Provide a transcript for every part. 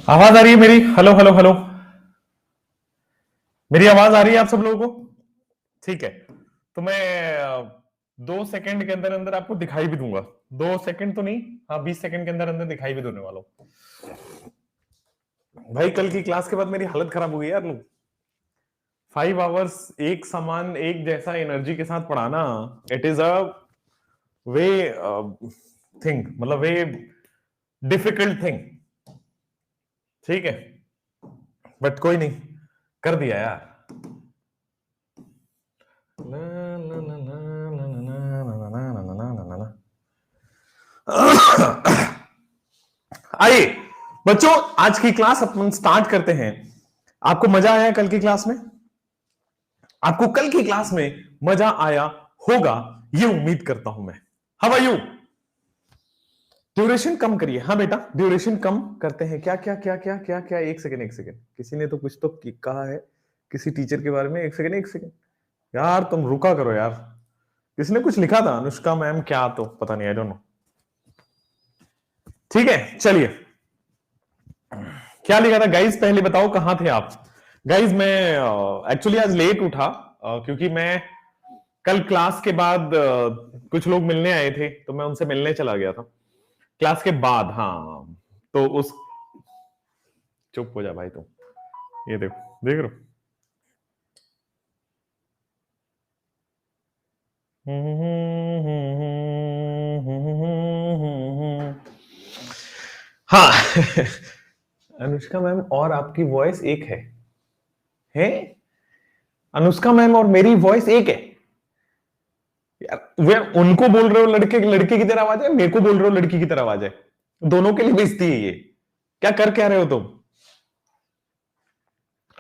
आवाज आ रही है मेरी? Hello hello hello. मेरी आवाज आ रही है आप सब लोगों को? ठीक है। तो मैं 2 सेकंड के अंदर अंदर आपको दिखाई भी दूंगा। 2 सेकंड तो नहीं, हाँ 20 सेकंड के अंदर अंदर दिखाई भी देने वाला हूं। भाई कल की क्लास के बाद मेरी हालत खराब हो गई यार। 5 आवर्स एक समान एक जैसा एनर्जी के साथ पढ़ाना, it is a way thing, मतलब वे डिफिकल्ट थिंग। ठीक है, बट कोई नहीं, कर दिया यार। आइए बच्चों, आज की क्लास अपन स्टार्ट करते हैं। आपको मजा आया कल की क्लास में? आपको कल की क्लास में मजा आया होगा, ये उम्मीद करता हूं मैं। How are you? ड्यूरेशन कम करिए। हाँ बेटा, ड्यूरेशन कम करते हैं। क्या क्या क्या क्या क्या क्या? एक सेकंड एक सेकंड, किसी ने तो कुछ तो कहा है किसी टीचर के बारे में। एक सेकंड एक सेकंड यार, तुम रुका करो यार। किसने कुछ लिखा था? अनुष्का मैम क्या, तो पता नहीं, आई डोंट नो। ठीक है चलिए, क्या लिखा था गाइज? पहले बताओ कहां थे आप? गाइज मैं एक्चुअली आज लेट उठा, क्योंकि मैं कल क्लास के बाद कुछ लोग मिलने आए थे, तो मैं उनसे मिलने चला गया था क्लास के बाद। हाँ तो उस, चुप हो जा भाई तुम। ये देखो, देख रहे हो? हाँ अनुष्का मैम और आपकी वॉइस एक है? अनुष्का मैम और मेरी वॉइस एक है यार? वे उनको बोल रहे हो लड़के लड़के की तरह आवाज है, मेरे को बोल रहे हो लड़की की तरह आवाज है? दोनों के लिए बेइज्जती है ये। क्या कर क्या रहे हो तुम?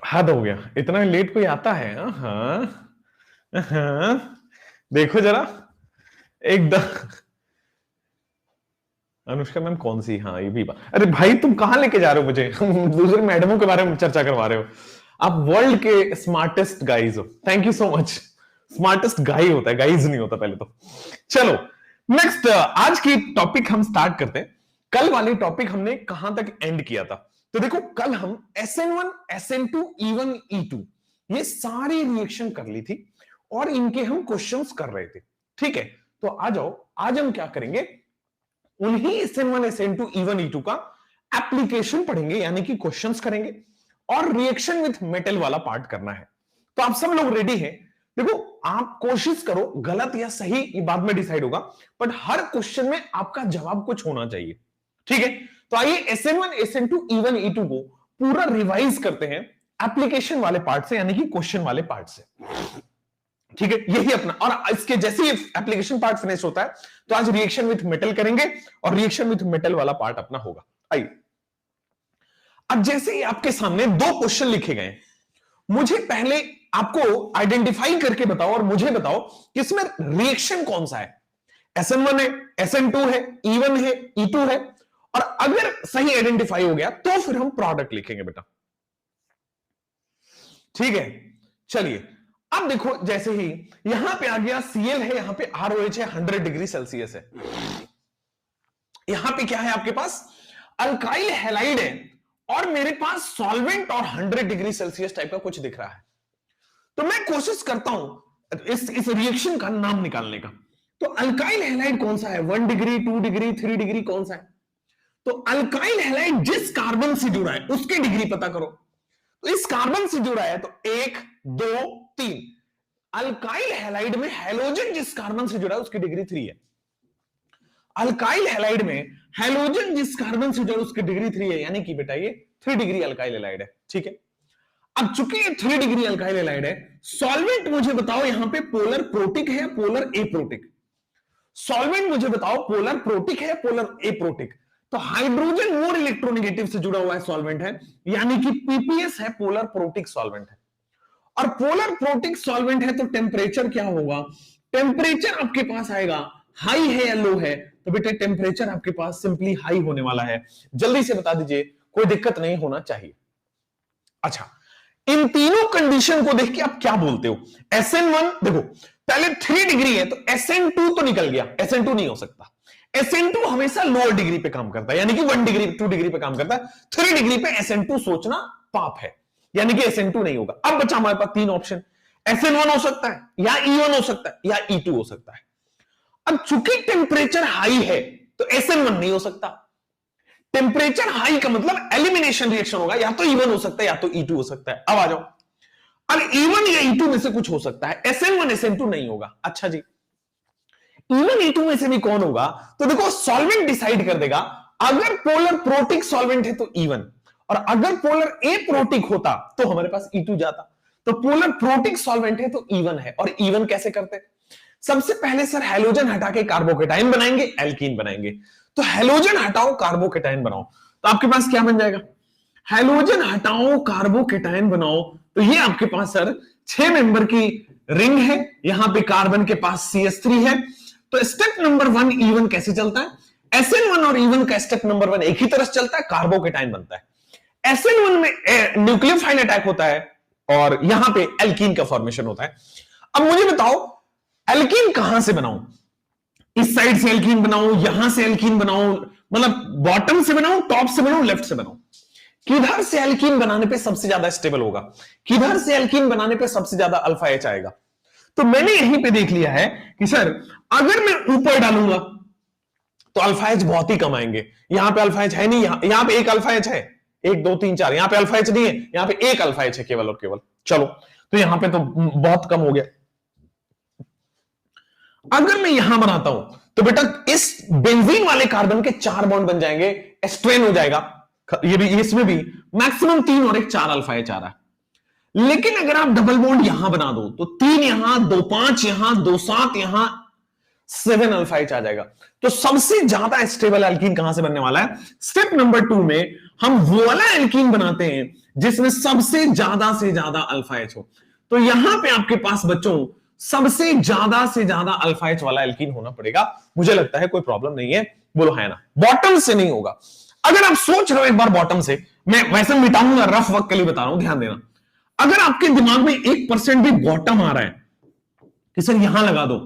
हद हो गया, इतना लेट कोई आता है? हाँ हाँ, देखो जरा एकदम। अनुष्का मैम कौन सी? हाँ ये भी बात। अरे भाई तुम कहां लेके जा रहे हो मुझे? दूसरे मैडमों के बारे में चर्चा करवा रहे हो। आप वर्ल्ड के स्मार्टेस्ट गाइज हो, thank you so much. Smartest गाई होता है, गाइज नहीं होता पहले तो। चलो नेक्स्ट, आज की टॉपिक हम स्टार्ट करते हैं। कल वाली टॉपिक हमने कहां तक एंड किया था? तो देखो कल हम SN1 SN2 E1 E2 ये सारी रिएक्शन कर ली थी और इनके हम क्वेश्चंस कर रहे थे। ठीक है, तो आ जाओ, आज हम क्या करेंगे, उन्हीं SN1 SN2 E1 E2 का एप्लीकेशन पढ़ेंगे, यानी कि क्वेश्चंस करेंगे और रिएक्शन विथ मेटल वाला पार्ट करना है। तो आप सब लोग रेडी हैं? देखो आप कोशिश करो, गलत या सही ये बाद में डिसाइड होगा, बट हर क्वेश्चन में आपका जवाब कुछ होना चाहिए। ठीक है, तो आइए SN1 SN2 E1 E2 को पूरा रिवाइज करते हैं एप्लीकेशन वाले पार्ट से, यानी कि क्वेश्चन वाले पार्ट से। ठीक है, यही अपना, और इसके जैसे ही एप्लीकेशन पार्ट फिनिश होता है तो आज रिएक्शन विथ मेटल करेंगे और रिएक्शन विथ मेटल वाला पार्ट अपना होगा। आइए, अब जैसे ही आपके सामने 2 क्वेश्चन लिखे गए, मुझे पहले आपको आइडेंटिफाई करके बताओ और मुझे बताओ कि इसमें रिएक्शन कौन सा है। SN1 है, SN2 है, E1 है, E2 है, और अगर सही आइडेंटिफाई हो गया तो फिर हम प्रोडक्ट लिखेंगे बेटा। ठीक है, चलिए अब देखो, जैसे ही यहां पे आ गया Cl है, यहां पे ROH है, 100 डिग्री सेल्सियस है। यहां पे क्या है आपके पास? अल्काइल हैलाइड है और मेरे पास सॉल्वेंट और 100 डिग्री सेल्सियस टाइप का कुछ दिख रहा है। तो मैं कोशिश करता हूं इस रिएक्शन का नाम निकालने का। तो अल्काइल हैलाइड कौन सा है? 1 डिग्री, 2 डिग्री, 3 डिग्री, कौन सा है? तो अल्काइल हैलाइड जिस कार्बन से जुड़ा है उसकी डिग्री पता करो। तो इस कार्बन से जुड़ा है तो 1 2 3। अल्काइल हैलाइड में हैलोजन जिस कार्बन से जुड़ा है उसकी डिग्री 3 है। अल्काइल हैलाइड में हैलोजन जिस कार्बन से जुड़ा है उसकी डिग्री 3 है, यानी कि बेटा ये 3 डिग्री अल्काइल हैलाइड है। ठीक है, अब चूंकि ये 3 डिग्री अल्काइल हैलाइड है, सॉल्वेंट मुझे बताओ यहां पे पोलर प्रोटिक है, पोलर एप्रोटिक? सॉल्वेंट मुझे बताओ पोलर प्रोटिक है, पोलर एप्रोटिक? तो हाइड्रोजन मोर इलेक्ट्रोनेगेटिव से जुड़ा हुआ है सॉल्वेंट है, यानी कि PPS है, पोलर प्रोटिक सॉल्वेंट है। और पोलर प्रोटिक सॉल्वेंट है तो टेम्परेचर क्या होगा? टेम्परेचर आपके पास आएगा, हाई है या लो है? तो बेटे टेम्परेचर आपके पास सिंपली हाई होने वाला है। जल्दी से बता दीजिए, कोई दिक्कत नहीं होना चाहिए। अच्छा, इन तीनों कंडीशन को देख के आप क्या बोलते हो? SN1 देखो पहले 3 डिग्री है तो SN2 तो निकल गया, SN2 नहीं हो सकता। SN2 हमेशा लोअर डिग्री पे काम करता है, यानी कि 1 डिग्री 2 डिग्री पे काम करता है। 3 डिग्री पे SN2 सोचना पाप है, यानी कि SN2 नहीं होगा। अब बचा हमारे पास 3 ऑप्शन, SN1 हो सकता है या E1 हो सकता है या E2 हो सकता है। अब चूंकि टेम्परेचर हाई है तो SN1 नहीं हो सकता। टेम्परेचर हाई का मतलब एलिमिनेशन रिएक्शन होगा, या तो E1 हो सकता है या तो E2 हो सकता है। अब आ जाओ, अब E1 या E2 में से कुछ हो सकता है, SN1 SN2 नहीं होगा। अच्छा जी, E1 E2 में से भी कौन होगा? तो देखो सॉल्वेंट डिसाइड कर देगा। अगर पोलर प्रोटिक सॉल्वेंट है तो E1, और अगर पोलर एप्रोटिक होता तो हमारे पास E2 जाता। तो पोलर प्रोटिक सॉल्वेंट है तो E1 है। और E1 कैसे करते? सबसे पहले सर हैलोजन हटा के कार्बोकेटाइन बनाएंगे, एल्कीन बनाएंगे। तो हैलोजन हटाओ कार्बोकेटाइन बनाओ, तो आपके पास क्या बन जाएगा? हैलोजन हटाओ कार्बोकेटाइन बनाओ, तो ये आपके पास सर 6 मेंबर की रिंग है, यहां पे कार्बन के पास CH3 है। तो स्टेप नंबर 1 E1 कैसे चलता है? SN1 और E1 का स्टेप नंबर 1 एक ही तरह से चलता है, कार्बोकेटाइन बनता है। SN1 में न्यूक्लियोफाइल अटैक होता है और यहां पे एल्कीन का फॉर्मेशन होता है। अब मुझे बताओ एल्कीन कहां से बनाऊं? इस साइड से एल्कीन बनाऊं, यहां से एल्कीन बनाऊं, मतलब बॉटम से बनाऊं, टॉप से बनाऊं, लेफ्ट से बनाऊं? किधर से एल्कीन बनाने पे सबसे ज्यादा स्टेबल होगा? किधर से एल्कीन बनाने पे सबसे ज्यादा अल्फा H आएगा? तो मैंने यहीं पे देख लिया है कि सर अगर मैं ऊपर डालूंगा तो अल्फा H बहुत ही कम आएंगे। यहां पे अल्फा H है नहीं, यहां पे एक अल्फा H है, 1 2 3 4, यहां पे अल्फा H नहीं है, यहां पे एक अल्फा H है केवल और केवल। चलो, तो यहां पे तो बहुत कम हो गया। अगर मैं यहां बनाता हूं तो बेटा इस बेंजीन वाले कार्बन के 4 बॉन्ड बन जाएंगे, स्ट्रेन हो जाएगा। ये भी, इसमें भी मैक्सिमम 3 और 1 4 अल्फा H आ रहा है। लेकिन अगर आप डबल बॉन्ड यहां बना दो तो 3 यहां, 2 5 यहां, 2 7 यहां, 7 अल्फा H आ जाएगा। तो सबसे ज्यादा स्टेबल एल्कीन कहां से बनने वाला है? स्टेप नंबर 2 में हम वो वाला एल्कीन बनाते हैं जिसमें सबसे ज्यादा से ज्यादा अल्फा H हो। तो यहां पे आपके पास बच्चों सबसे ज्यादा से ज्यादा अल्फा H वाला एल्कीन होना पड़ेगा। मुझे लगता है कोई प्रॉब्लम नहीं है, बोलो है ना? बॉटम से नहीं होगा। अगर आप सोच रहे हो एक बार बॉटम से, मैं वैसे मिटाऊंगा, रफ वक्त के लिए बता रहा हूं, ध्यान देना। अगर आपके दिमाग में 1% भी बॉटम आ रहा है कि सर यहां लगा दो,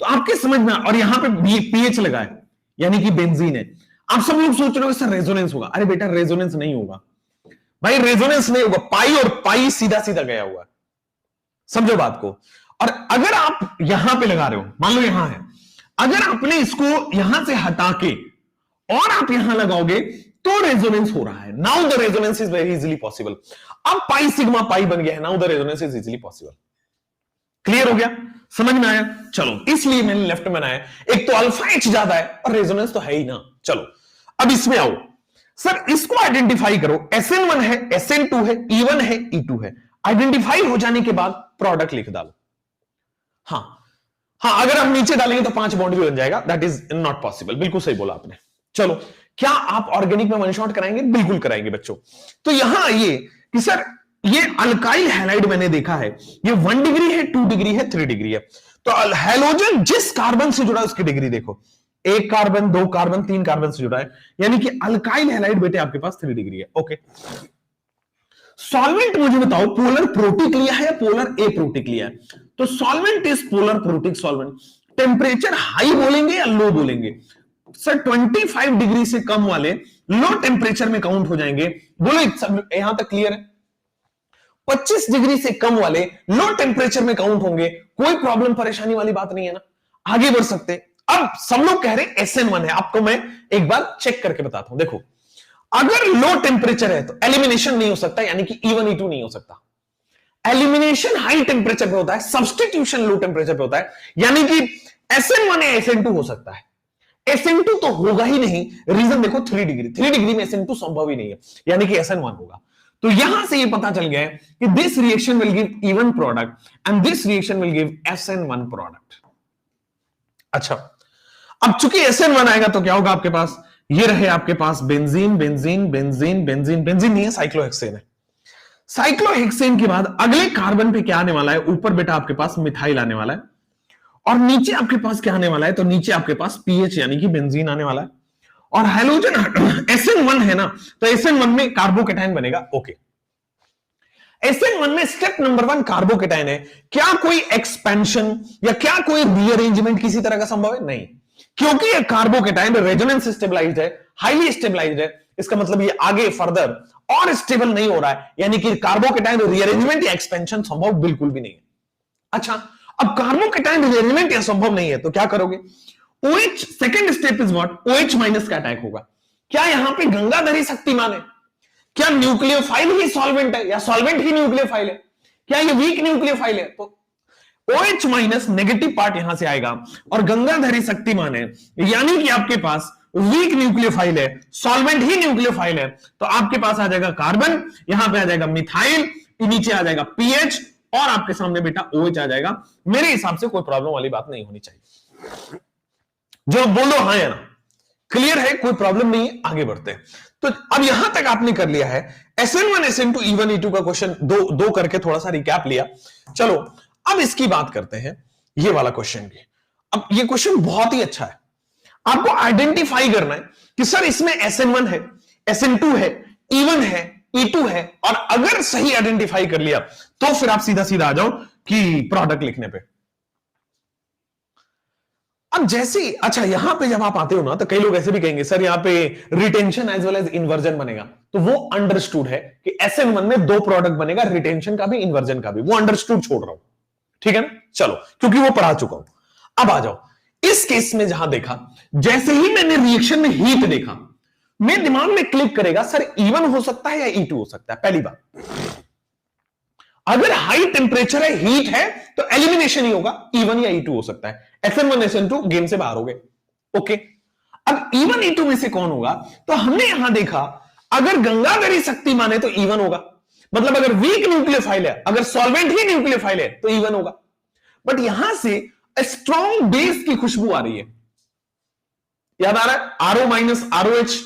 तो आपके समझ में, और यहां पे पीएच लगा है यानी कि बेंजीन है, आप सब लोग सोच रहे हो सर रेजोनेंस होगा। अरे बेटा रेजोनेंस नहीं होगा भाई, रेजोनेंस नहीं होगा। पाई और पाई सीधा सीधा गया हुआ है, समझो बात को। और अगर आप यहां पे लगा रहे हो, मान लो यहां है, अगर आपने इसको यहां से हटा के और आप यहां लगाओगे तो रेजोनेंस हो रहा है। Now the resonance is very easily possible. अब पाई सिग्मा पाई बन गया है, now the resonance is easily possible. Clear हो गया? समझ में आया? चलो, इसलिए मैंने लेफ्ट में बनाया। एक तो अल्फा H ज्यादा है और रेजोनेंस तो है ही ना। चलो अब इसमें आओ, सर इसको आइडेंटिफाई करो। SN1 है, SN2 है, E1 है, E2 है। आइडेंटिफाई हो जाने के बाद प्रोडक्ट लिख डालो। हाँ हाँ, अगर हम नीचे डालेंगे तो 5 बॉन्ड भी बन जाएगा, दैट इज नॉट पॉसिबल। बिल्कुल सही बोला आपने। चलो, क्या आप ऑर्गेनिक में वन शॉट कराएंगे? बिल्कुल कराएंगे बच्चों। तो यहां आइए कि सर ये अल्काइल हैलाइड मैंने देखा है, ये 1 डिग्री है, 2 डिग्री है, 3 डिग्री है। तो हैलोजन जिस कार्बन से जुड़ा है उसकी डिग्री देखो, 1 कार्बन, 2 कार्बन, 3 कार्बन से जुड़ा है, यानी कि अल्काइल हैलाइड बेटे आपके पास 3 डिग्री है। ओके, सॉल्वेंट मुझे बताओ पोलर प्रोटिक लिया है या पोलर एप्रोटिक लिया है? तो solvent is polar protic solvent. Temperature high बोलेंगे या लो बोलेंगे? सर 25 डिग्री से कम वाले लो टेम्परेचर में काउंट हो जाएंगे। बोलो यहां तक क्लियर है? 25 डिग्री से कम वाले लो टेम्परेचर में काउंट होंगे, कोई प्रॉब्लम परेशानी वाली बात नहीं है ना, आगे बढ़ सकते। अब सब लोग कह रहे हैं SN1 है, आपको मैं एक बार चेक करके बताता हूं। देखो, अगर लो टेम्परेचर है तो एलिमिनेशन नहीं हो सकता, यानी कि E1 E2 नहीं हो सकता। एलिमिनेशन हाई टेम्परेचर पे होता है, सब्स्टिट्यूशन लो टेम्परेचर पे होता है, यानी कि SN1 या SN2 हो सकता है। SN2 तो होगा ही नहीं, रीजन देखो 3 डिग्री, 3 डिग्री में SN2 संभव ही नहीं है, यानी कि SN1 होगा। तो यहां से ये पता चल गया है कि this reaction will give E1 product and this reaction will give SN1 product. अच्छा, अब चूंकि SN1 आएगा तो क्या होगा आपके पास? ये रहे आपके पास benzene benzene benzene benzene, benzene नहीं है, साइक्लोहेक्सेन है। साइक्लोहेक्सेन के बाद अगले कार्बन पे क्या आने वाला है? ऊपर बेटा आपके पास मिथाइल आने वाला है, और नीचे आपके पास क्या आने वाला है? तो नीचे आपके पास पीएच यानी कि बेंजीन आने वाला है। और हाइड्रोजन SN1 है ना, तो SN1 में कार्बोकेटाइन बनेगा। ओके, SN1 में स्टेप नंबर 1 कार्बोकेटाइन है। क्या कोई एक्सपेंशन या क्या कोई रीअरेंजमेंट किसी तरह का संभव है? नहीं। क्योंकि ये कार्बोकेटाइन रेजोनेंस स्टेबलाइज्ड है, हाईली स्टेबलाइज्ड है, इसका मतलब ये आगे फर्दर और स्टेबल नहीं हो रहा है, यानी कि कार्बोकेटाइन रीअरेंजमेंट या एक्सपेंशन संभव बिल्कुल भी नहीं है। अच्छा, अब कार्बोकेटाइन रीअरेंजमेंट या संभव नहीं है तो क्या करोगे? OH second step is what? OH minus का अटैक होगा। क्या यहां पे गंगाधरी शक्तिमान है? क्या न्यूक्लियोफाइल ही सॉल्वेंट है या सॉल्वेंट ही न्यूक्लियोफाइल है? क्या ये वीक न्यूक्लियोफाइल है? तो OH माइनस नेगेटिव पार्ट यहां से आएगा और गंगाधरी शक्तिमान है, यानी कि आपके पास वीक न्यूक्लियोफाइल है, सॉल्वेंट ही न्यूक्लियोफाइल है, तो आपके पास आ जाएगा कार्बन, यहां पे आ जाएगा मिथाइल, नीचे आ जाएगा पीएच और आपके सामने बेटा OH आ जाएगा। मेरे हिसाब से कोई प्रॉब्लम वाली बात नहीं होनी चाहिए। जो बोलो हाँ या ना, क्लियर है, कोई प्रॉब्लम नहीं है, आगे बढ़ते हैं। तो अब यहां तक आपने कर लिया है SN1 SN2 E1 E2 का क्वेश्चन दो करके थोड़ा सा रिकैप लिया। चलो अब इसकी बात करते हैं, ये वाला क्वेश्चन की। अब ये क्वेश्चन बहुत ही अच्छा है, आपको आइडेंटिफाई करना है कि सर इसमें SN1 है, SN2 है, E1 है, E2 है, और अगर सही आइडेंटिफाई कर लिया तो फिर आप सीधा सीधा आ जाओ कि प्रोडक्ट लिखने पे। अब जैसे अच्छा यहां पे जब आप आते हो ना तो कई लोग ऐसे भी कहेंगे सर यहां पे retention as well as inversion बनेगा, तो वो अंडरस्टूड है कि SN1 में दो प्रोडक्ट बनेगा, रिटेंशन का भी इन्वर्जन का भी, वो अंडरस्टूड छोड़ रहा हूं, ठीक है ना? चलो, क्योंकि वो पढ़ा चुका हूं। अब आ जाओ इस केस में, जहां देखा जैसे ही मैंने रिएक्शन में हीट देखा, मेरे दिमाग में क्लिक करेगा सर E1 हो सकता है या E2 हो सकता है। पहली बात, अगर हाई टेम्परेचर है, हीट है, तो एलिमिनेशन ही होगा, E1 या E2 हो सकता है। SN1 SN2 गेम से बाहर हो गए। ओके, अब E1 E2 में से कौन होगा? तो हमने यहां देखा अगर गंगाधरी शक्तिमान है तो E1 होगा, मतलब अगर वीक न्यूक्लियोफाइल है, अगर सॉल्वेंट ही न्यूक्लियोफाइल है तो E1 होगा। बट यहां से स्ट्रॉन्ग बेस की खुशबू आ रही है, याद आ रहा है? RO minus ROH।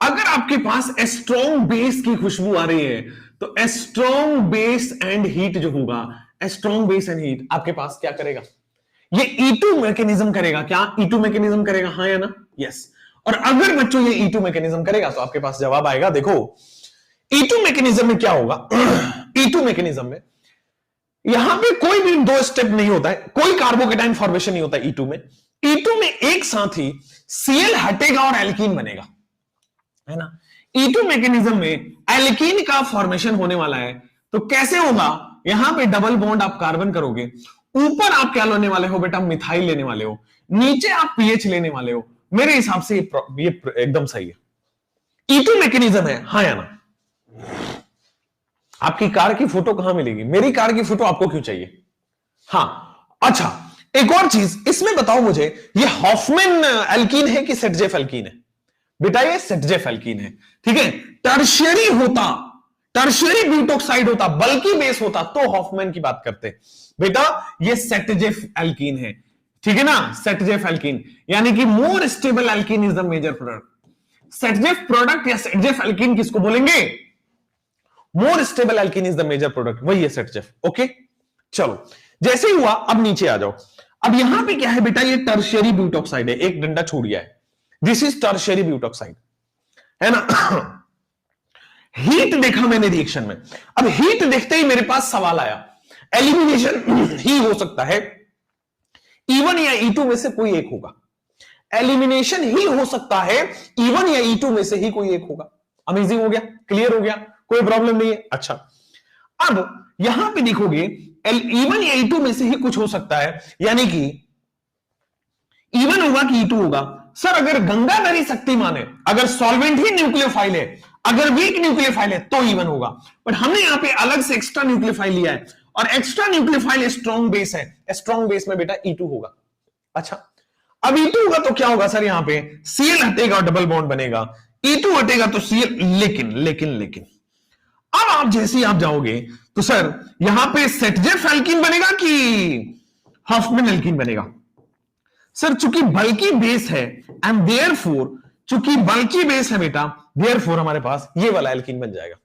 अगर आपके पास स्ट्रॉन्ग बेस की खुशबू आ रही है तो स्ट्रॉन्ग बेस एंड हीट जो होगा, स्ट्रॉन्ग बेस एंड हीट आपके पास क्या करेगा? ये E2 मैकेनिज्म करेगा। क्या E2 मैकेनिज्म करेगा? हाँ या ना? यस। और अगर बच्चों ये E2 मैकेनिज्म करेगा तो आपके पास जवाब आएगा। देखो E2 मैकेनिज्म में क्या होगा? E2 मैकेनिज्म में यहां पे कोई भी दो स्टेप नहीं होता है, कोई कार्बोकेटाइन फॉर्मेशन नहीं होता E2 में। E2 में एक साथ ही Cl हटेगा और एल्कीन बनेगा, है ना? E2 मैकेनिज्म में एल्कीन का फॉर्मेशन होने वाला है, तो कैसे होगा? यहां पे डबल बॉन्ड आप कार्बन करोगे, ऊपर आप क्या लेने वाले हो बेटा? मिथाइल लेने वाले हो, नीचे आप पीएच लेने वाले हो। मेरे हिसाब से ये एकदम सही है, E2 मैकेनिज्म है। हाँ या ना? आपकी कार की फोटो कहां मिलेगी? मेरी कार की फोटो आपको क्यों चाहिए? हाँ, अच्छा एक और चीज इसमें बताओ मुझे, ये हॉफमैन एल्कीन है कि सेटजेफ एल्कीन है? बेटा ये सेटजेफ एल्कीन है, ठीक है। टर्शियरी होता, टर्शियरी ब्यूटोक्साइड होता, बल्कि बेस होता तो हॉफमैन की बात करते। बेटा ये सेटजेफ एल्कीन है, ठीक है ना? सेटजेफ एल्कीन यानी कि more stable alkene is the major product. Saytzeff product या सेटजेफ एल्कीन किसको बोलेंगे? More stable alkene is the major product, वही है सेटजेफ। ओके, चलो जैसे ही हुआ अब नीचे आ जाओ। अब यहां पे क्या है बेटा? ये टर्शियरी ब्यूटोक्साइड है, एक डंडा छूट गया है। दिस इज टर्शियरी ब्यूटोक्साइड, है ना? हीट देखा मैंने रिएक्शन में, अब हीट देखते ही मेरे पास सवाल आया, एलिमिनेशन ही हो सकता है, E1 या E2 में से कोई एक होगा। एलिमिनेशन ही हो सकता है, E1 या E2 में से ही कोई एक होगा। अमेजिंग हो गया, क्लियर हो गया, कोई प्रॉब्लम नहीं है। अच्छा, अब यहां पे देखोगे E1 या E2 में से ही कुछ हो सकता है, यानी कि E1 होगा कि E2 होगा? सर अगर गंगाधरी शक्तिमान है, अगर सॉल्वेंट ही न्यूक्लियोफाइल है, अगर वीक न्यूक्लियोफाइल है तो E1 होगा। बट हमने यहां पे अलग से एक्स्ट्रा न्यूक्लियोफाइल लिया है, और एक्स्ट्रा न्यूक्लियोफाइल स्ट्रॉन्ग बेस है, स्ट्रॉन्ग बेस में बेटा E2 होगा। अच्छा, अब E2 होगा तो क्या होगा सर? यहां पे Cl हटेगा और डबल बॉन्ड बनेगा, E2 हटेगा तो Cl, लेकिन लेकिन लेकिन अब आप जैसे ही आप जाओगे तो सर यहां पे सेटजेफ एल्कीन बनेगा कि हॉफमैन एल्कीन बनेगा? सर चूंकि बल्कि बेस है एंड देयरफॉर, चूंकि बल्कि बेस है बेटा, देयरफॉर हमारे पास ये वाला एल्कीन बन जाएगा।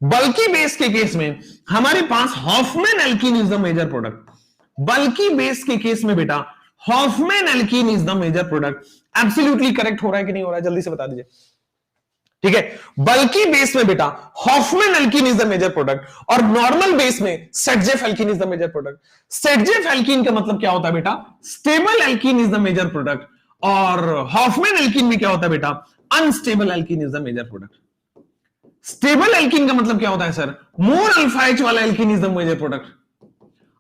बल्कि बेस के केस में हमारे पास Hofmann alkene is the major product. बल्कि बेस के केस में बेटा Hofmann alkene is the major product. Absolutely correct हो रहा है कि नहीं हो रहा है? जल्दी से बता दीजिए। ठीक है, बल्कि बेस में बेटा Hofmann alkene is the major product, और नॉर्मल बेस में Saytzeff alkene is the major product. Saytzeff alkene का मतलब क्या होता है बेटा, stable alkene is the major product, और हॉफमैन एल्कीन में क्या होता है बेटा, unstable alkene is the major product. Stable alkene का मतलब क्या होता है सर, मोर अल्फा एच वाला alkene is the major product.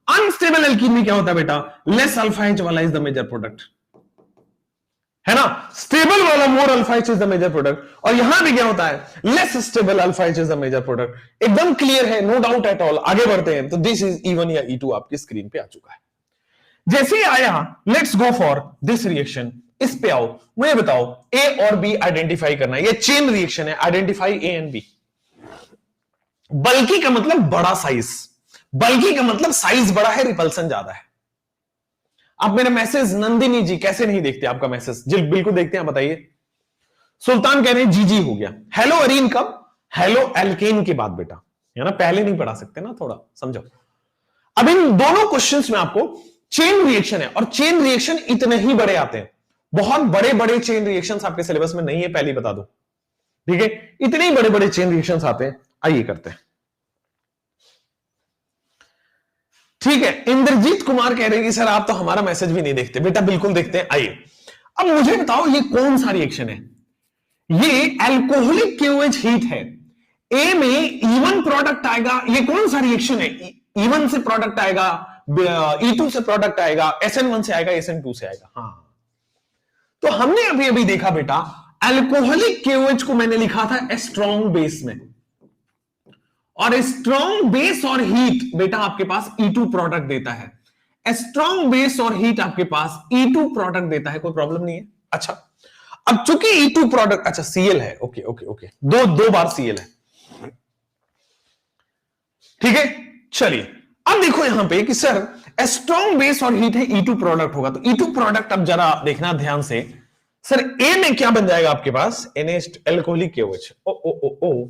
Unstable alkene में क्या होता है बेटा, लेस अल्फा एच वाला इज द मेजर प्रोडक्ट, है ना। स्टेबल वाला more alpha H is the major product, और यहां भी क्या होता है, less stable alpha H is the major product. एकदम क्लियर है, नो डाउट एट ऑल। आगे बढ़ते हैं, तो दिस इज E1 या E2 आपकी स्क्रीन पे आ चुका है। जैसे ही आया, let's go for this reaction. इस पे आओ, मुझे बताओ ए और बी आइडेंटिफाई करना है, ये चेन रिएक्शन है, आइडेंटिफाई ए एंड बी। बल्कि का मतलब बड़ा साइज, बल्कि का मतलब साइज बड़ा है, रिपल्सन ज्यादा है। आप मेरा मैसेज, नंदिनी जी कैसे नहीं देखते आपका मैसेज, जी बिल्कुल देखते हैं, बताइए। सुल्तान कह रहे हैं जी हो गया। हेलो अरीन कब, हेलो एल्केन के बाद बेटा, है ना, पहले नहीं पढ़ा सकते ना, थोड़ा समझो। अब इन दोनों क्वेश्चंस में आपको चेन रिएक्शन है, और चेन रिएक्शन इतने ही बड़े आते हैं, बहुत बड़े बड़े चेन रिएक्शंस आपके सिलेबस में नहीं है, पहले बता दो, ठीक है, इतने ही बड़े बड़े चेन रिएक्शंस आते हैं। आइए करते हैं, ठीक है। इंद्रजीत कुमार कह रहे हैं कि सर आप तो हमारा मैसेज भी नहीं देखते, बेटा बिल्कुल देखते हैं। आइए अब मुझे बताओ ये कौन सा रिएक्शन है, ये अल्कोहलिक KOH हीट है, ए में E1 प्रोडक्ट आएगा, ये कौन सा रिएक्शन है, E1 से प्रोडक्ट आएगा, E2 से प्रोडक्ट आएगा, SN1 से आएगा, SN2 से आएगा। हाँ, तो हमने अभी अभी देखा बेटा, अल्कोहलिक KOH को मैंने लिखा था स्ट्रॉन्ग बेस में, और स्ट्रॉन्ग बेस और हीट बेटा आपके पास E2 प्रोडक्ट देता है। स्ट्रॉन्ग बेस और हीट आपके पास E2 प्रोडक्ट देता है, कोई प्रॉब्लम नहीं है। अच्छा, अब चूंकि E2 प्रोडक्ट, अच्छा Cl है, ओके ओके ओके, दो बार Cl है, ठीक है। चलिए अब देखो यहां पे कि सर स्ट्रॉन्ग बेस और हीट है, E2 प्रोडक्ट होगा, तो E2 प्रोडक्ट अब जरा देखना ध्यान से, सर ए में क्या बन जाएगा आपके पास, अल्कोहलिक KOH, ओ ओ ओ ओ,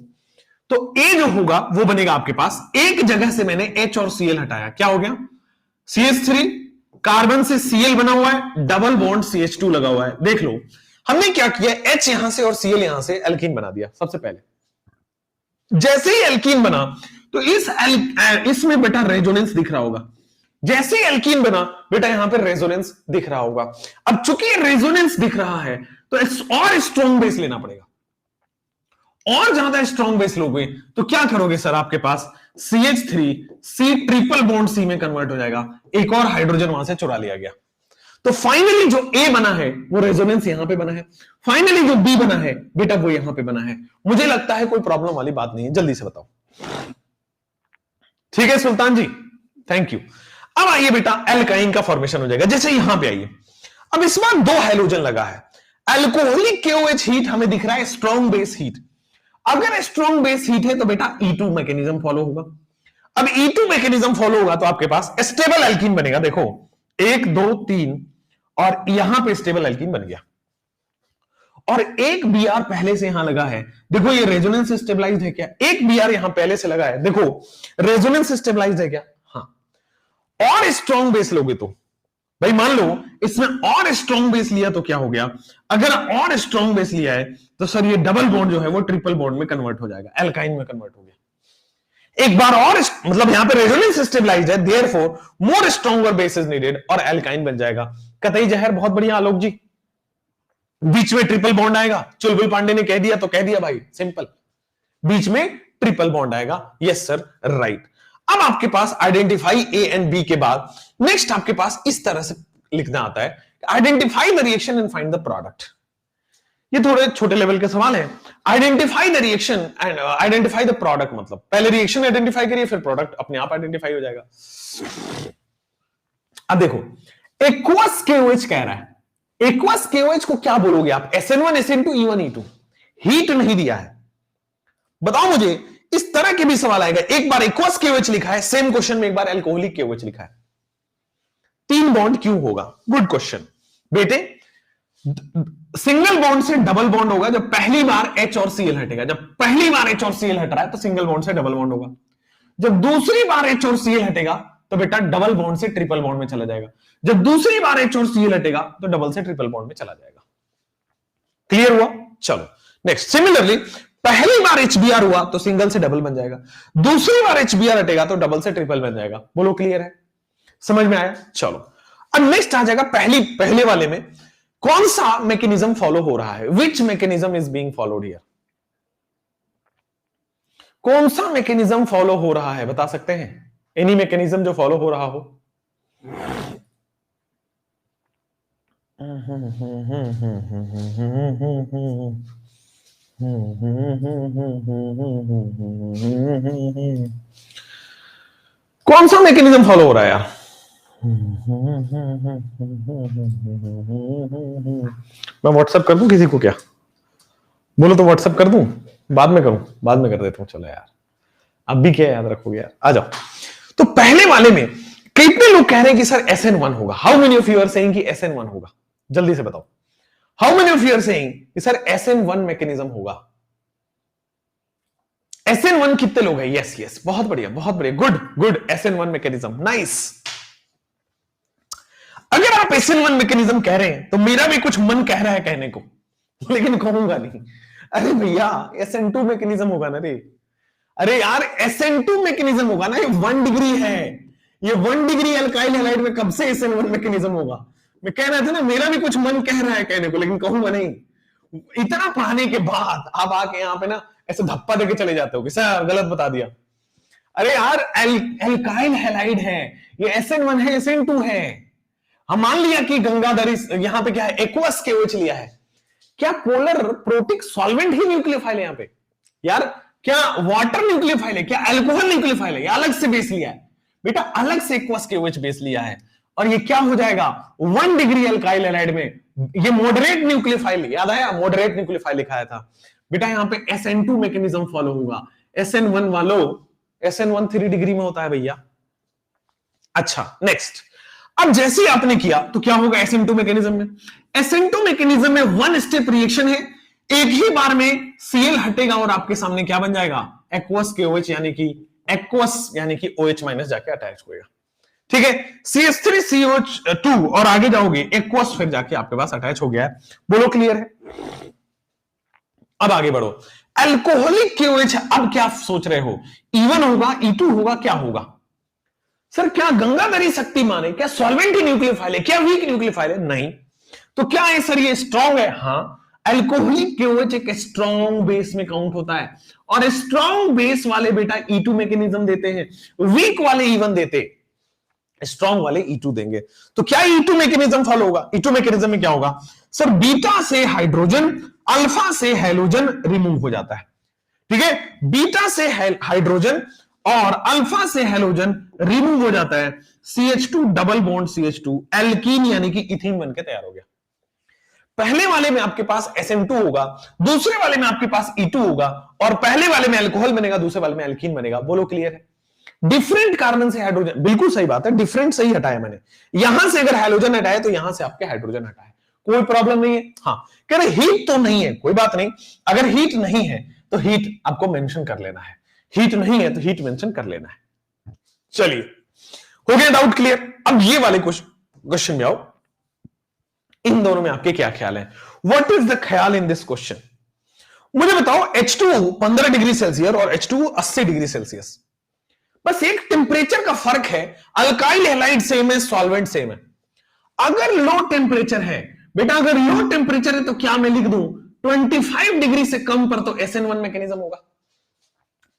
तो ए जो होगा वो बनेगा आपके पास, एक जगह से मैंने H और Cl हटाया, क्या हो गया, CH3, कार्बन से Cl बना हुआ है, डबल बॉन्ड CH2 लगा हुआ है। देख लो हमने क्या किया, H यहां से और Cl यहां से एल्कीन बना दिया। सबसे पहले जैसे ही एल्कीन बना, तो इसमें बेटा रेजोनेंस दिख रहा होगा, जैसे ही एल्कीन बना बेटा यहां पर रेजोनेंस दिख रहा होगा। अब चूंकि रेजोनेंस दिख रहा है, तो और स्ट्रॉन्ग बेस लेना पड़ेगा, और ज्यादा स्ट्रॉन्ग बेस लोगे तो क्या करोगे सर, आपके पास CH3 C triple bond C में कन्वर्ट हो जाएगा, एक और हाइड्रोजन वहां से चुरा लिया गया। तो फाइनली जो A बना है वो रेजोनेंस यहां पे बना है, फाइनली जो B बना है बेटा वो यहां पे बना है। मुझे लगता है कोई प्रॉब्लम वाली बात नहीं है, जल्दी से बताओ, ठीक है सुल्तान जी, थैंक यू। अब आइए बेटा एल्काइन का फॉर्मेशन हो जाएगा, जैसे यहां पे आइए, अब इस बार दो हाइड्रोजन लगा है, अल्कोहलिक KOH हीट हमें दिख रहा है स्ट्रॉन्ग बेस हीट, अगर स्ट्रॉन्ग बेस हीट है तो बेटा E2 मैकेनिज्म फॉलो होगा। अब E2 मैकेनिज्म फॉलो होगा तो आपके पास स्टेबल एल्कीन बनेगा, देखो 1 2 3, और यहां पे स्टेबल एल्कीन बन गया, और एक Br पहले से यहां लगा है, देखो ये रेजोनेंस स्टेबलाइज्ड है क्या, एक Br यहां पहले से लगा है, देखो रेजोनेंस स्टेबलाइज्ड है क्या, हाँ। और स्ट्रॉन्ग बेस लोगे तो भाई मान लो इसमें और स्ट्रॉन्ग बेस लिया तो क्या हो गया, अगर और स्ट्रॉन्ग बेस लिया है तो सर ये डबल बॉन्ड जो है वो ट्रिपल बॉन्ड में कन्वर्ट हो जाएगा, एल्काइन में कन्वर्ट हो गया। एक बार और मतलब यहां पे रेजोनेंस स्टेबलाइज्ड है, therefore more stronger base is needed, और एल्काइन बन जाएगा। कतई जहर, बहुत बढ़िया आलोक जी, बीच में ट्रिपल बॉन्ड आएगा, चुलबुल पांडे ने कह दिया तो कह दिया भाई, सिंपल, बीच में ट्रिपल बॉन्ड आएगा, यस सर राइट। अब आपके पास आइडेंटिफाई ए एंड बी के बाद नेक्स्ट आपके पास इस तरह से लिखना आता है, identify the reaction and find the product. ये थोड़े छोटे लेवल के सवाल है। Identify the reaction and identify the product, मतलब पहले रिएक्शन आइडेंटिफाई करिए, फिर प्रोडक्ट अपने आप आइडेंटिफाई हो जाएगा। अब देखो एक्वस KOH कह रहा है, एक्वस KOH को क्या बोलोगे आप, SN1 SN2 E1 E2, heat नहीं दिया है, बताओ मुझे। इस तरह के भी सवाल आएगा, एक बार एक्वस KOH लिखा है, सेम क्वेश्चन में एक बार अल्कोहलिक KOH लिखा है, 3 बॉन्ड क्यों होगा, गुड क्वेश्चन बेटे। सिंगल बॉन्ड से डबल बॉन्ड होगा जब पहली बार H और Cl हटेगा, जब पहली बार H और Cl हट रहा है तो सिंगल बॉन्ड से डबल बॉन्ड होगा, जब दूसरी बार H और Cl हटेगा तो बेटा डबल बॉन्ड से ट्रिपल बॉन्ड में चला जाएगा, जब दूसरी बार H और Cl हटेगा तो डबल से ट्रिपल बॉन्ड में चला जाएगा। क्लियर हुआ, चलो नेक्स्ट, सिमिलरली पहली बार HBr हुआ तो सिंगल से डबल बन जाएगा, दूसरी बार HBr हटेगा तो डबल से ट्रिपल बन जाएगा। बोलो क्लियर है, समझ में आया? चलो अब नेक्स्ट आ जाएगा पहले वाले में कौन सा मैकेनिज्म फॉलो हो रहा है, which mechanism is being followed here. कौन सा मैकेनिज्म फॉलो हो रहा है बता सकते हैं? एनी मैकेनिज्म जो फॉलो हो रहा हो। कौन सा मैकेनिज्म फॉलो हो रहा है यार? मैं व्हाट्सएप कर दूं किसी को क्या? बोलो तो व्हाट्सएप कर दूं, बाद में करूं, बाद में कर देता हूं। चलो यार अब भी क्या याद रखोगे यार, आ जाओ। तो पहले वाले में कितने लोग कह रहे हैं कि सर SN1 होगा? How many of you are saying कि SN1 होगा? जल्दी से बताओ। How many of you are saying कि सर SN1 मैकेनिज्म होगा? SN1 कितने लोग हैं? यस यस, बहुत बढ़िया बहुत बढ़िया, good good, SN1 mechanism, nice. अगर आप SN1 मैकेनिज्म कह रहे हैं तो मेरा भी कुछ मन कह रहा है कहने को, लेकिन कहूंगा नहीं। अरे भैया SN2 मैकेनिज्म होगा ना रे। अरे यार SN2 मैकेनिज्म होगा ना, ये 1 डिग्री है, ये 1 डिग्री अल्काइल हैलाइड में कब से SN1 मैकेनिज्म होगा? मैं कह रहा था ना मेरा भी कुछ मन कह रहा है कहने को, लेकिन कहूंगा नहीं। इतना पढ़ाने के बाद आप आके यहाँ पे ना ऐसे धप्पा देके चले जाते हो कि सर गलत बता दिया। अरे यार अल्काइल हैलाइड है, ये SN1 है, SN2 है। हम मान लिया कि गंगाधरी यहां पे क्या है, एक्वस KOH लिया है। क्या पोलर प्रोटिक सॉल्वेंट ही न्यूक्लियोफाइल है यहाँ पे? यार क्या वाटर न्यूक्लियोफाइल है? क्या अल्कोहल न्यूक्लियोफाइल है? या अलग से बेस लिया है? बेटा अलग से एक्वस KOH बेस लिया है। और ये क्या हो जाएगा 1 डिग्री अल्काइल हैलाइड में, ये मॉडरेट न्यूक्लियोफाइल, याद आया मॉडरेट न्यूक्लियोफाइल लिखाया था बेटा। यहां पे SN2 मैकेनिज्म फॉलो होगा। SN1 वालों, SN1 3 डिग्री में होता है भैया। अच्छा नेक्स्ट, अब जैसे ही आपने किया तो क्या होगा SN2 मैकेनिज्म में? SN2 मैकेनिज्म में 1 स्टेप रिएक्शन है, एक ही बार में Cl हटेगा और आपके सामने क्या बन जाएगा? एक्वस KOH, यानी कि OH माइनस जाके अटैच होगा। ठीक है, CH3COH2 और आगे जाओगे एक्वस, फिर जाके आपके पास अटैच हो गया है। बोलो क्लियर है? अब आगे बढ़ो। अल्कोहलिक KOH, अब क्या सोच रहे हो? E1 होगा, E2 होगा, क्या होगा? सर क्या गंगाधरी शक्तिमान है? क्या सॉल्वेंट ही न्यूक्लियोफाइल है? क्या वीक न्यूक्लियोफाइल है? नहीं। तो क्या है सर ये स्ट्रॉन्ग है? हाँ, अल्कोहलिक KOH एक स्ट्रॉन्ग बेस में काउंट होता है, और स्ट्रॉन्ग बेस वाले बेटा E2 मैकेनिज्म देते हैं, वीक वाले E1 देते, स्ट्रॉन्ग वाले E2 देंगे। तो क्या E2 मैकेनिज्म फॉलो होगा? E2 मैकेनिज्म में क्या होगा सर? बीटा से हाइड्रोजन, अल्फा से हैलोजन रिमूव हो जाता है। ठीक है, बीटा से हाइड्रोजन और अल्फा से हैलोजन रिमूव हो जाता है। CH2 double bond CH2 alkene यानी कि इथीन बनके तैयार हो गया। पहले वाले में आपके पास SN2 होगा, दूसरे वाले में आपके पास E2 होगा, और पहले वाले में अल्कोहल बनेगा, दूसरे वाले में एल्कीन बनेगा। बोलो क्लियर है? डिफरेंट कार्बन से हाइड्रोजन, बिल्कुल सही बात है, डिफरेंट सही हटाया मैंने। यहां से अगर हाइड्रोजन हटाए तो यहां से आपके हाइड्रोजन हटाए, कोई प्रॉब्लम नहीं है। हाँ कह रहे हीट तो नहीं है, कोई बात नहीं, अगर हीट नहीं है तो हीट आपको मेंशन कर लेना है, हीट नहीं है तो हीट मेंशन कर लेना है। चलिए हो गया डाउट क्लियर? अब ये वाले क्वेश्चन में आओ, इन दोनों में आपके क्या ख्याल है? व्हाट इज द ख्याल इन दिस क्वेश्चन? मुझे बताओ H2 15 डिग्री सेल्सियस और H2 80 डिग्री सेल्सियस, बस एक टेम्परेचर का फर्क है, अल्काइल हैलाइड सेम है, सॉल्वेंट सेम है। अगर लो टेम्परेचर है बेटा, अगर लो टेम्परेचर है तो क्या मैं लिख दूं 25 डिग्री से कम पर तो SN1 मैकेनिज्म होगा।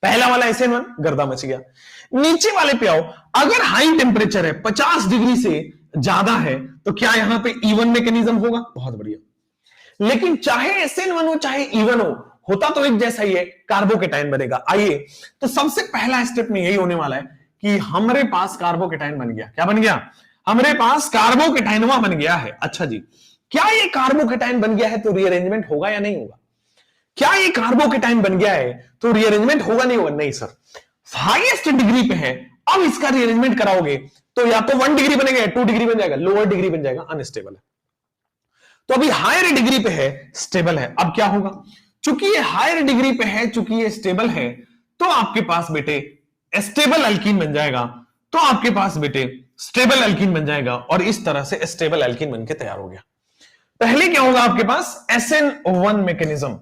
पहला वाला SN1 गर्दा मच गया। नीचे वाले पे आओ, अगर हाई टेम्परेचर है 50 डिग्री से ज्यादा है तो क्या यहां पे E1 मैकेनिज्म होगा? बहुत बढ़िया। लेकिन चाहे SN1 हो चाहे E1 हो, होता तो एक जैसा ही है, कार्बोकेटाइन बनेगा। आइए तो सबसे पहला स्टेप में यही होने वाला है कि हमारे पास कार्बोकेटाइन बन गया। क्या बन गया? हमारे पास कार्बोकेटाइनवा बन गया है। अच्छा जी, क्या ये कार्बोकेटाइन बन गया है तो रीअरेंजमेंट होगा या नहीं होगा? क्या ये कार्बोकेटाइन बन गया है तो रीअरेंजमेंट होगा नहीं होगा? नहीं सर, हाईएस्ट डिग्री पे है, अब इसका रीअरेंजमेंट कराओगे तो या तो 1 डिग्री बनेगा, 2 डिग्री बन जाएगा, लोअर डिग्री बन जाएगा, अनस्टेबल है। तो अभी हायर डिग्री पे है, स्टेबल है। अब क्या होगा? चूंकि ये हायर डिग्री पे है, चूंकि ये स्टेबल है, तो आपके पास बेटे स्टेबल अल्कीन बन जाएगा, तो आपके पास बेटे स्टेबल अल्कीन बन जाएगा, और इस तरह से स्टेबल अल्कीन बनके तैयार हो गया। पहले क्या होगा आपके पास? SN1 मैकेनिज्म,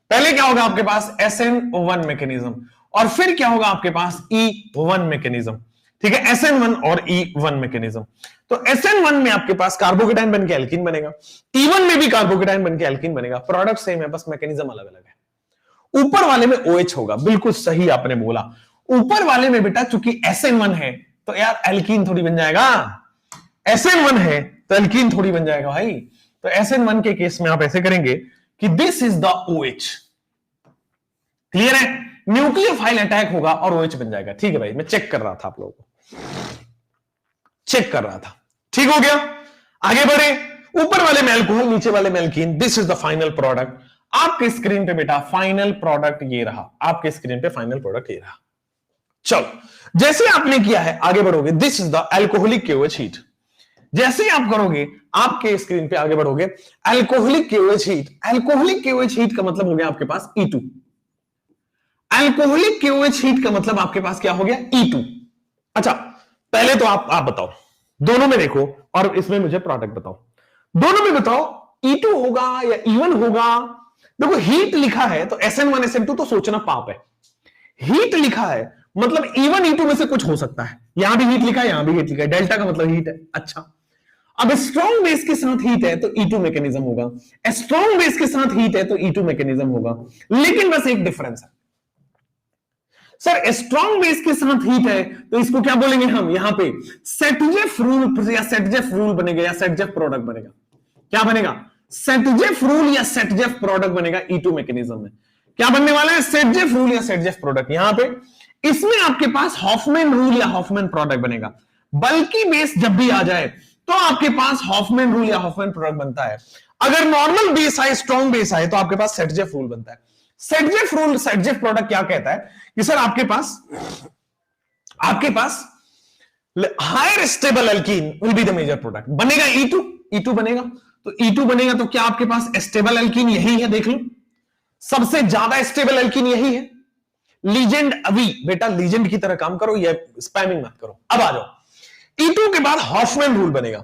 पहले क्या होगा आपके पास SN1 मैकेनिज्म, और फिर क्या होगा आपके पास E1 मैकेनिज्म। ठीक है, SN1 और E1 मैकेनिज्म। तो SN1 में आपके पास कार्बोकेटाइन बन के एल्कीन बनेगा, E1 में भी कार्बोकेटाइन बन के एल्कीन बनेगा, प्रोडक्ट सेम है, बस मैकेनिज्म अलग अलग है। ऊपर वाले में OH होगा, बिल्कुल सही आपने बोला। ऊपर वाले में बेटा चूंकि SN1 है तो यार एल्कीन थोड़ी बन जाएगा, SN1 है तो एल्कीन थोड़ी बन जाएगा भाई। तो SN1 के केस में आप ऐसे करेंगे कि this is the OH। Clear है, न्यूक्लियोफाइल अटैक होगा और OH बन जाएगा। ठीक है भाई, मैं चेक कर रहा था, आप लोगों को चेक कर रहा था। ठीक हो गया, आगे बढ़े। ऊपर वाले में अल्कोहल, नीचे वाले में alkene, this is the final product. आपके स्क्रीन पे बेटा फाइनल प्रोडक्ट ये रहा, आपके स्क्रीन पे फाइनल प्रोडक्ट ये रहा। चलो, जैसे आपने किया है आगे बढ़ोगे, this is the alcoholic KOH heat. जैसे ही आप करोगे आपके स्क्रीन पे आगे बढ़ोगे, alcoholic KOH heat. Alcoholic KOH heat का मतलब हो गया आपके पास E2। अल्कोहलिक KOH हीट का मतलब आपके पास क्या हो गया, E2। अच्छा, पहले तो आप बताओ, दोनों में देखो और इसमें मुझे प्रोडक्ट बताओ। दोनों में बताओ E2 होगा या E1 होगा। देखो हीट लिखा है तो SN1 SN2 तो सोचना पाप है। हीट लिखा है मतलब E1 E2 में से कुछ हो सकता है। यहां भी हीट लिखा है, यहां भी हीट लिखा है, डेल्टा का मतलब हीट है। अच्छा, अब स्ट्रॉन्ग बेस के साथ हीट है तो E2 मैकेनिज्म होगा, स्ट्रॉन्ग बेस के साथ हीट है तो E2 मैकेनिज्म होगा। लेकिन बस एक डिफरेंस है सर, स्ट्रॉन्ग बेस के साथ हीट है तो इसको क्या बोलेंगे हम, यहां पे सेटजेफ रूल या सेटजेफ रूल बनेगा या सेटजेफ प्रोडक्ट बनेगा। क्या बनेगा, सेटजेफ रूल या सेटजेफ प्रोडक्ट बनेगा E2 मैकेनिज्म में। क्या बनने वाला है, सेटजेफ रूल या सेटजेफ प्रोडक्ट। यहां पे इसमें आपके पास हॉफमैन रूल या हॉफमैन प्रोडक्ट बनेगा। बल्कि बेस जब भी आ जाए तो आपके पास हॉफमैन रूल या हॉफमैन प्रोडक्ट बनता है। अगर नॉर्मल बेस आए, स्ट्रॉन्ग बेस आए, तो आपके पास सेटजेफ रूल बनता है। सेटजेफ रूल, सेटजेफ प्रोडक्ट क्या कहता है कि सर आपके पास higher stable alkene will be the major product. बनेगा E2 बनेगा। तो E2 बनेगा तो क्या आपके पास स्टेबल एल्कीन यही है, देख लो सबसे ज्यादा स्टेबल एल्कीन यही है। लीजेंड, अभी बेटा लीजेंड की तरह काम करो, ये स्पैमिंग मत करो। अब आ जाओ, E2 के बाद हॉफमैन रूल बनेगा।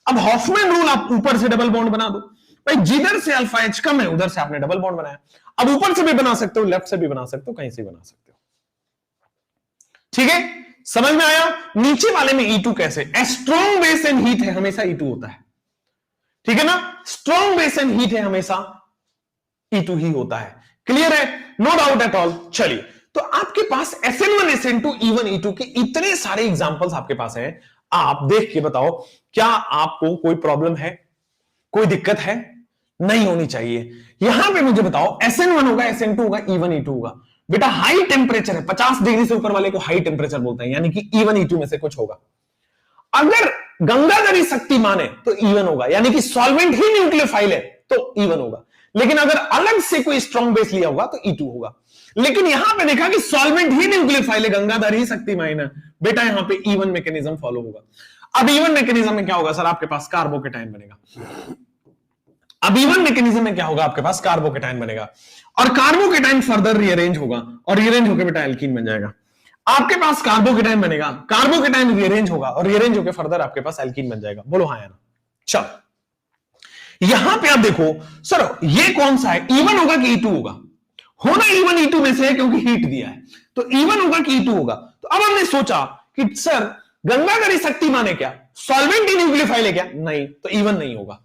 अब हॉफमैन रूल आप ऊपर से डबल बॉन्ड बना दो भाई, जिधर से अल्फा H कम है उधर से आपने डबल बॉन्ड बनाया। अब ऊपर से भी बना सकते हो, लेफ्ट से भी बना सकते हो, कहीं से बना सकते हो। ठीक है, समझ में आया। नीचे वाले में E2 कैसे, स्ट्रॉन्ग बेस एंड हीट है हमेशा E2 होता है। ठीक है ना, स्ट्रॉन्ग बेस एंड हीट है हमेशा E2 ही होता है। क्लियर है, नो डाउट एट ऑल। चलिए, तो आपके पास SN1 SN2 E1 E2 के इतने सारे एग्जांपल्स आपके पास हैं। आप देख के बताओ क्या आपको कोई प्रॉब्लम है, कोई दिक्कत है, नहीं होनी चाहिए। यहां पे मुझे बताओ SN1 होगा, SN2 होगा, E1 E2 होगा। बेटा हाई टेम्परेचर है, 50 डिग्री से ऊपर वाले को हाई टेम्परेचर बोलते हैं, यानी कि E1 E2 में से कुछ होगा। अगर गंगाधरी शक्ति माने तो E1 होगा, यानी कि सॉल्वेंट ही न्यूक्लियोफाइल है तो E1 होगा। लेकिन अगर अलग से कोई स्ट्रॉन्ग बेस लिया होगा तो E2 होगा। लेकिन यहां पे देखा कि सॉल्वेंट ही न्यूक्लियोफाइल है, गंगाधर ही शक्ति माइनर, बेटा यहां पे E1 मैकेनिज्म फॉलो होगा। अब E1 मैकेनिज्म में क्या होगा सर, आपके पास कार्बोकेटाइन बनेगा। अब E1 मैकेनिज्म में क्या होगा, आपके पास कार्बोकेटाइन बनेगा और कार्बोकेटाइन फर्दर रीअरेंज होगा और रीअरेंज होकर बेटा एल्कीन बन जाएगा। आपके पास कार्बोकेटाइन बनेगा, कार्बोकेटाइन रीअरेंज होगा और रीअरेंज होकर फर्दर आपके पास एल्कीन बन जाएगा। बोलो हाँ या ना। चलो, यहां पे आप देखो सर ये कौन सा है, E1 होगा कि E2 होगा। होना E1 E2 में से है क्योंकि हीट दिया है, तो E1 होगा कि E2 होगा। तो अब हमने सोचा कि सर गंगाधरी शक्ति माने क्या, सॉल्वेंट ही न्यूक्लियोफाइल है क्या, नहीं, तो E1 नहीं होगा।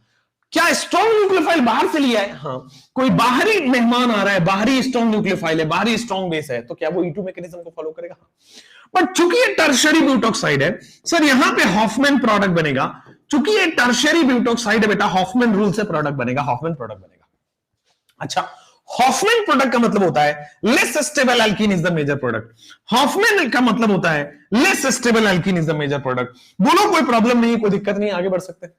क्या स्ट्रॉन्ग न्यूक्लियोफाइल बाहर से लिया है, हाँ, कोई बाहरी मेहमान आ रहा है, बाहरी स्ट्रॉन्ग न्यूक्लियोफाइल है, बाहरी स्ट्रॉन्ग बेस है, तो क्या वो E2 मैकेनिज्म को फॉलो करेगा। बट चूंकि ये टर्शियरी ब्यूटॉक्साइड है सर, यहां पे हॉफमैन प्रोडक्ट बनेगा। चूंकि ये टर्शियरी ब्यूटॉक्साइड है बेटा, हॉफमैन रूल से प्रोडक्ट बनेगा, हॉफमैन प्रोडक्ट बनेगा। अच्छा, हॉफमैन प्रोडक्ट का मतलब होता है less stable alkene is the major product. Hofmann का मतलब होता है less stable alkene is the major product. बोलो कोई प्रॉब्लम नहीं, कोई दिक्कत नहीं, आगे बढ़ सकते हैं।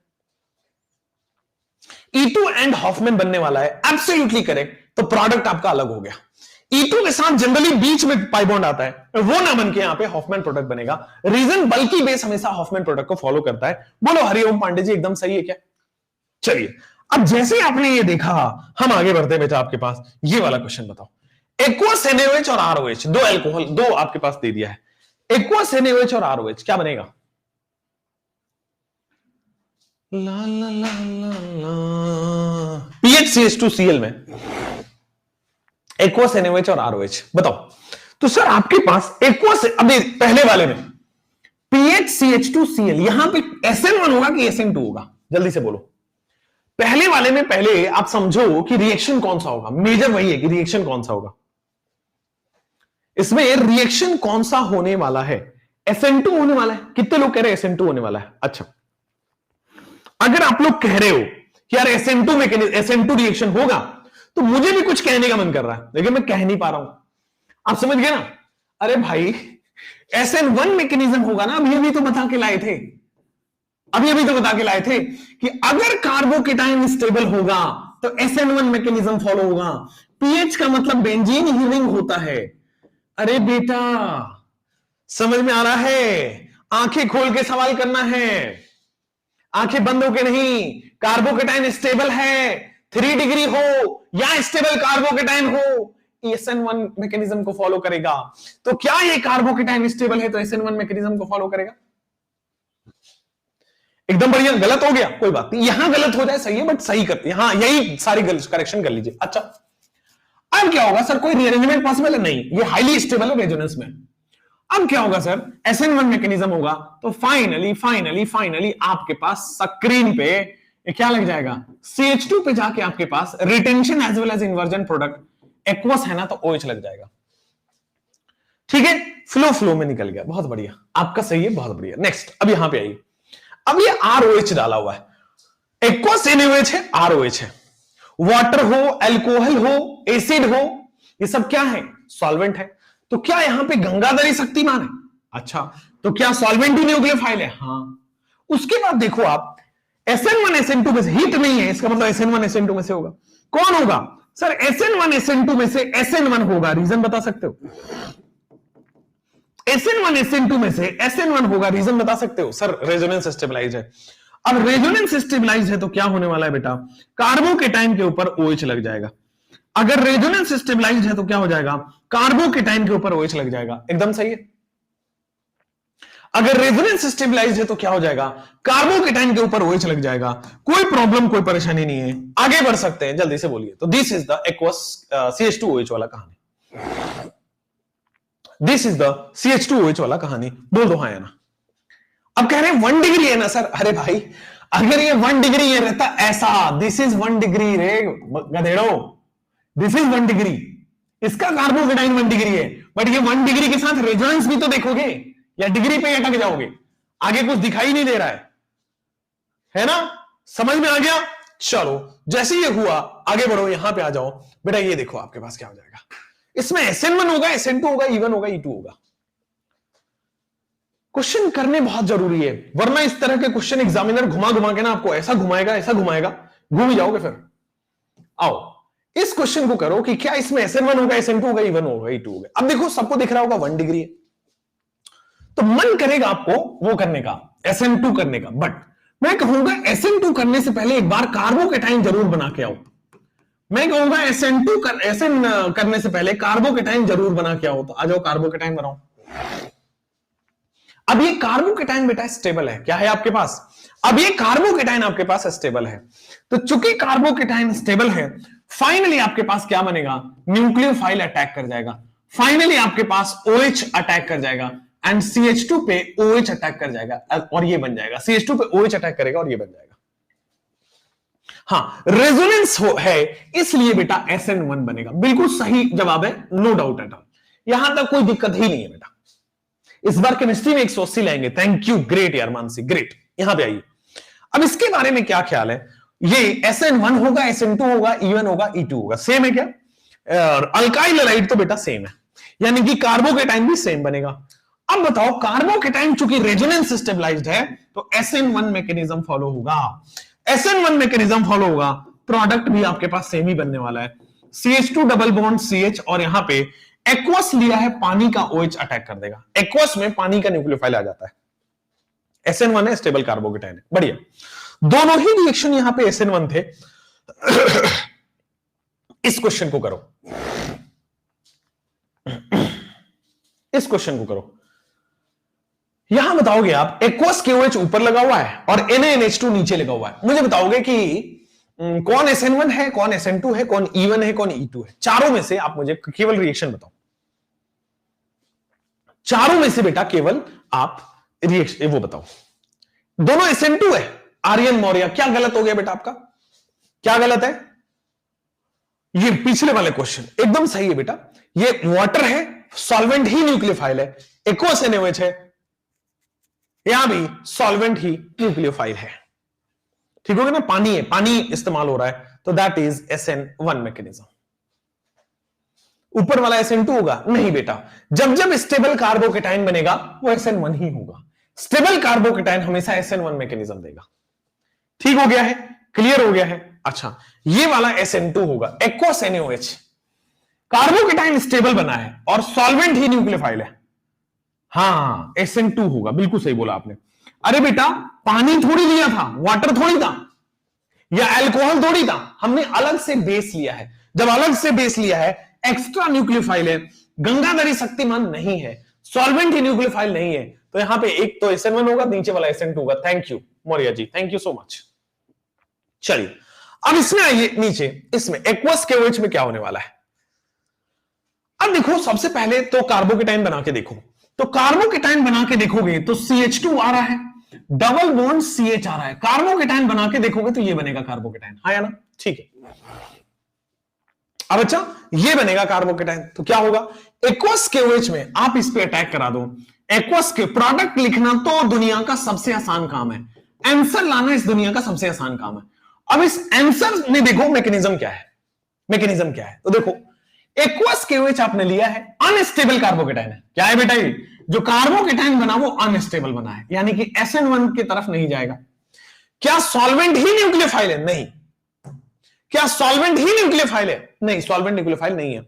E2 एंड हॉफमैन बनने वाला है, एब्सोल्युटली करेक्ट। तो प्रोडक्ट आपका अलग हो गया। E2 के साथ जनरली बीच में पाई बॉन्ड आता है, वो ना बन के यहां पे हॉफमैन प्रोडक्ट बनेगा। रीजन बल्कि बेस हमेशा हॉफमैन प्रोडक्ट को फॉलो करता है। बोलो हरिओम पांडे जी, एकदम सही है क्या। चलिए, अब जैसे आपने ये देखा, हम आगे बढ़ते हैं बेटा। आपके पास ये वाला क्वेश्चन बताओ, एक्वस NaOH और ROH, दो एल्कोहल, दो आपके पास दे दिया है, एक्वस NaOH और ROH क्या बनेगा। ला ला ला ला ला, PHCH2Cl में एक्वस NaOH और ROH। बताओ तो सर आपके पास एक्वस, अभी पहले वाले में PHCH2Cl, यहां पे SN1 होगा कि SN2 होगा, जल्दी से बोलो। पहले वाले में पहले आप समझो कि रिएक्शन कौन सा होगा, मेजर वही है कि रिएक्शन कौन सा होगा। इसमें रिएक्शन कौन सा होने वाला है? SN2 होने वाला है। कितने लोग कह रहे हैं SN2 होने वाला है? अच्छा, अगर आप लोग कह रहे हो कि यार SN2 रिएक्शन होगा, तो मुझे भी कुछ कहने का मन कर रहा है, लेकिन मैं कह नहीं पा रहा हूं। आप समझ गए ना? अरे भाई SN1 मैकेनिज्म होगा ना, अभी अभी तो बता के लाए थे, कि अगर कार्बोकेटाइन स्टेबल होगा तो SN1 मैकेनिज्म फॉलो होगा। पीएच का मतलब बेंजीन हीविंग होता है। अरे बेटा समझ में आ रहा है? आंखें खोल के सवाल करना है, आंखें बंद होके नहीं। कार्बोकेटाइन स्टेबल है, 3 डिग्री हो या स्टेबल कार्बोकेटाइन हो, SN1 मैकेनिज्म को फॉलो करेगा। तो क्या ये कार्बोकेटाइन स्टेबल है तो SN1 मैकेनिज्म को फॉलो करेगा? एकदम बढ़िया। गलत हो गया कोई बात नहीं, यहां गलत हो जाए सही है, बट सही करते हैं, हाँ यही सारी करेक्शन कर लीजिए। अच्छा अब क्या होगा सर, कोई रीअरेंजमेंट पॉसिबल है? नहीं, ये हाईली स्टेबल है रेजोनेंस में। अब क्या होगा सर, SN1 मैकेनिज्म होगा तो फाइनली आपके पास स्क्रीन पे क्या लग जाएगा? CH2 पे जाके आपके पास retention as well as inversion product एक्वस है ना, तो OH लग जाएगा। ठीक है, फ्लो में निकल गया, बहुत बढ़िया, आपका सही है, बहुत बढ़िया। नेक्स्ट, अब यहां पे आइए, अब ये ROH डाला हुआ है, एक्वस NaOH है, ROH है। वाटर हो, अल्कोहल हो, एसिड हो, ये सब क्या है? सॉल्वेंट है। तो क्या यहां पे गंगाधरी शक्तिमान है? अच्छा, तो क्या सॉल्वेंट ही न्यूक्लियोफाइल है? हाँ। उसके बाद देखो आप, SN1 SN2 में से हीट नहीं है, इसका मतलब SN1 SN2 में से होगा। कौन होगा सर? SN1 SN2 में से SN1 होगा। रीजन बता सकते हो? SN1 SN2 में से SN1 होगा, रीजन बता सकते हो? सर रेजोनेंस स्टेबलाइज है। अब रेजोनेंस स्टेबलाइज है तो क्या होने वाला है बेटा? कार्बोकेटाइन के ऊपर OH लग जाएगा। अगर रेजोनेंस स्टेबलाइज है तो क्या हो जाएगा? कार्बोकेटाइन के ऊपर OH लग जाएगा। एकदम सही है। अगर रेजोनेंस स्टेबलाइज है तो क्या हो जाएगा? कार्बोकेटाइन के ऊपर OH लग जाएगा। कोई प्रॉब्लम, कोई परेशानी नहीं है, आगे बढ़ सकते हैं, जल्दी से बोलिए। तो this is the aqueous CH2OH वाला कहानी। दिस इज द CH2OH वाला कहानी। बोल दो हाँ या ना। अब कह रहे हैं 1 डिग्री है ना सर। अरे भाई अगर ये 1 डिग्री ये रहता ऐसा, दिस इज 1 डिग्री रे गधेड़ो, दिस इज 1 डिग्री, इसका कार्बोकेटाइन 1 डिग्री है, बट ये 1 डिग्री के साथ रेजोनेंस भी तो देखोगे, या डिग्री पे अटक जाओगे? आगे कुछ दिखाई नहीं दे रहा है ना? समझ में आ गया? चलो जैसे ये हुआ आगे बढ़ो, यहां पे आ जाओ बेटा। ये देखो आपके पास क्या हो जाएगा, इसमें SN1 होगा, SN2 होगा, E1 होगा, E2 होगा। क्वेश्चन करने बहुत जरूरी है, वरना इस तरह के क्वेश्चन एग्जामिनर घुमा घुमा के ना आपको ऐसा घुमाएगा, घूम ही जाओगे फिर। आओ इस क्वेश्चन को करो कि क्या इसमें SN1 होगा, SN2 होगा, E1 होगा, E2 होगा। अब देखो सबको दिख रहा होगा 1 डिग्री है, तो मन करेगा आपको वो करने का, SN2 करने का, बट मैं कहूंगा SN2 करने से पहले एक बार कार्बोकेटाइन जरूर बना के आओ। मैं कहूंगा SN करने से पहले कार्बोकेटाइन जरूर बना के आओ। तो आ जाओ कार्बोकेटाइन बनाओ। अब ये कार्बोकेटाइन बेटा स्टेबल है, क्या है आपके पास? अब ये कार्बोकेटाइन आपके पास स्टेबल है, तो चूंकि कार्बोकेटाइन स्टेबल है, फाइनली आपके पास क्या बनेगा? न्यूक्लियोफाइल अटैक कर जाएगा। फाइनली आपके पास OH अटैक कर जाएगा एंड CH2 पे OH अटैक कर जाएगा, और ये बन जाएगा। CH2 पे OH अटैक करेगा और ये बन जाएगा। हाँ, रेजोनेंस है इसलिए बेटा SN1 बनेगा। बिल्कुल सही जवाब है, नो डाउट एट ऑल, यहां तक कोई दिक्कत ही नहीं है बेटा। इस बार केमिस्ट्री में 180 लाएंगे। थैंक यू, ग्रेट यार मानसी, ग्रेट। यहां पे आइए, अब इसके बारे में क्या ख्याल है? ये SN1 होगा, SN2 होगा, E1 होगा, E2 होगा, सेम है क्या? अल्काइल हैलाइड तो बेटा सेम है, यानी कि कार्बोकेटाइन भी सेम बनेगा। अब बताओ, कार्बोकेटाइन चूंकि रेजोनेंस स्टेबलाइज्ड है तो SN1 मैकेनिज्म फॉलो होगा। SN1 मैकेनिज्म फॉलो होगा, प्रोडक्ट भी आपके पास सेम ही बनने वाला है। CH2 डबल बॉन्ड CH, और यहां पे एक्वस लिया है, पानी का OH अटैक कर देगा। एक्वस में पानी का न्यूक्लियोफाइल आ जाता है। SN1 है, स्टेबल कार्बोकेटाइन है, बढ़िया। दोनों ही रिएक्शन यहां पे SN1 थे। इस क्वेश्चन को करो, इस क्वेश्चन को करो। यहां बताओगे आप, एक्वस के OH ऊपर लगा हुआ है और NaNH2 नीचे लगा हुआ है। मुझे बताओगे कि कौन SN1 है, कौन SN2 है, कौन E1 है, कौन E2 है? चारों में से आप मुझे केवल रिएक्शन बताओ। चारों में से बेटा केवल आप रिएक्शन वो बताओ। दोनों SN2 है। आर्यन मौर्य, क्या गलत हो गया बेटा आपका? क्या गलत है? ये पिछले वाले क्वेश्चन एकदम सही है बेटा। ये वाटर है, सॉल्वेंट ही न्यूक्लियोफाइल है। एक्वस NaOH है, यहां भी सॉल्वेंट ही न्यूक्लियोफाइल है। ठीक हो गया ना? पानी है, पानी इस्तेमाल हो रहा है, तो दैट इज SN1 मैकेनिज्म। ऊपर वाला SN2 होगा? नहीं बेटा, जब जब स्टेबल कार्बोकेटाइन बनेगा वो SN1 ही होगा। स्टेबल कार्बोकेटाइन हमेशा SN1 मैकेनिज्म देगा। ठीक हो गया है? क्लियर हो गया है? अच्छा, ये वाला SN2 होगा, एक्वस NaOH। कार्बोकेटाइन स्टेबल बना है और सॉल्वेंट ही न्यूक्लियोफाइल है। हाँ, SN2 होगा, बिल्कुल सही बोला आपने। अरे बेटा, पानी थोड़ी लिया था, वाटर थोड़ी था, या अल्कोहल थोड़ी था, हमने अलग से बेस लिया है। जब अलग से बेस लिया है, एक्स्ट्रा न्यूक्लियोफाइल है, गंगाधरी शक्तिमान नहीं है, सॉल्वेंट ही न्यूक्लियोफाइल नहीं है, तो यहां पे एक तो SN1 होगा, नीचे वाला SN2 होगा। Thank you Maurya ji, thank you so much. चलिए अब इसमें आइए नीचे, इसमें एक्वस KOH में क्या होने वाला है? अब देखो, सबसे पहले तो कार्बोकेटाइन बना के देखो। तो कार्बोकेटाइन बना के देखोगे तो CH2 आ रहा है, डबल बॉन्ड CH आ रहा है। कार्बोकेटाइन बना के देखोगे तो ये बनेगा कार्बोकेटाइन, हाँ या ना? ठीक है। अब अच्छा, ये बनेगा कार्बोकेटाइन, तो क्या होगा? एक्वस KOH में आप इस पे अटैक करा दो। एक्वस के प्रोडक्ट लिखना तो दुनिया का सबसे आसान काम है, आंसर लाना इस दुनिया का सबसे आसान काम है। अब इस आंसर में देखो मैकेनिज्म क्या है। मैकेनिज्म क्या है तो देखो, एक्वस KOH आपने लिया है, अनस्टेबल कार्बोकेटाइन है। क्या है बेटा? ये जो कार्बोकेटाइन बना वो अनस्टेबल बना है, यानी कि SN1 की तरफ नहीं जाएगा। क्या सॉल्वेंट ही न्यूक्लियोफाइल है? नहीं। क्या सॉल्वेंट ही न्यूक्लियोफाइल है? नहीं, सॉल्वेंट न्यूक्लियोफाइल नहीं है।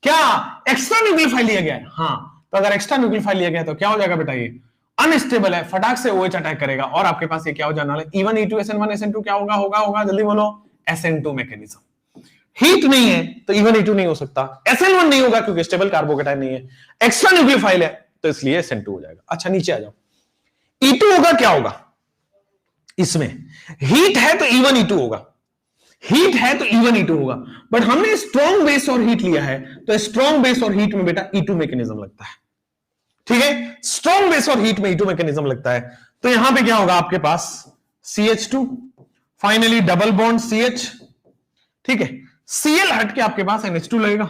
क्या एक्स्ट्रा न्यूक्लियोफाइल लिया गया है? हाँ, तो अगर एक्स्ट्रा न्यूक्लियोफाइल लिया गया तो क्या हो जाएगा बेटा? ये अनस्टेबल है, फटाक से OH अटैक करेगा और आपके पास ये क्या हो जाने वाला है? E1 E2 SN1 SN2 क्या होगा? होगा जल्दी बोलो। SN2 mechanism. हीट नहीं है तो E1 E2 नहीं हो सकता, SN1 नहीं होगा क्योंकि स्टेबल कार्बोकेटाइन नहीं है, एक्स्ट्रा न्यूक्लियोफाइल है तो इसलिए SN2 हो जाएगा। अच्छा, नीचे आ जाओ, E2 होगा, क्या होगा? इसमें हीट है तो E1 E2 होगा, हीट है तो E1 E2 होगा, बट हमने स्ट्रॉन्ग बेस और हीट लिया है तो स्ट्रॉन्ग बेस और हीट में बेटा E2 मैकेनिज्म लगता है। ठीक है, स्ट्रॉन्ग बेस और हीट में E2 मैकेनिज्म लगता है, तो यहां पे क्या होगा आपके पास? CH2, finally double bond CH। ठीक है, Cl हट के आपके पास NH2 लगेगा,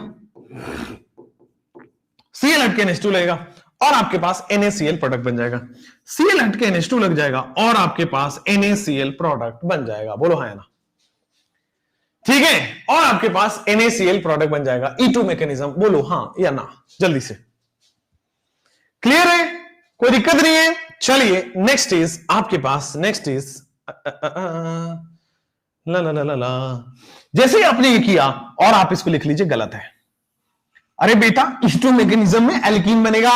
Cl हट के NH2 लगेगा और आपके पास NaCl प्रोडक्ट बन जाएगा। Cl हट के NH2 लग जाएगा और आपके पास NaCl प्रोडक्ट बन जाएगा। बोलो हाँ या ना? ठीक है, और आपके पास NaCl प्रोडक्ट बन जाएगा। E2 मैकेनिज्म, बोलो हाँ या ना जल्दी से। क्लियर है? कोई दिक्कत नहीं है? चलिए नेक्स्ट इज आपके पास, नेक्स्ट इज ला ला ला ला। जैसे ही आपने ये किया और आप इसको लिख लीजिए गलत है। अरे बेटा, E2 मैकेनिज्म में एल्कीन बनेगा,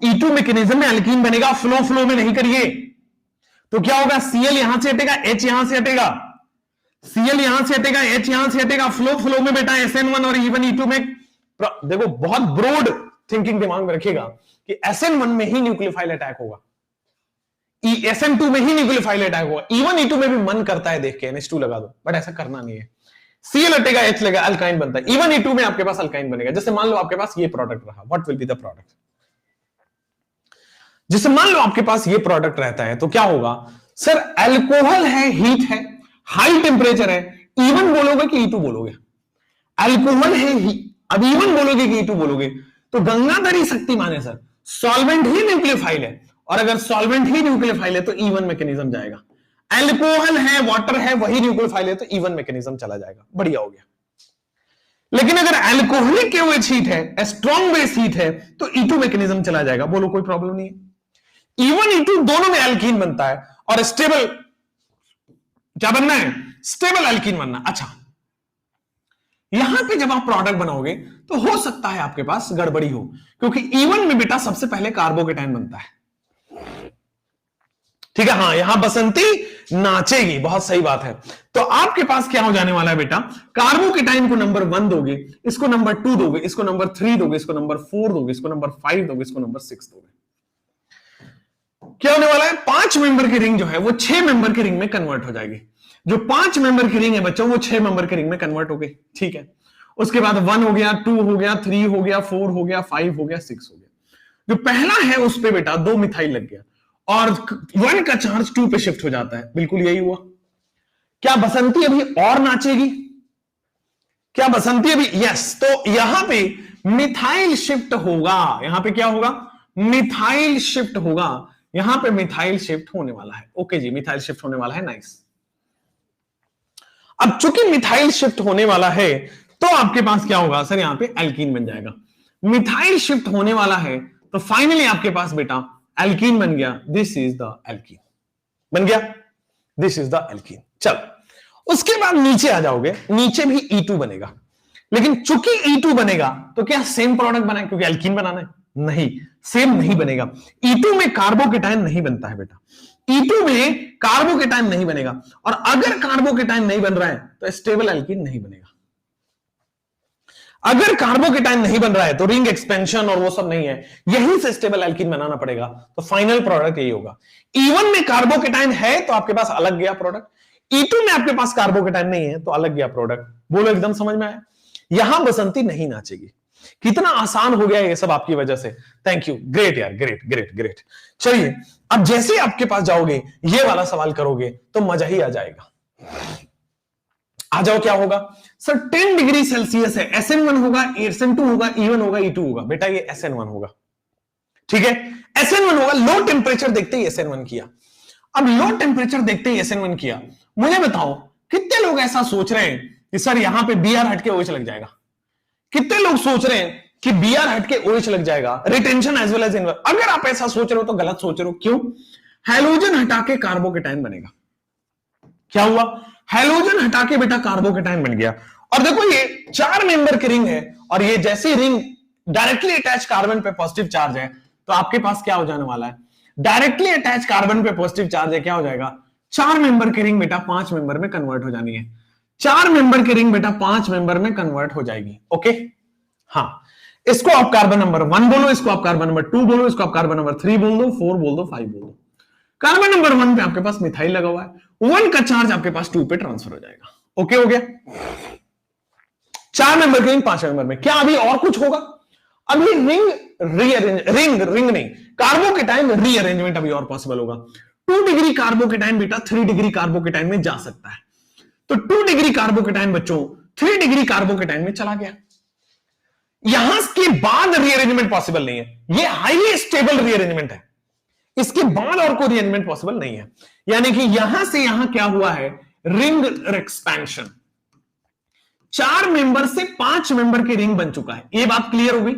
E2 मैकेनिज्म में एल्कीन बनेगा, फ्लो में नहीं करिए। तो क्या होगा? Cl यहां से हटेगा, H यहां से हटेगा, Cl यहां से हटेगा, H यहां से हटेगा, फ्लो में बेटा SN1 और E1 E2 में। देखो, बहुत ब्रॉड थिंकिंग दिमाग में रखिएगा कि SN1 में ही न्यूक्लियोफाइल अटैक होगा, SN2 में ही न्यूक्लियोफाइल अटैक होगा, E1 E2 में भी मन करता है देख के NH2 लगा दो, बट ऐसा करना नहीं है। Cl हटेगा, H लगेगा, अल्काइन बनता है। E1 E2 में आपके पास अल्काइन बनेगा। जैसे मान लो आपके पास ये प्रोडक्ट रहा, what will be the product? जैसे मान लो आपके पास ये प्रोडक्ट रहता है तो क्या होगा? सर अल्कोहल है, हीट है, हाई टेम्परेचर है, E1 बोलोगे कि E2 बोलोगे? अल्कोहल है, अब E1 बोलोगे कि E2 बोलोगे? तो गंगाधरी शक्तिमान है सर, सॉल्वेंट ही न्यूक्लियोफाइल है, और अगर सॉल्वेंट ही न्यूक्लियोफाइल है तो E1 मैकेनिज्म जाएगा। अल्कोहल है, वाटर है, वही न्यूक्लियोफाइल है तो E1 मैकेनिज्म चला जाएगा। बढ़िया हो गया। लेकिन अगर अल्कोहलिक KOH हीट है, स्ट्रॉन्ग बेस हीट है, तो E2 मैकेनिज्म चला जाएगा। बोलो कोई प्रॉब्लम नहीं है। E1 E2 दोनों में एल्कीन बनता है और स्टेबल क्या बनना है? स्टेबल एल्कीन बनना। अच्छा, यहां पे जब आप प्रोडक्ट बनाओगे तो हो सकता है आपके पास गड़बड़ी हो, क्योंकि E1 में बेटा सबसे पहले कार्बोकेटाइन बनता है। ठीक है, हाँ, यहां बसंती नाचेगी, बहुत सही बात है। तो आपके पास क्या हो जाने वाला है बेटा? कार्बोकेटाइन को नंबर 1 दोगे, इसको नंबर 2 दोगे, इसको नंबर 3 दोगे, इसको नंबर 4 दोगे, इसको नंबर 5 दोगे, इसको नंबर 6 दोगे। क्या होने वाला है? 5 मेंबर की रिंग जो है वो 6 मेंबर की रिंग में कन्वर्ट हो जाएगी। जो 5 मेंबर की रिंग है बच्चों वो 6 मेंबर की रिंग में कन्वर्ट हो गई, ठीक है। उसके बाद 1 हो गया, 2 हो गया, 3 हो गया, 4 हो गया, 5 हो गया, 6 हो गया। जो पहला है उस पे बेटा 2 मिथाइल लग गया और 1 का चार्ज 2 पे शिफ्ट हो जाता है, बिल्कुल यही हुआ। क्या बसंती अभी और नाचेगी? क्या बसंती अभी? यस। तो यहां पे मिथाइल शिफ्ट होगा, यहां पे क्या होगा? मिथाइल शिफ्ट होगा, यहां पे मिथाइल शिफ्ट होने वाला है। ओके जी, मिथाइल शिफ्ट होने वाला है, नाइस। अब चूंकि मिथाइल शिफ्ट होने वाला है तो आपके पास क्या होगा सर? यहां पे एल्कीन बन जाएगा। मिथाइल शिफ्ट होने वाला है तो फाइनली आपके पास बेटा एल्कीन बन गया। दिस इज द एल्कीन, बन गया, दिस इज द एल्कीन। चलो उसके बाद नीचे आ जाओगे, नीचे भी E2 बनेगा, लेकिन चूंकि E2 बनेगा तो क्या सेम प्रोडक्ट बना है? क्योंकि एल्कीन बनाना है, नहीं, सेम नहीं बनेगा। E2 में कार्बोकेटाइन नहीं बनता है बेटा, E2 में कार्बोकेटाइन नहीं बनेगा, और अगर कार्बोकेटाइन नहीं बन रहा है तो स्टेबल एल्कीन नहीं बनेगा। अगर कार्बोकेटाइन नहीं बन रहा है तो रिंग एक्सपेंशन और वो सब नहीं है, यहीं से स्टेबल एल्कीन बनाना पड़ेगा, तो फाइनल प्रोडक्ट यही होगा। E1 में कार्बोकेटाइन है तो आपके पास अलग गया प्रोडक्ट, E2 में आपके पास कार्बोकेटाइन नहीं है तो अलग गया प्रोडक्ट। बोलो एकदम समझ में आया? यहां बसंती नहीं नाचेगी। कितना आसान हो गया ये सब आपकी वजह से। थैंक यू, ग्रेट यार, ग्रेट ग्रेट ग्रेट। चलिए अब जैसे आपके पास जाओगे ये वाला सवाल करोगे तो मजा ही आ जाएगा। आ जाओ, क्या होगा सर? 10 डिग्री सेल्सियस है, SN1 होगा, SN2 होगा, E1 होगा, E2 होगा। बेटा ये SN1 होगा, ठीक है, SN1 होगा। लो टेम्परेचर देखते ही SN1 किया। अब लो टेम्परेचर देखते ही SN1 किया। मुझे बताओ कितने लोग ऐसा सोच रहे हैं कि सर यहां पे Br हट के OH लग जाएगा? कितने लोग सोच रहे हैं कि Br हट के OH लग जाएगा, retention as well as inverse? अगर आप ऐसा सोच रहे हो तो गलत सोच रहे हो। क्यों? हैलोजन हटा के कार्बोकेटाइन बनेगा। क्या हुआ? हैलोजन हटा के बेटा कार्बोकेटाइन बन गया। और देखो ये 4 मेंबर की रिंग है और ये जैसी रिंग डायरेक्टली अटैच कार्बन पे पॉजिटिव चार्ज है तो आपके पास क्या हो जाने वाला है? डायरेक्टली अटैच कार्बन पे पॉजिटिव चार्ज है, क्या हो जाएगा? 4 मेंबर की रिंग बेटा 5 मेंबर में कन्वर्ट हो जानी है। 4 मेंबर की रिंग बेटा 5 मेंबर में कन्वर्ट हो जाएगी। ओके, हाँ, इसको आप कार्बन नंबर 1 बोलो, इसको आप कार्बन नंबर 2 बोलो, इसको आप कार्बन नंबर 3 बोल दो, 4 बोल दो, 5 बोल दो। कार्बन नंबर 1 पे आपके पास मिथाइल लगा हुआ है, 1 का चार्ज आपके पास 2 पे ट्रांसफर हो जाएगा। ओके हो गया? 4 मेंबर की रिंग 5 मेंबर में। क्या अभी और कुछ होगा? अभी रिंग नहीं, कार्बोकेटाइन रीअरेंजमेंट अभी और पॉसिबल होगा। 2 डिग्री कार्बोकेटाइन बेटा 3 डिग्री कार्बोकेटाइन में जा सकता है, तो 2 डिग्री कार्बोकेटाइन बच्चों 3 डिग्री कार्बोकेटाइन में चला गया। यहां के बाद रीअरेंजमेंट पॉसिबल नहीं है, ये हाईली स्टेबल रीअरेंजमेंट है, इसके बाद और कोई रीअरेंजमेंट पॉसिबल नहीं है। यानी कि यहां से यहां क्या हुआ है? Ring expansion. 4 मेंबर से 5 मेंबर की रिंग बन चुका है, ये बात क्लियर हो गई?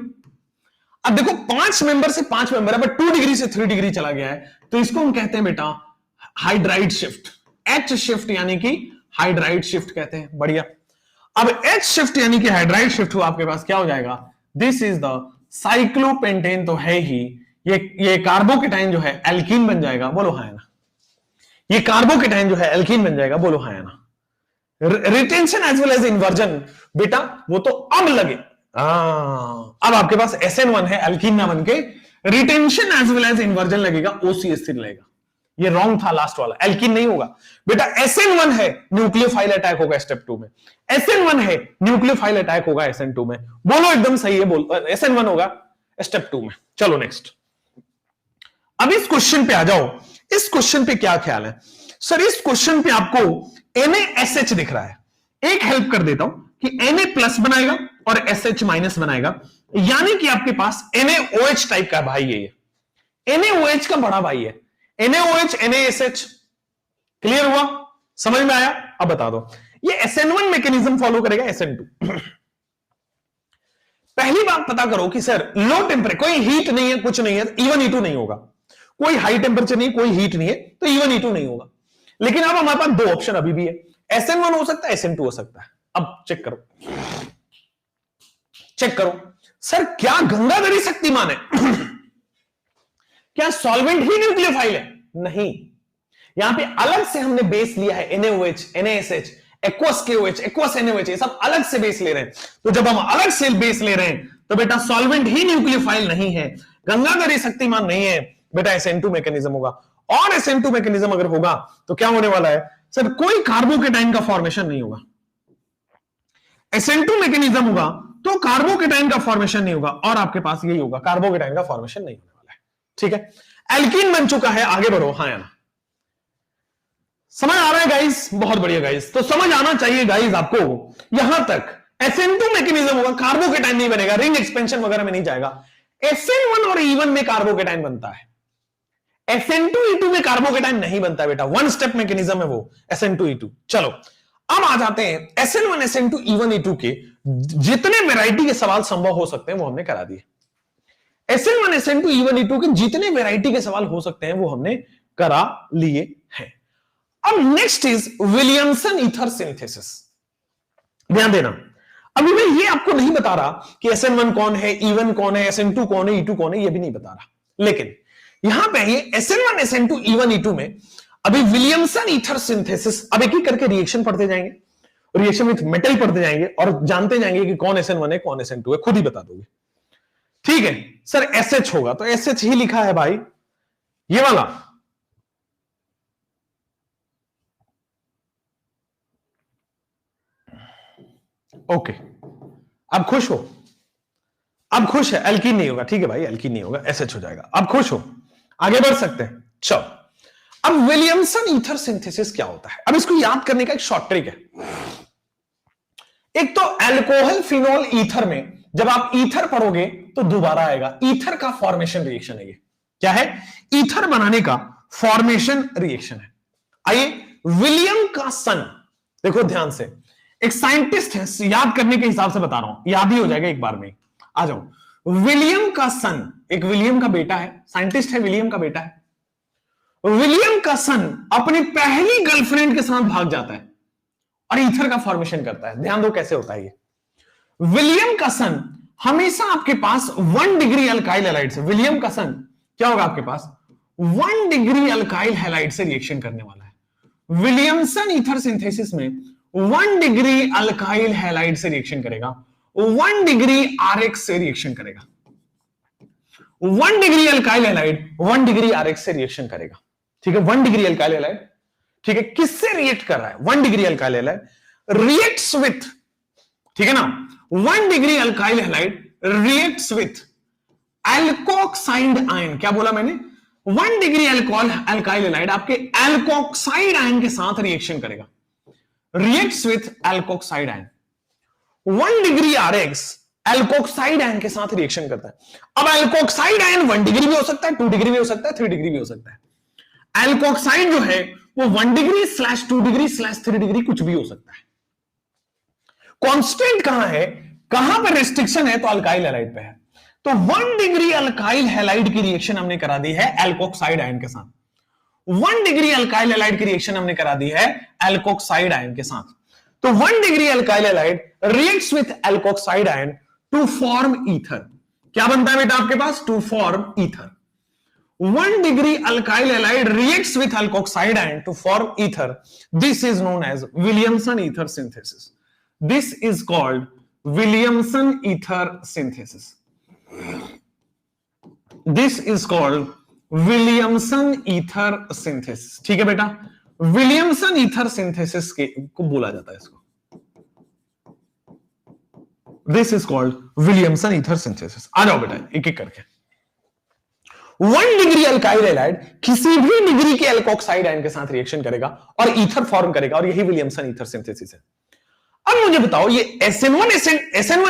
अब देखो 5 मेंबर से 5 मेंबर है, बट 2 डिग्री से 3 डिग्री चला गया है, तो इसको हम कहते हैं बेटा हाइड्राइड शिफ्ट, H शिफ्ट यानी कि हाइड्राइड शिफ्ट कहते हैं। बढ़िया। अब H शिफ्ट यानी कि हाइड्राइड शिफ्ट हुआ, आपके पास क्या हो जाएगा? दिस इज द साइक्लोपेंटेन तो है ही, ये कार्बोकेटाइन जो है एल्कीन बन जाएगा, बोलो हाँ ना। ये कार्बोकेटाइन जो है एल्कीन बन जाएगा, बोलो हाँ ना। Retention as well as inversion बेटा वो तो अब लगे। अब आपके पास SN1 है, एल्कीन ना बनके retention as well as inversion लगेगा, OCH3 लगेगा। ये रॉन्ग था लास्ट वाला, एल्कीन नहीं होगा बेटा। SN1 है, न्यूक्लियोफाइल अटैक होगा स्टेप 2 में। SN1 है, न्यूक्लियोफाइल अटैक होगा SN2 में। बोलो एकदम सही है, बोल SN1 होगा स्टेप 2 में। चलो नेक्स्ट, अब इस क्वेश्चन पे आ जाओ। इस क्वेश्चन पे क्या ख्याल है सर? इस क्वेश्चन पे आपको NaSH दिख रहा है, एक हेल्प कर देता हूं कि Na+ बनाएगा और SH- बनाएगा, यानी कि आपके पास NaOH टाइप का भाई है, ये NaOH का बड़ा भाई है। NaOH NaSH क्लियर हुआ? समझ में आया? अब बता दो, ये SN1 मैकेनिज्म फॉलो करेगा SN2। पहली बात पता करो कि सर लो टेम्परेचर, कोई हीट नहीं है, कुछ नहीं है, E1 E2 नहीं होगा, कोई हाई टेम्परेचर नहीं, कोई हीट नहीं है, तो E1 E2 नहीं होगा। लेकिन अब हमारे पास 2 ऑप्शन अभी भी है, SN1 हो सकता है, SN2 हो सकता है। अब चेक करो, चेक करो सर, क्या गंगाधरी शक्तिमान है? क्या सॉल्वेंट ही न्यूक्लियोफाइल है? नहीं, यहां पे अलग से हमने बेस लिया है, NaOH NaSH aqueous KOH aqueous NaOH, ये सब अलग से बेस ले रहे हैं। तो जब हम अलग से बेस ले रहे हैं तो बेटा सॉल्वेंट ही न्यूक्लियोफाइल नहीं है, गंगाधरी शक्तिमान नहीं है बेटा, SN2 मैकेनिज्म होगा। और SN2 मैकेनिज्म अगर होगा तो क्या होने वाला है? सर कोई कार्बोकेटाइन का फॉर्मेशन नहीं होगा, SN2 मैकेनिज्म होगा तो कार्बोकेटाइन का फॉर्मेशन नहीं होगा, और आपके पास यही होगा, कार्बोकेटाइन का फॉर्मेशन नहीं होने वाला है। ठीक है, एल्कीन बन चुका है, आगे बढ़ो। हाँ या ना, समझ आ रहा है गाइस? बहुत बढ़िया गाइस, तो समझ आना चाहिए गाइस आपको यहां तक। SN2 मैकेनिज्म होगा, कार्बोकेटाइन नहीं बनेगा, रिंग एक्सपेंशन वगैरह में नहीं जाएगा। SN1 और E1 में कार्बोकेटाइन बनता है, SN2 E2 में कार्बोकेटाइन नहीं बनता बेटा, वन स्टेप मैकेनिज्म है वो SN2 E2। चलो अब आ जाते हैं SN1 SN2 E1 E2 के जितने वैरायटी के सवाल संभव हो सकते हैं वो हमने करा दिए। SN1 SN2 E1 E2 के जितने वैरायटी के सवाल हो सकते हैं वो हमने करा लिए हैं। अब next is Williamson ether synthesis. ध्यान देना, अभी मैं ये आपको नहीं बता रहा कि SN1 कौन है, E1 कौन है, SN2 कौन है, E2 कौन है, ये भी नहीं बता रहा, लेकिन यहां पे ये SN1 SN2 E1 E2 में अभी विलियमसन ईथर सिंथेसिस, अब एक एक करके रिएक्शन पढ़ते जाएंगे, रिएक्शन विथ मेटल पढ़ते जाएंगे और जानते जाएंगे कि कौन SN1 है कौन SN2 है, खुद ही बता दोगे। ठीक है सर, SH होगा तो SH ही लिखा है भाई, ये वाला। ओके, अब खुश हो, अब खुश है, एल्कीन नहीं होगा। ठीक है भाई, एल्कीन नहीं होगा, SH हो जाएगा। अब खुश हो, आगे बढ़ सकते हैं। चलो, अब विलियमसन ईथर सिंथेसिस क्या होता है, अब इसको याद करने का एक शॉर्ट ट्रिक है। एक तो अल्कोहल फिनोल ईथर में जब आप ईथर पढ़ोगे तो दोबारा आएगा, ईथर का फॉर्मेशन रिएक्शन है ये। क्या है? ईथर बनाने का फॉर्मेशन रिएक्शन है। आइए, विलियम का सन, देखो ध्यान से, एक साइंटिस्ट है, याद करने के हिसाब से बता रहा हूं, याद ही हो जाएगा एक बार में। आ जाओ। विलियम का सन, एक विलियम का बेटा है, साइंटिस्ट है, विलियम का बेटा है। विलियम का सन अपनी पहली गर्लफ्रेंड के साथ भाग जाता है और ईथर का फॉर्मेशन करता है। ध्यान दो कैसे होता है ये। विलियम का सन हमेशा आपके पास 1 डिग्री अल्काइल हैलाइड से, विलियम का सन क्या होगा आपके पास, 1 डिग्री अल्काइल हैलाइड से रिएक्शन करने वाला है। विलियमसन ईथर सिंथेसिस में 1 डिग्री अल्काइल हैलाइड से रिएक्शन करेगा, 1 डिग्री आरएक्स से रिएक्शन करेगा। 1 degree alkyl halide 1 degree RX से रिएक्शन करेगा। ठीक है, 1 डिग्री अल्काइल हैलाइड, ठीक है, किससे रिएक्ट कर रहा है? 1 degree alkyl halide reacts with, ठीक है ना, 1 degree alkyl halide reacts with alkoxide ion. क्या बोला मैंने? 1 डिग्री अल्काइल हैलाइड आपके एल्कोक्साइड आयन के साथ रिएक्शन करेगा, reacts with alkoxide ion. 1 degree RX alkoxide ion के साथ रिएक्शन करता है। अब एल्कोक्साइड आयन 1 डिग्री भी हो सकता है, 2 डिग्री भी हो सकता है, 3 डिग्री भी हो सकता है। एल्कोक्साइड जो है वो 1 डिग्री / 2 डिग्री / 3 डिग्री कुछ भी हो सकता है। कांस्टेंट कहां है, कहां पर रेस्ट्रिक्शन है, तो अल्काइल हैलाइड पे है। तो 1 डिग्री अल्काइल हैलाइड की रिएक्शन हमने करा दी है एल्कोक्साइड आयन के साथ। 1 डिग्री अल्काइल हैलाइड की रिएक्शन हमने करा दी है एल्कोक्साइड आयन के साथ। तो 1 degree alkyl halide reacts with alkoxide ion to form ether. क्या बनता है बेटा आपके पास? To form ether. 1 degree alkyl halide reacts with alkoxide ion to form ether. This is known as Williamson ether synthesis. This is called Williamson ether synthesis. This is called Williamson ether synthesis. ठीक है बेटा, Williamson ether synthesis को बोला जाता है इसको। This is called Williamson ether synthesis. आ जाओ बेटा एक एक करके। 1 डिग्री अल्काइल हैलाइड किसी भी डिग्री के एल्कोक्साइड आयन के साथ रिएक्शन करेगा और ईथर फॉर्म करेगा, और यही विलियमसन ईथर सिंथेसिस है। अब मुझे बताओ ये SN1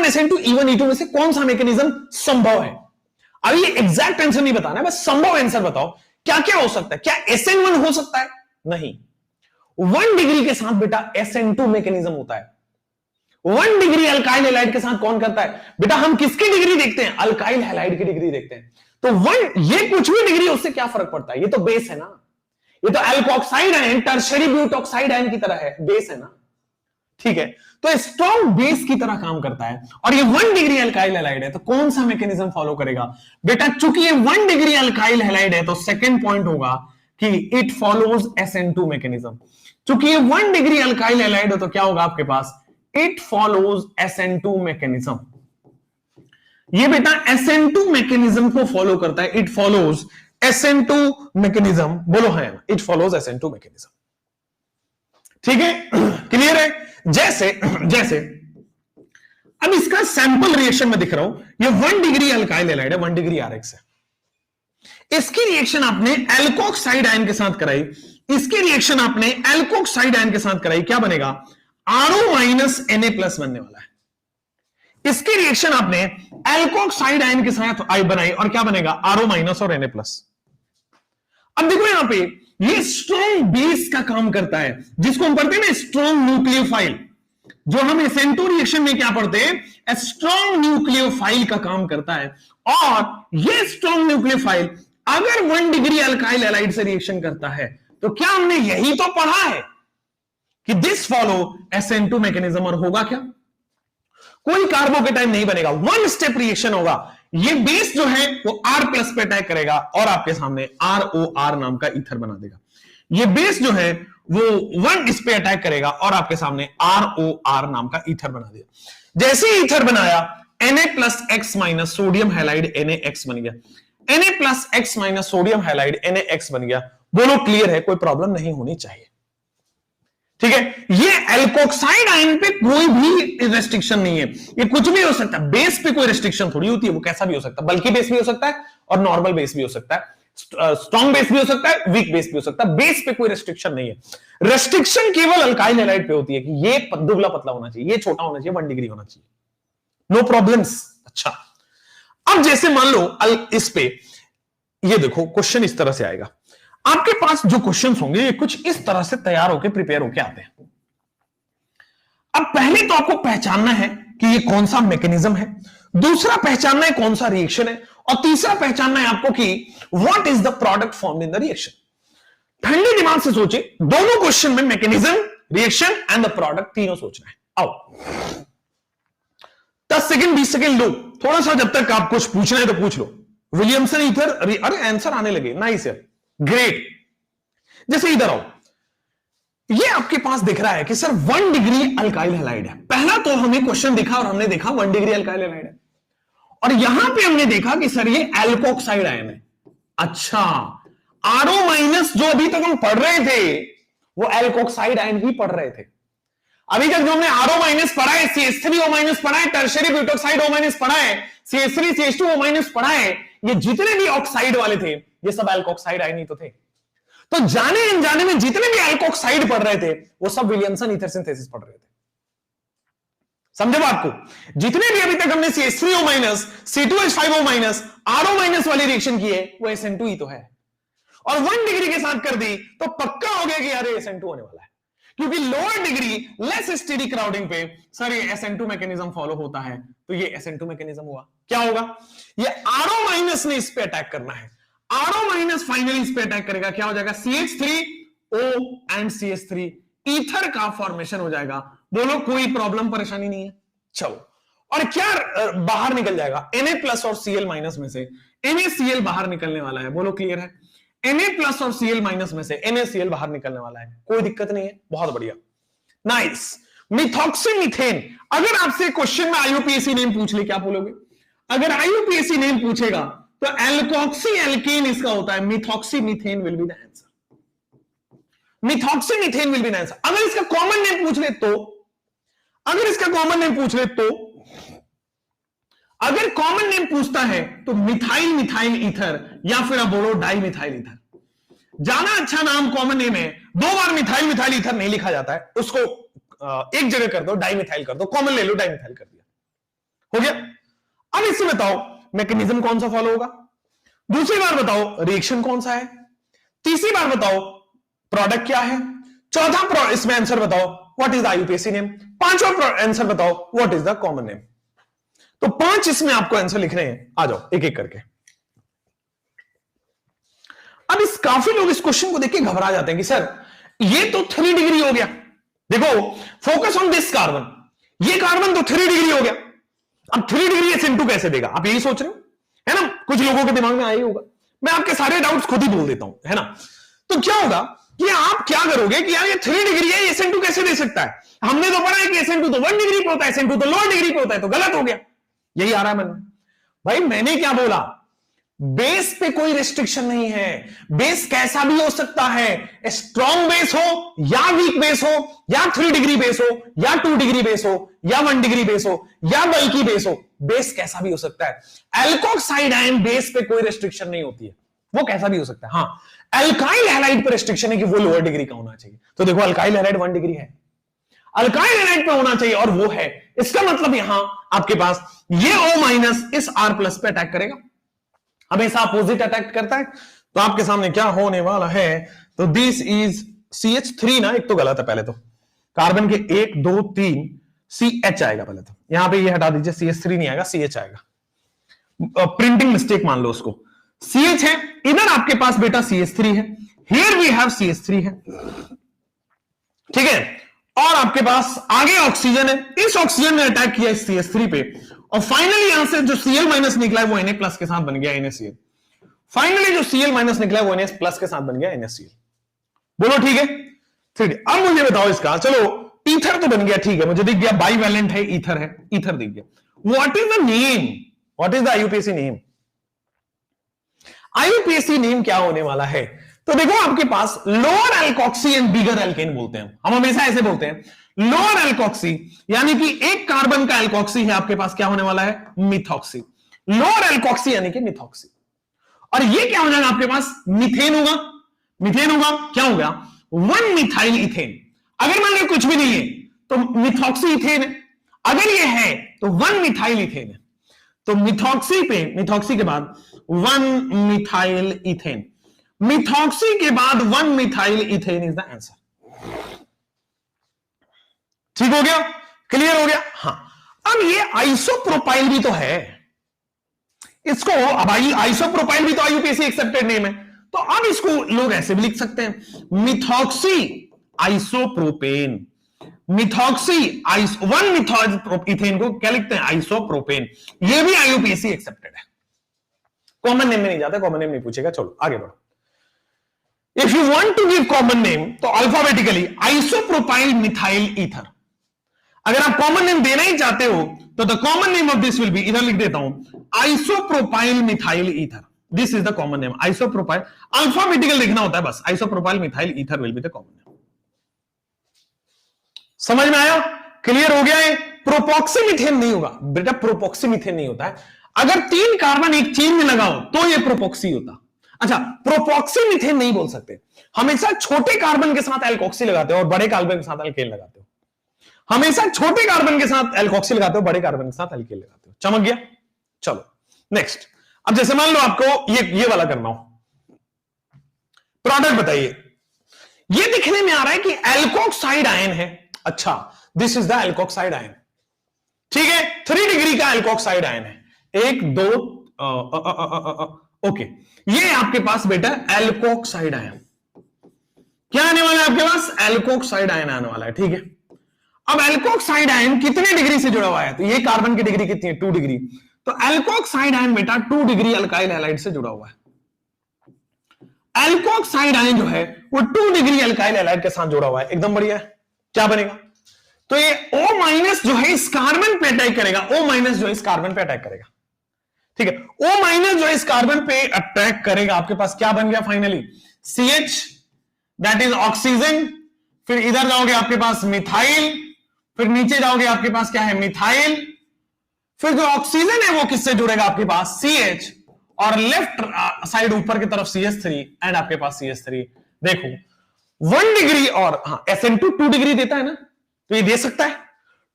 SN2 E1 E2 में से कौन सा मैकेनिज्म संभव है? अब ये एग्जैक्ट आंसर नहीं बताना है, बस संभव आंसर बताओ। क्या क्या हो सकता है? क्या SN1 हो सकता है? नहीं। 1 डिग्री के साथ बेटा SN2 मैकेनिज्म होता है। 1 डिग्री अल्काइल हैलाइड के साथ कौन करता है? बेटा हम किसकी डिग्री देखते हैं? अल्काइल हैलाइड की डिग्री देखते हैं। तो 1, ये कुछ भी डिग्री उससे क्या फर्क पड़ता है? ये तो बेस है ना, ये तो alkoxide ion tertiary butoxide ion की तरह है, बेस है ना। ठीक है, तो स्ट्रॉन्ग बेस की तरह काम करता है, और ये 1 डिग्री अल्काइल हैलाइड है, तो कौन सा मैकेनिज्म फॉलो करेगा? बेटा चूंकि ये 1 डिग्री अल्काइल हैलाइड है तो सेकंड पॉइंट होगा कि इट फॉलोज SN2 मैकेनिज्म। चूंकि ये 1 डिग्री अल्काइल हैलाइड है तो क्या होगा आपके पास? It follows SN2 mechanism. ये बेटा SN2 मैकेनिज्म को फॉलो करता है, इट फॉलोज SN2 मैकेनिज्म। बोलो है, इट फॉलोज SN2 मैकेनिज्म। ठीक है, क्लियर है। जैसे जैसे अब इसका सैंपल रिएक्शन में दिख रहा हूं, ये 1 डिग्री अल्काइल हैलाइड है, 1 डिग्री RX है। इसकी रिएक्शन आपने एल्कोक्साइड आयन के साथ कराई, इसकी रिएक्शन आपने एल्कोक्साइड आयन के साथ कराई, क्या बनेगा? RO माइनस Na प्लस बनने वाला है। इसकी रिएक्शन आपने एल्कोक्साइड आयन के साथ आई बनाई और क्या बनेगा? RO माइनस और Na प्लस। अब देखो यहां पे ये स्ट्रॉन्ग बेस का काम करता है, जिसको हम पढ़ते हैं ना स्ट्रॉन्ग न्यूक्लियोफाइल, जो हम SN2 रिएक्शन में क्या पढ़ते हैं? स्ट्रॉन्ग न्यूक्लियोफाइल का काम करता है। और ये स्ट्रॉन्ग न्यूक्लियोफाइल अगर 1 डिग्री अल्काइल हैलाइड से रिएक्शन करता है तो क्या हमने यही तो पढ़ा है कि दिस फॉलो SN2 मैकेनिज्म, और होगा क्या? कोई कार्बोकेटाइन नहीं बनेगा, 1 स्टेप रिएक्शन होगा। ये बेस जो है वो R प्लस पे अटैक करेगा और आपके सामने ROR नाम का ईथर बना देगा। ये बेस जो है वो 1 इस पे अटैक करेगा और आपके सामने ROR नाम का ईथर बना दिया। जैसे ही ईथर बनाया, Na plus x minus sodium halide NaX बन गया। Na plus x minus sodium halide NaX बन गया। दोनों क्लियर है, कोई प्रॉब्लम नहीं होनी चाहिए। ठीक है, ये एल्कोक्साइड आयन पे कोई भी रेस्ट्रिक्शन नहीं है, ये कुछ भी हो सकता है। बेस पे कोई रेस्ट्रिक्शन थोड़ी होती है, वो कैसा भी हो सकता है, बल्कि बेस भी हो सकता है और नॉर्मल बेस भी हो सकता है, स्ट्रॉन्ग बेस भी हो सकता है, वीक बेस भी हो सकता है। बेस पे कोई रेस्ट्रिक्शन नहीं है। रेस्ट्रिक्शन केवल अल्काइल हैलाइड पे होती है कि ये दुबला पतला होना चाहिए, ये छोटा होना चाहिए, 1 डिग्री होना चाहिए, नो प्रॉब्लम्स। अच्छा, अब जैसे मान लो इस पे ये देखो क्वेश्चन इस तरह से आएगा, आपके पास जो क्वेश्चंस होंगे ये कुछ इस तरह से तैयार होके प्रिपेयर होके आते हैं। अब पहले तो आपको पहचानना है कि ये कौन सा मैकेनिज्म है, दूसरा पहचानना है कौन सा रिएक्शन है, और तीसरा पहचानना है आपको कि what is the product formed in the reaction. ठंडे दिमाग से सोचे, दोनों क्वेश्चन में mechanism, reaction and the product तीनों सोचना है। आओ 10 सेकंड 20 सेकंड लो, थोड़ा सा जब तक आप कुछ पूछना है तो पूछ लो। विलियमसन ईथर, अरे आंसर आने लगे, नाइस है, ग्रेट। जैसे इधर आओ, ये आपके पास दिख रहा है कि सर 1 डिग्री अल्काइल हैलाइड है। पहला तो हमें क्वेश्चन दिखा और हमने देखा 1 डिग्री अल्काइल हैलाइड है, और यहां पे हमने देखा कि सर ये एल्कोक्साइड आयन है। अच्छा, RO माइनस जो अभी तक हम पढ़ रहे थे वो एल्कोक्साइड आयन ही पढ़ रहे थे। अभी तक जो हमने RO माइनस पढ़ा है, CH3O माइनस पढ़ा है, टर्शियरी ब्यूटोक्साइड O माइनस पढ़ा है, CH3 CH2O माइनस पढ़ा है, ये जितने भी ऑक्साइड वाले थे ये सब एल्कोक्साइड आयन ही तो थे। तो जाने अनजाने में जितने भी एल्कोक्साइड पढ़ रहे थे वो सब विलियमसन ईथर सिंथेसिस पढ़ रहे थे। समझे बात को? जितने भी अभी तक हमने CH3O minus, C2H5O minus, RO minus वाली रिएक्शन की है वो SN2 ही तो है, और 1 डिग्री के साथ कर दी तो पक्का हो गया कि यार ये SN2 होने वाला है, क्योंकि lower degree less steady crowding पे सर ये SN2 मैकेनिज्म फॉलो होता है, तो ये SN2 मैकेनिज्म हुआ। क्या होगा? ये RO माइनस ने इस पे अटैक करना है, RO माइनस फाइनली इस पे अटैक करेगा, क्या हो जाएगा? CH3O एंड CH3 ईथर का फॉर्मेशन हो जाएगा। बोलो कोई प्रॉब्लम परेशानी नहीं है? चलो, और क्या बाहर निकल जाएगा? Na प्लस और Cl माइनस में से NaCl बाहर निकलने वाला है। बोलो क्लियर है? Na प्लस और Cl माइनस में से NaCl बाहर निकलने वाला है, कोई दिक्कत नहीं है, बहुत बढ़िया, नाइस। मिथॉक्सीमीथेन, अगर आपसे क्वेश्चन में IUPAC नेम पूछ ले क्या बोलोगे? अगर IUPAC नेम पूछेगा तो एल्कोक्सी एल्केन इसका होता है, methoxymethane will be the answer. Methoxymethane will be the answer. अगर इसका कॉमन नेम पूछ ले तो, अगर इसका कॉमन नेम पूछ ले तो, अगर कॉमन नेम पूछता है तो मिथाइल मिथाइल ईथर, या फिर आप बोलो डाई मिथाइल ईथर। ज्यादा अच्छा नाम कॉमन नेम है, 2 बार मिथाइल मिथाइल ईथर नहीं लिखा जाता है, उसको एक जगह कर दो, डाई मिथाइल कर दो, कॉमन ले लो, डाई मिथाइल कर दिया, हो गया। अब इससे बताओ मैकेनिज्म कौन सा फॉलो होगा, दूसरी बार बताओ रिएक्शन कौन सा है, तीसरी बार बताओ प्रोडक्ट क्या है, चौथा इसमें आंसर बताओ what is the IUPAC name, पांचवा आंसर बताओ what is the common name. तो 5 इसमें आपको आंसर लिखने हैं, आ जाओ एक एक करके। अब काफी लोग इस क्वेश्चन को देख के घबरा जाते हैं कि सर ये तो 3 डिग्री हो गया, देखो फोकस ऑन दिस कार्बन, ये कार्बन तो 3 डिग्री हो गया, अब 3 डिग्री SN2 कैसे देगा? आप यही सोच रहे हो, है ना? कुछ लोगों के दिमाग में आया ही होगा, मैं आपके सारे डाउट्स खुद ही बोल देता हूं, है ना? तो क्या होगा कि आप क्या करोगे कि यार ये 3 डिग्री है, SN2 कैसे दे सकता है? हमने तो पढ़ा है कि SN2 तो 1 डिग्री पे होता है, SN2 तो लोअर डिग्री पे होता है, तो गलत हो गया। यही आ रहा है मन में। भाई मैंने क्या बोला? बेस पे कोई रिस्ट्रिक्शन नहीं है, बेस कैसा भी हो सकता है, स्ट्रॉन्ग बेस हो या वीक बेस हो या 3 डिग्री बेस हो या 2 डिग्री बेस हो या 1 डिग्री बेस हो या बल्कि बेस हो, बेस कैसा भी हो सकता है। एल्कोक्साइड आयन बेस पे कोई रिस्ट्रिक्शन नहीं होती है, वो कैसा भी हो सकता है। हां, अल्काइल हैलाइड पर रिस्ट्रिक्शन है कि वो लोअर डिग्री का होना चाहिए। तो देखो अल्काइल हैलाइड 1 डिग्री है, अल्काइल हैलाइड पे होना चाहिए और वो है, इसका मतलब यहां आपके पास ये O माइनस इस R प्लस पे अटैक करेगा, हमेशा अपोजिट अटैक करता है। तो आपके सामने क्या होने वाला है, तो दिस इज CH3 ना, एक तो गलत है, पहले तो कार्बन के 1 2 3 CH आएगा पहले तो, यहां पे ये हटा दीजिए, CH3 नहीं आएगा, CH आएगा, प्रिंटिंग मिस्टेक मान लो उसको। CH है, इधर आपके पास बेटा CH3 है, हियर वी हैव CH3 है, ठीक है, और आपके पास आगे ऑक्सीजन है, इस ऑक्सीजन ने अटैक किया इस CH3 पे, और फाइनली यहां से जो Cl माइनस निकला है वो Na प्लस के साथ बन गया NaCl। फाइनली जो Cl माइनस निकला है वो Na प्लस के साथ बन गया NaCl। बोलो ठीक है, ठीक है। अब मुझे बताओ इसका, चलो ईथर तो बन गया, ठीक है, मुझे दिख गया बाईवैलेंट है, ईथर है, ईथर दिख गया। What is the name, what is the IUPAC name? IUPAC name क्या होने वाला है, तो देखो आपके पास lower alkoxy and bigger alkane बोलते हैं, हम हमेशा ऐसे बोलते हैं, लोअर एल्कोक्सी यानी कि एक कार्बन का एल्कोक्सी है, आपके पास क्या होने वाला है, मिथॉक्सी। लोअर एल्कोक्सी यानी कि मिथॉक्सी, और ये क्या हो जाएगा आपके पास, मीथेन होगा, मीथेन होगा, क्या होगा, 1 मिथाइल इथेन। अगर मान लो कुछ भी नहीं है तो मिथॉक्सी इथेन है, अगर ये है तो 1 मिथाइल इथेन है, तो मिथॉक्सी पे, मिथॉक्सी के बाद 1 मिथाइल इथेन, मिथॉक्सी के बाद 1 methyl ethane is the answer. ठीक हो गया, क्लियर हो गया। हाँ, अब ये आइसोप्रोपाइल भी तो है, इसको अब आइसोप्रोपाइल भी तो IUPAC एक्सेप्टेड नेम है, तो अब इसको लोग ऐसे भी लिख सकते हैं, methoxy isopropene, methoxy 1 methoxy ethane को क्या लिखते हैं, आइसोप्रोपेन, ये भी IUPAC एक्सेप्टेड है। कॉमन नेम में नहीं जाता, कॉमन नेम नहीं पूछेगा, चलो आगे बढ़ो। If you want to give common name तो अल्फाबेटिकली आइसोप्रोपाइल मिथाइल ईथर। अगर आप कॉमन नेम देना ही चाहते हो तो the common name of this will be, इधर लिख देता हूं, isopropyl methyl ether, this is the common name, isopropyl, alphabetical लिखना होता है बस, isopropyl methyl ether will be the common name. समझ में आया, क्लियर हो गया है। प्रोपोक्सीमीथेन नहीं होगा बेटा, प्रोपोक्सीमीथेन नहीं होता है, अगर 3 कार्बन एक चेन में लगाओ तो ये प्रोपोक्सी होता। अच्छा, प्रोपोक्सीमीथेन नहीं बोल सकते, हमेशा छोटे कार्बन के साथ एल्कोक्सी लगाते हो और बड़े कार्बन के साथ एल्केन लगाते हो, हमेशा छोटे कार्बन के साथ एल्कोक्सी लगाते हो, बड़े कार्बन के साथ एल्केन लगाते हो। चमक गया, चलो नेक्स्ट। अब जैसे मान लो आपको ये वाला करना हो, प्रोडक्ट बताइए, ये दिखने में आ रहा है कि एल्कोक्साइड आयन है, अच्छा this is the alkoxide ion, ठीक है, 3 डिग्री का एल्कोक्साइड आयन है, 1 2 ओके, ये आपके पास बेटा एल्कोक्साइड आयन, क्या आने वाला है आपके पास, एल्कोक्साइड आयन आने वाला है, ठीक है। अब एल्कोक्साइड आयन कितने डिग्री से जुड़ा हुआ है, तो ये कार्बन की डिग्री कितनी है, 2 डिग्री, तो एल्कोक्साइड आयन बेटा 2 डिग्री अल्काइल हैलाइड से जुड़ा हुआ है। एल्कोक्साइड आयन जो है वो 2 डिग्री अल्काइल हैलाइड के साथ जुड़ा हुआ है, एकदम बढ़िया है। क्या बनेगा, तो ये O माइनस जो है इस कार्बन पे अटैक करेगा, O माइनस जो है इस कार्बन पे अटैक करेगा, ठीक है, O माइनस जो है इस कार्बन पे अटैक करेगा, आपके पास क्या बन गया finally, CH that is oxygen, फिर इधर जाओगे आपके पास मिथाइल, फिर नीचे जाओगे आपके पास क्या है, मिथाइल, फिर जो ऑक्सीजन है वो किससे जुड़ेगा आपके पास, CH, और लेफ्ट साइड ऊपर की तरफ CH3 एंड आपके पास CH3। देखो 1 डिग्री और हाँ SN2 2 डिग्री देता है ना, तो ये दे सकता है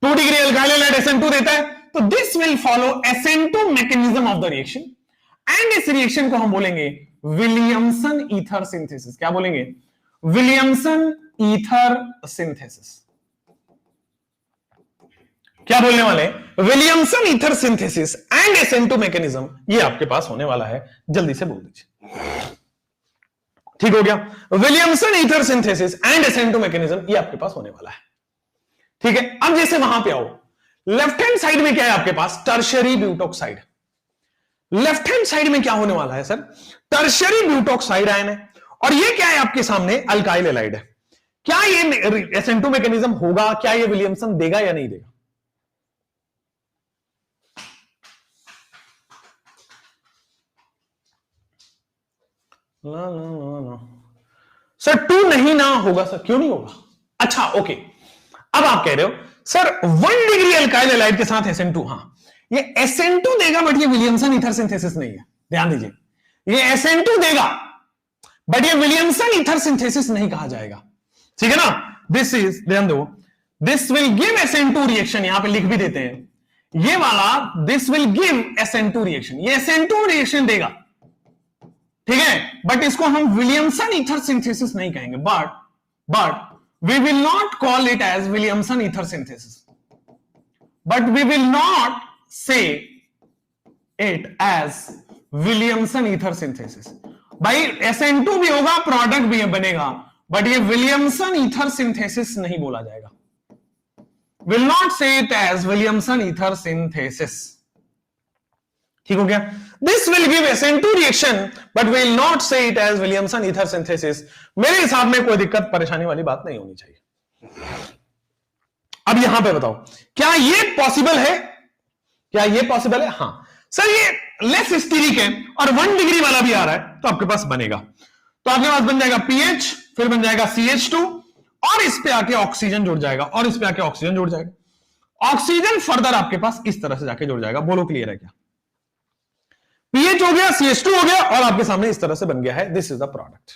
2 डिग्री अल्काइल हैलाइड SN2 देता है, तो this will follow SN2 mechanism of the reaction, and इस रिएक्शन को हम बोलेंगे विलियमसन ईथर सिंथेसिस। क्या बोलेंगे, विलियमसन ईथर सिंथेसिस। क्या बोलने वाले, Williamson ether synthesis and SN2 mechanism, ये आपके पास होने वाला है, जल्दी से बोल दीजिए। ठीक हो गया, Williamson ether synthesis and SN2 mechanism, ये आपके पास होने वाला है, ठीक है। अब जैसे वहां पे आओ, लेफ्ट हैंड साइड में क्या है आपके पास, tertiary butoxide. Left hand side में क्या होने वाला है सर, टर्शियरी ब्यूटोक्साइड आयन है, और ये क्या है आपके सामने, अल्काइल हैलाइड है। क्या ये SN2 मैकेनिज्म होगा, क्या ये विलियमसन देगा या नहीं देगा, सर 2 नहीं ना होगा सर, क्यों नहीं होगा? अच्छा ओके, अब आप कह रहे हो सर 1 डिग्री अल्काइल हैलाइड के साथ SN2, हां ये SN2 देगा बट ये विलियमसन ईथर सिंथेसिस नहीं है, ध्यान दीजिए, ये SN2 देगा बट ये विलियमसन ईथर सिंथेसिस नहीं कहा जाएगा, ठीक है ना? दिस इज, ध्यान दो, this will give SN2 reaction, यहां पे लिख भी देते हैं ये वाला, this will give SN2 reaction, ये SN2 रिएक्शन देगा, ठीक है, बट इसको हम विलियमसन ईथर सिंथेसिस नहीं कहेंगे, but we will not call it as Williamson ether synthesis, but we will not say it as Williamson ether synthesis. भाई SN2 भी होगा, प्रोडक्ट भी बनेगा, बट ये Williamson ether synthesis नहीं बोला जाएगा, will not say it as Williamson ether synthesis, ठीक हो गया? This will give SN2 reaction, but will not say it as Williamson ether synthesis. मेरे हिसाब में कोई दिक्कत परेशानी वाली बात नहीं होनी चाहिए। अब यहां पे बताओ, क्या ये पॉसिबल है? क्या ये पॉसिबल है? हां सर, ये लेस स्टीरिक है और 1 डिग्री वाला भी आ रहा है, तो आपके पास बनेगा, तो आपके पास बन जाएगा pH, फिर बन जाएगा CH2, और इस पे आके ऑक्सीजन जुड़ जाएगा, और इस पे आके ऑक्सीजन जुड़ जाएगा, ऑक्सीजन फर्दर आपके पास इस तरह से जाके जुड़ जाएगा। बोलो क्लियर है क्या? pH हो गया, CH2 हो गया, और आपके सामने इस तरह से बन गया है, दिस इज द प्रोडक्ट,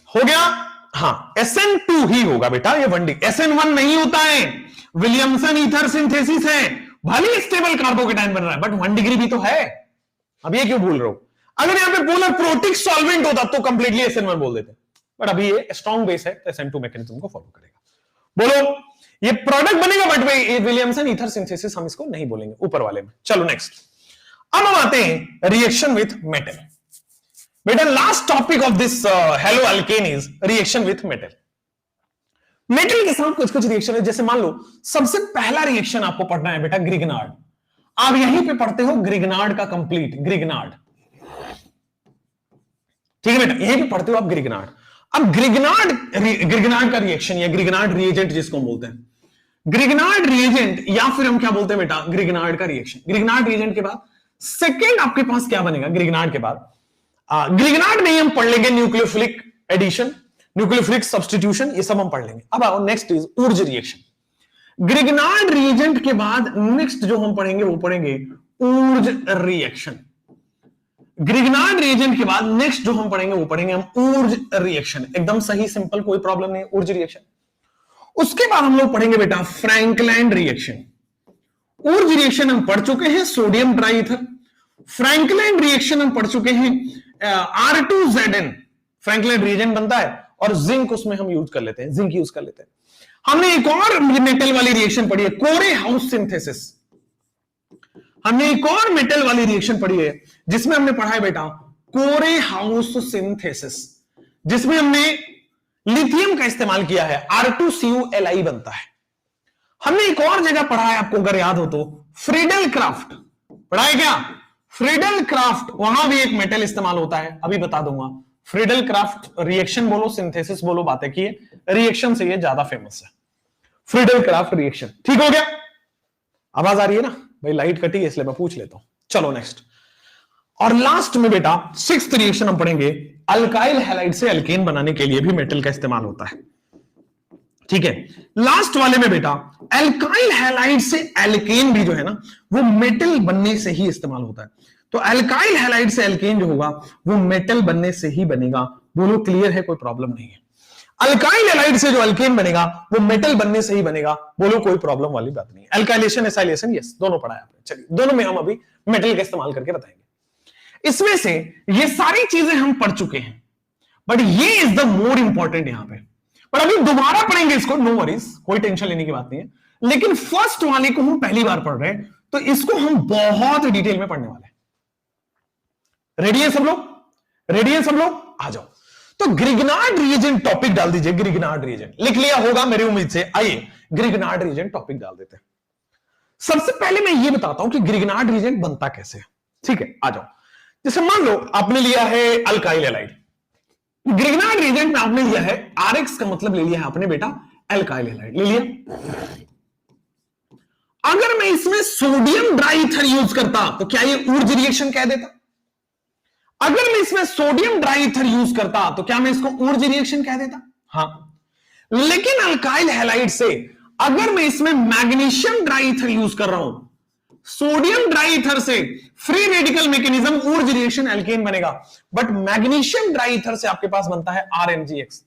हो गया। हां SN2 ही होगा बेटा, ये 1 डिग्री, SN1 नहीं होता है, विलियमसन ईथर सिंथेसिस है, भले स्टेबल कार्बोकेटाइन बन रहा है, बट 1 डिग्री भी तो है। अब ये क्यों भूल रहे हो? अगर यहां पे पोलर प्रोटिक सॉल्वेंट होता तो कंप्लीटली SN1 बोल देते, बट अभी ये स्ट्रॉन्ग बेस है, तो SN2 मैकेनिज्म को फॉलो करेगा। बोलो, ये प्रोडक्ट बनेगा, बट विलियमसन ईथर सिंथेसिस हम इसको नहीं बोलेंगे ऊपर वाले में। चलो नेक्स्ट, अब हम आते हैं रिएक्शन विथ मेटल। बेटा last topic of this hello alkane is reaction with metal. Metal के साथ कुछ कुछ रिएक्शन है, जैसे मान लो सबसे पहला रिएक्शन आपको पढ़ना है बेटा ग्रिगनार्ड, आप यहीं पे पढ़ते हो ग्रिगनार्ड का कंप्लीट, ग्रिगनार्ड, ठीक है बेटा, यहीं पे पढ़ते हो आप ग्रिगनार्ड। अब ग्रिगनार्ड का रिएक्शन या ग्रिगनार्ड रिएजेंट जिसको हम बोलते हैं, ग्रिगनार्ड रिएजेंट या फिर हम क्या बोलते हैं बेटा ग्रिगनार्ड का रिएक्शन। ग्रिगनार्ड रिएजेंट के बाद सेकेंड आपके पास क्या बनेगा ग्रिगनार्ड के बाद? ग्रिगनार्ड में हम पढ़ लेंगे न्यूक्लियोफिलिक एडिशन, न्यूक्लियोफिलिक सब्स्टिट्यूशन, ये सब हम पढ़ लेंगे। अब आओ next is Wurtz reaction. Grignard reagent के बाद नेक्स्ट जो हम पढ़ेंगे वो पढ़ेंगे ऊर्ज रिएक्शन। ग्रिगनार्ड रिएजेंट के बाद नेक्स्ट जो हम पढ़ेंगे वो पढ़ेंगे हम ऊर्ज रिएक्शन। एकदम सही, सिंपल, कोई प्रॉब्लम नहीं, ऊर्ज रिएक्शन। उसके बाद हम लोग पढ़ेंगे बेटा फ्रैंकलैंड रिएक्शन। ऊर्ज रिएक्शन हम पढ़ चुके हैं, सोडियम ट्राइथर। फ्रैंकलैंड रिएक्शन हम पढ़ चुके हैं, R2Zn फ्रैंकलैंड रिएजेंट बनता है, और जिंक उसमें हम यूज कर लेते हैं, जिंक यूज कर लेते हैं। हमने एक और मेटल वाली रिएक्शन पढ़ी है, कोरे हाउस सिंथेसिस। हमने एक और मेटल वाली रिएक्शन पढ़ी है जिसमें हमने पढ़ा है बेटा कोरे हाउस सिंथेसिस, जिसमें हमने लिथियम का इस्तेमाल किया है, R2CuLi बनता है। हमने एक और जगह पढ़ा है, आपको अगर याद हो तो, फ्रीडल क्राफ्ट पढ़ा है क्या? फ्रीडल क्राफ्ट, वहां भी एक मेटल इस्तेमाल होता है, अभी बता दूंगा। फ्रीडल क्राफ्ट रिएक्शन बोलो, सिंथेसिस बोलो, बातें की रिएक्शन से ये ज्यादा फेमस है, फ्रीडल क्राफ्ट रिएक्शन। ठीक हो गया? आवाज आ रही है ना भाई? लाइट कटी है इसलिए मैं पूछ लेता हूं। चलो नेक्स्ट, और लास्ट में बेटा सिक्स्थ रिएक्शन हम पढ़ेंगे, अल्काइल हैलाइड से अल्केन बनाने के लिए भी मेटल का इस्तेमाल होता है। ठीक है, लास्ट वाले में बेटा अल्काइल हैलाइड से एल्केन भी जो है ना वो मेटल बनने से ही इस्तेमाल होता है। तो अल्काइल हैलाइड से एल्केन जो होगा वो मेटल बनने से ही बनेगा। बोलो क्लियर है, कोई प्रॉब्लम नहीं है। अल्काइल हैलाइड से जो एल्केन बनेगा वो मेटल बनने से ही बनेगा। बोलो कोई प्रॉब्लम वाली बात नहीं है। अल्काइलेशन एसाइलेशन यस दोनों पढ़ा है आपने। चलिए दोनों में हम अभी मेटल का इस्तेमाल करके बताएंगे। इसमें से ये सारी चीजें हम पढ़ चुके हैं, बट ये इज द मोर इंपॉर्टेंट यहां पे। पर अभी दोबारा पढ़ेंगे इसको, नो वरीज, कोई टेंशन लेने की बात नहीं है। लेकिन फर्स्ट वाले को हम पहली बार पढ़ रहे हैं, तो इसको हम बहुत डिटेल में पढ़ने वाले हैं। रेडी है सब लोग? रेडी है सब लोग? आ जाओ। तो ग्रिगनार्ड रिएजेंट टॉपिक डाल दीजिए। ग्रिगनार्ड रिएजेंट लिख लिया होगा मेरी उम्मीद से। आइए ग्रिगनार्ड रिएजेंट टॉपिक डाल देते हैं। सबसे पहले मैं ये बताता हूं कि ग्रिगनार्ड रिएजेंट बनता कैसे है। ठीक है, आ जाओ। जैसे मान लो आपने लिया है अल्काइल हैलाइड, ग्रिगनार्ड रिएजेंट में आपने लिया है RX का मतलब ले लिया है आपने बेटा अल्काइल हैलाइड ले लिया। अगर मैं इसमें सोडियम ड्राईथर यूज करता तो क्या ये ऊर्ज रिएक्शन कह देता? अगर मैं इसमें सोडियम ड्राईईथर यूज करता तो क्या मैं इसको ऊर्ज रिएक्शन कह देता? हाँ, लेकिन अल्काइल हैलाइड से अगर मैं इसमें मैग्नीशियम ड्राईईथर यूज कर रहा हूं, सोडियम ड्राईईथर से free radical mechanism Wurtz reaction alkane बनेगा, बट मैग्नीशियम ड्राईईथर से आपके पास बनता है RMgX।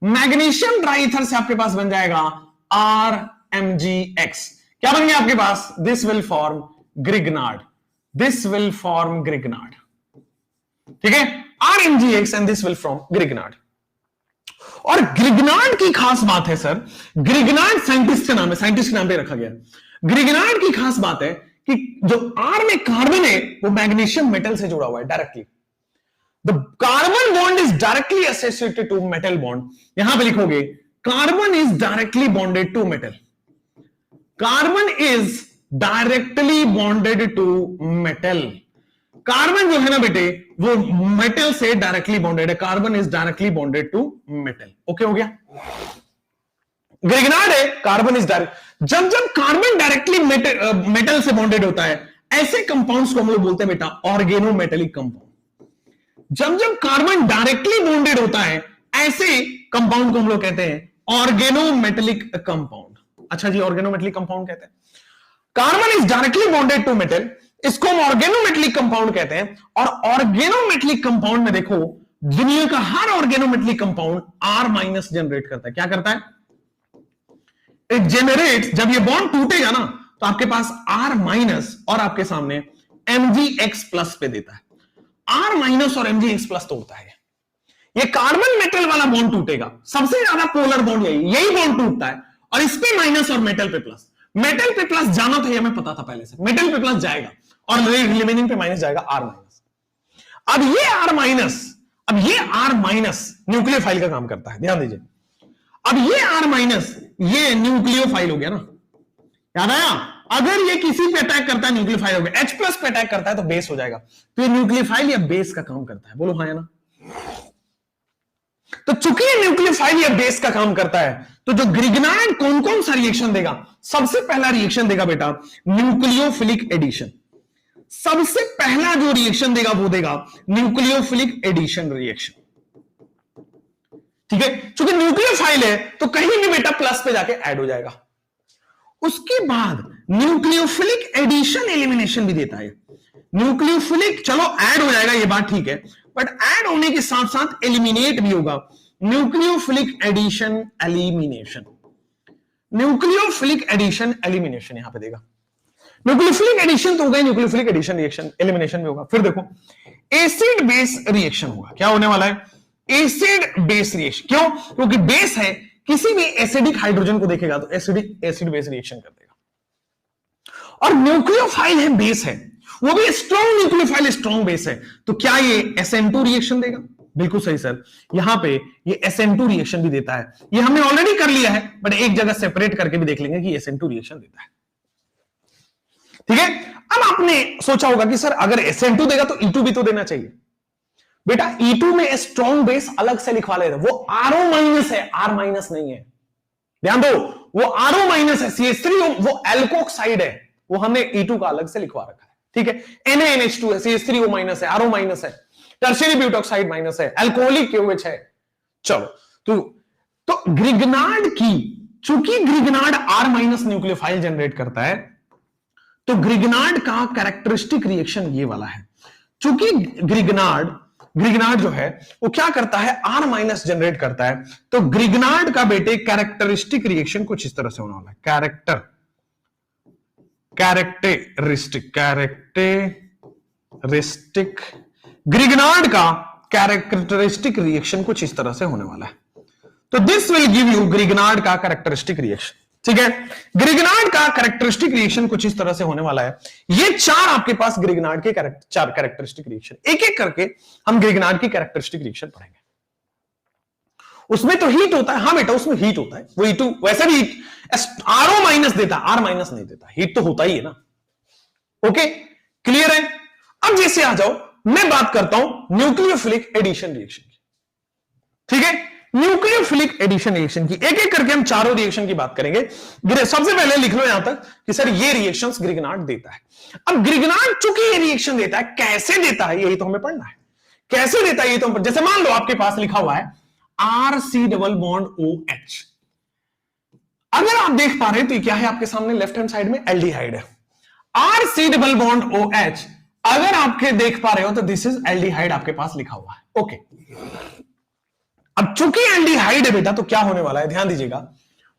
मैग्नीशियम ड्राईईथर से आपके पास बन जाएगा RMgX। क्या बन गया आपके पास? This will form Grignard, this will form Grignard, ठीक है, RMgX and this will form Grignard. और ग्रिग्नार्ड की खास बात है सर, ग्रिग्नार्ड साइंटिस्ट का नाम है, साइंटिस्ट के नाम पे रखा गया। ग्रिग्नार्ड की खास बात है कि जो R में कार्बन है वो मैग्नीशियम मेटल से जुड़ा हुआ है directly. The carbon bond is directly associated to metal bond. यहां पे लिखोगे carbon is directly bonded to metal, carbon is directly bonded to metal. Carbon जो है ना बेटे वो मेटल से डायरेक्टली बॉन्डेड है, carbon is directly bonded to metal. Okay हो गया? ग्रिग्नार्ड है, कार्बन इज डायरेक्ट। जब जब कार्बन डायरेक्टली मेटल से बॉन्डेड होता है, ऐसे कंपाउंड्स को हम लोग बोलते हैं बेटा ऑर्गेनोमेटेलिक कंपाउंड। जब जब कार्बन डायरेक्टली बॉन्डेड होता है, ऐसे कंपाउंड को हम लोग कहते हैं ऑर्गेनोमेटेलिक कंपाउंड। अच्छा जी, ऑर्गेनोमेटेलिक कंपाउंड कहते हैं। Carbon is directly bonded to metal, इसको हम ऑर्गेनोमेटेलिक कंपाउंड कहते हैं। और ऑर्गेनोमेटेलिक कंपाउंड में देखो, दुनिया का हर ऑर्गेनोमेटेलिक कंपाउंड R- जनरेट करता है। क्या करता है? इट जनरेट, जब ये बॉन्ड टूटेगा ना तो आपके पास R- और आपके सामने Mgx+ पे देता है। R- और Mgx+ तोड़ता है। ये कार्बन मेटल वाला बॉन्ड टूटेगा, सबसे ज्यादा पोलर बॉन्ड यही बॉन्ड टूटता है, और इस पे माइनस और मेटल पे प्लस। मेटल पे प्लस जाना था, ये हमें पता था पहले से, मेटल पे प्लस जाएगा और रिमेनिंग पे माइनस जाएगा R-। अब ये R- न्यूक्लियोफाइल का काम करता है, ध्यान दीजिए। अब ये R- ये न्यूक्लियोफाइल हो गया ना, याद आया? अगर ये किसी पे अटैक करता है न्यूक्लियोफाइल हो गया, H+ पे अटैक करता है तो बेस हो जाएगा। तो ये न्यूक्लियोफाइल या बेस का काम करता है, बोलो हाँ या ना? तो चूंकि ये न्यूक्लियोफाइल या बेस का काम करता है, तो जो ग्रिग्नार्ड कौन कौन सा रिएक्शन देगा? सबसे पहला रिएक्शन देगा बेटा न्यूक्लियोफिलिक एडिशन। सबसे पहला जो रिएक्शन देगा वो देगा न्यूक्लियोफिलिक एडिशन रिएक्शन, ठीक है? चूंकि न्यूक्लियोफाइल है तो कहीं भी बेटा प्लस पे जाके ऐड हो जाएगा। उसके बाद न्यूक्लियोफिलिक एडिशन एलिमिनेशन भी देता है। न्यूक्लियोफिलिक, चलो ऐड हो जाएगा, ये बात ठीक है, बट ऐड होने के साथ साथ एलिमिनेट भी होगा। Nucleophilic addition elimination, nucleophilic addition elimination यहां पे देगा। न्यूक्लियोफिलिक एडिशन तो हो गया, न्यूक्लियोफिलिक एडिशन रिएक्शन एलिमिनेशन भी होगा। फिर देखो एसिड बेस रिएक्शन होगा। क्या होने वाला है? Acid base reaction. क्यों? क्योंकि बेस है, किसी भी एसिडिक हाइड्रोजन को देखेगा तो एसिड बेस रिएक्शन कर देगा। और न्यूक्लियोफाइल है, बेस है, वो भी स्ट्रॉन्ग न्यूक्लियोफाइल, स्ट्रॉन्ग बेस है, तो क्या ये SN2 रिएक्शन देगा? बिल्कुल सही सर, यहां पे ये SN2 रिएक्शन भी देता है। ये हमने ऑलरेडी कर लिया है, बट एक जगह सेपरेट करके भी देख लेंगे कि SN2 रिएक्शन देता है, ठीक है? अब आपने सोचा होगा कि सर अगर SN2 देगा तो E2 भी तो देना चाहिए। बेटा E2 में स्ट्रॉन्ग बेस अलग से लिखवा लेते, वो RO- है, R- नहीं है, ध्यान दो, वो RO- है, CH3 वो एल्कोक्साइड है, वो हमने E2 का अलग से लिखवा रखा है, ठीक है? NaNH2 है, CH3O- है, RO- है, टर्शियरी ब्यूटॉक्साइड माइनस है, अल्कोहलिक KOH है। चलो, तो ग्रिग्नार्ड की, चूंकि ग्रिग्नार्ड R- न्यूक्लियोफाइल जनरेट करता है, तो ग्रिग्नार्ड का कैरेक्टरिस्टिक रिएक्शन ये वाला है। चूंकि ग्रिग्नार्ड जो है वो क्या करता है? R- जनरेट करता है, तो ग्रिग्नार्ड का बेटे कैरेक्टरिस्टिक रिएक्शन कुछ इस तरह से होने वाला है। कैरेक्टरिस्टिक ग्रिग्नार्ड का कैरेक्टरिस्टिक रिएक्शन कुछ इस तरह से होने वाला है। तो this will give you Grignard का कैरेक्टरिस्टिक रिएक्शन, ठीक है? ग्रिग्नार्ड का कैरेक्टरिस्टिक रिएक्शन कुछ इस तरह से होने वाला है। ये चार आपके पास ग्रिग्नार्ड के चार कैरेक्टरिस्टिक रिएक्शन, एक एक करके हम ग्रिग्नार्ड की कैरेक्टरिस्टिक रिएक्शन पढ़ेंगे। उसमें तो हीट होता है, हाँ बेटा उसमें हीट होता है, वो E2 वैसे भी RO- देता, R- नहीं देता, हीट तो होता ही है ना। ओके, क्लियर है? अब जैसे आ जाओ, मैं बात करता हूं न्यूक्लियोफिलिक एडिशन रिएक्शन की, ठीक है? न्यूक्लियोफिलिक एडिशन रिएक्शन की एक एक करके हम चारों रिएक्शन की बात करेंगे। सबसे पहले लिख लो यहां तक कि सर ये रिएक्शंस ग्रिग्नार्ड देता है। अब ग्रिग्नार्ड चूंकि ये रिएक्शन देता है, कैसे देता है यही तो हमें पढ़ना है। कैसे देता है ये तो हम, जैसे मान लो आपके पास लिखा हुआ है RC डबल बॉन्ड OH। अगर आप देख पा रहे हैं तो ये क्या है आपके सामने लेफ्ट हैंड साइड में एल्डिहाइड है। RC डबल बॉन्ड OH अगर आपके देख पा रहे हो तो दिस इज एल्डिहाइड आपके पास लिखा हुआ है। ओके, अब चूंकि एल्डिहाइड है बेटा तो क्या होने वाला है, ध्यान दीजिएगा,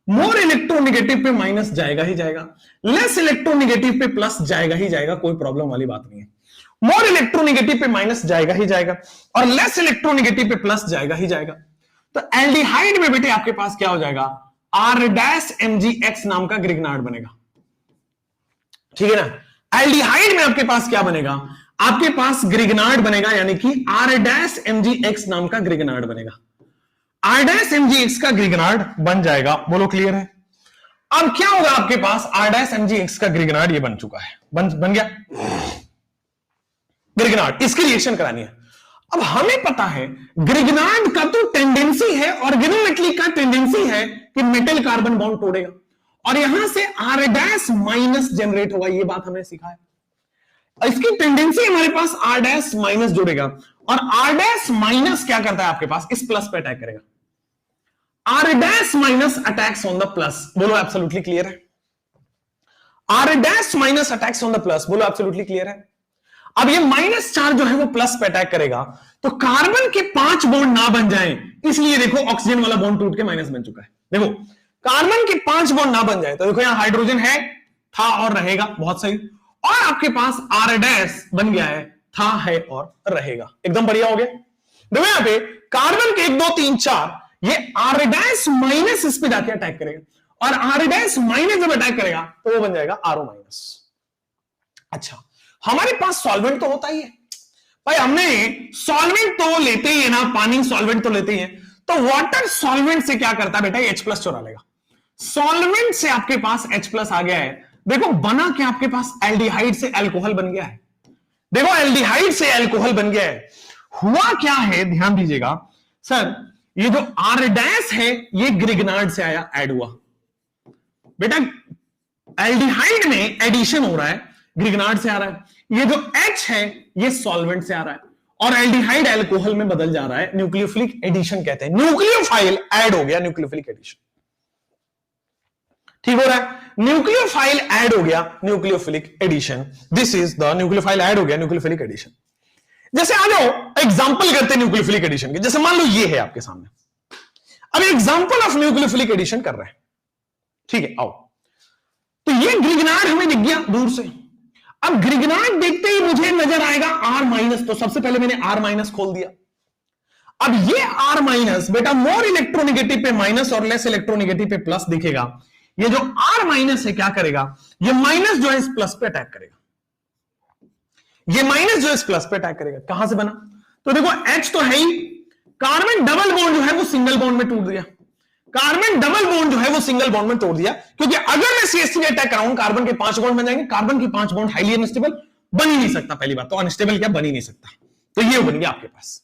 मोर इलेक्ट्रोनेगेटिव पे माइनस जाएगा ही जाएगा, लेस इलेक्ट्रोनेगेटिव पे प्लस जाएगा ही जाएगा, कोई प्रॉब्लम वाली बात नहीं है। मोर इलेक्ट्रोनेगेटिव पे माइनस जाएगा ही जाएगा और लेस इलेक्ट्रोनेगेटिव पे प्लस जाएगा ही जाएगा। तो एल्डिहाइड में बेटे आपके पास क्या हो जाएगा, R-MgX नाम का ग्रिग्नार्ड बनेगा। ठीक है ना, एल्डिहाइड में आपके पास क्या बनेगा, आपके पास ग्रिग्नार्ड बनेगा, यानी कि R-MgX नाम का ग्रिग्नार्ड बनेगा। R-MgX का ग्रिग्नार्ड बन जाएगा, बोलो क्लियर है। अब क्या होगा आपके पास, R-MgX का ग्रिग्नार्ड ये बन चुका है, बन गया ग्रिग्नार्ड, इसकी रिएक्शन करानी है। अब हमें पता है ग्रिग्नार्ड का तो टेंडेंसी है, ऑर्गेनोमेटली का टेंडेंसी है कि मेटल कार्बन बॉन्ड तोड़ेगा और यहां से R- जनरेट होगा, ये बात हमने सीखा है। इसकी टेंडेंसी हमारे पास R- जुड़ेगा और R- क्या करता है आपके पास, इस प्लस पे अटैक करेगा। R- attacks on the plus, बोलो एब्सोल्युटली क्लियर है। R- attacks on the plus, बोलो एब्सोल्युटली क्लियर है। अब ये माइनस चार्ज जो है वो प्लस पे अटैक करेगा तो कार्बन के 5 बॉन्ड ना बन जाएं, इसलिए देखो ऑक्सीजन वाला बॉन्ड टूट के माइनस बन चुका है। देखो कार्बन के 5 बॉन्ड ना बन जाए तो देखो यहां हाइड्रोजन है, था और रहेगा, बहुत सही, और आपके पास R- बन गया है, था है और रहेगा, एकदम बढ़िया हो गया। देखो यहां पे कार्बन के 1 2 3 4 ये R- इस पे जाके अटैक करेगा और R- जब अटैक करेगा तो वो बन जाएगा RO-। अच्छा, हमारे पास सॉल्वेंट तो होता ही है भाई, हमने सॉल्वेंट तो लेते ही है ना, पानी सॉल्वेंट तो लेते ही है, तो वाटर सॉल्वेंट से क्या करता है बेटा, H+ चुरा लेगा। सॉल्वेंट से आपके पास H+ आ गया है, देखो बना क्या आपके पास, एल्डिहाइड से अल्कोहल बन गया है। देखो एल्डिहाइड से अल्कोहल बन गया है, हुआ क्या है ध्यान दीजिएगा सर, ये जो R- है ये ग्रिग्नार्ड से आया, ऐड हुआ बेटा, एल्डिहाइड में एडिशन हो रहा है, ग्रिग्नार्ड से आ रहा है। ये जो H है ये सॉल्वेंट से आ रहा है और एल्डिहाइड अल्कोहल में बदल जा रहा है, न्यूक्लियोफिलिक एडिशन कहते हैं। न्यूक्लियोफाइल ऐड हो गया, न्यूक्लियोफिलिक एडिशन ठीक हो रहा है, न्यूक्लियोफाइल ऐड हो गया, nucleophilic addition, this is the nucleophile add हो गया, न्यूक्लियोफिलिक एडिशन। जैसे आ जाओ एग्जांपल करते हैं न्यूक्लियोफिलिक एडिशन के, जैसे मान लो ये है आपके सामने, अब एग्जांपल ऑफ न्यूक्लियोफिलिक एडिशन कर रहे हैं, ठीक है, आओ। तो ये ग्रिग्नार्ड हमें दिख गया दूर से, अब ग्रिग्नार्ड देखते ही मुझे नजर आएगा R-, तो सबसे पहले मैंने R- खोल दिया। अब ये R- बेटा मोर इलेक्ट्रोनेगेटिव पे माइनस और लेस इलेक्ट्रोनेगेटिव पे प्लस दिखेगा। ये जो R- है क्या करेगा, ये माइनस जो है इस प्लस पे अटैक करेगा, ये माइनस जो इस प्लस पे अटैक करेगा। कहां से बना, तो देखो H तो है ही, कार्बन डबल बॉन्ड जो है वो सिंगल बॉन्ड में टूट दिया, कार्बन डबल बॉन्ड जो है वो सिंगल बॉन्ड में तोड़ दिया, क्योंकि अगर मैं CH3 अटैक कराऊं कार्बन के 5 बॉन्ड बन जाएंगे, कार्बन के 5 बॉन्ड हाईली अनस्टेबल बन ही नहीं सकता, पहली बात तो अनस्टेबल क्या बन ही नहीं सकता, तो ये बन गया आपके पास।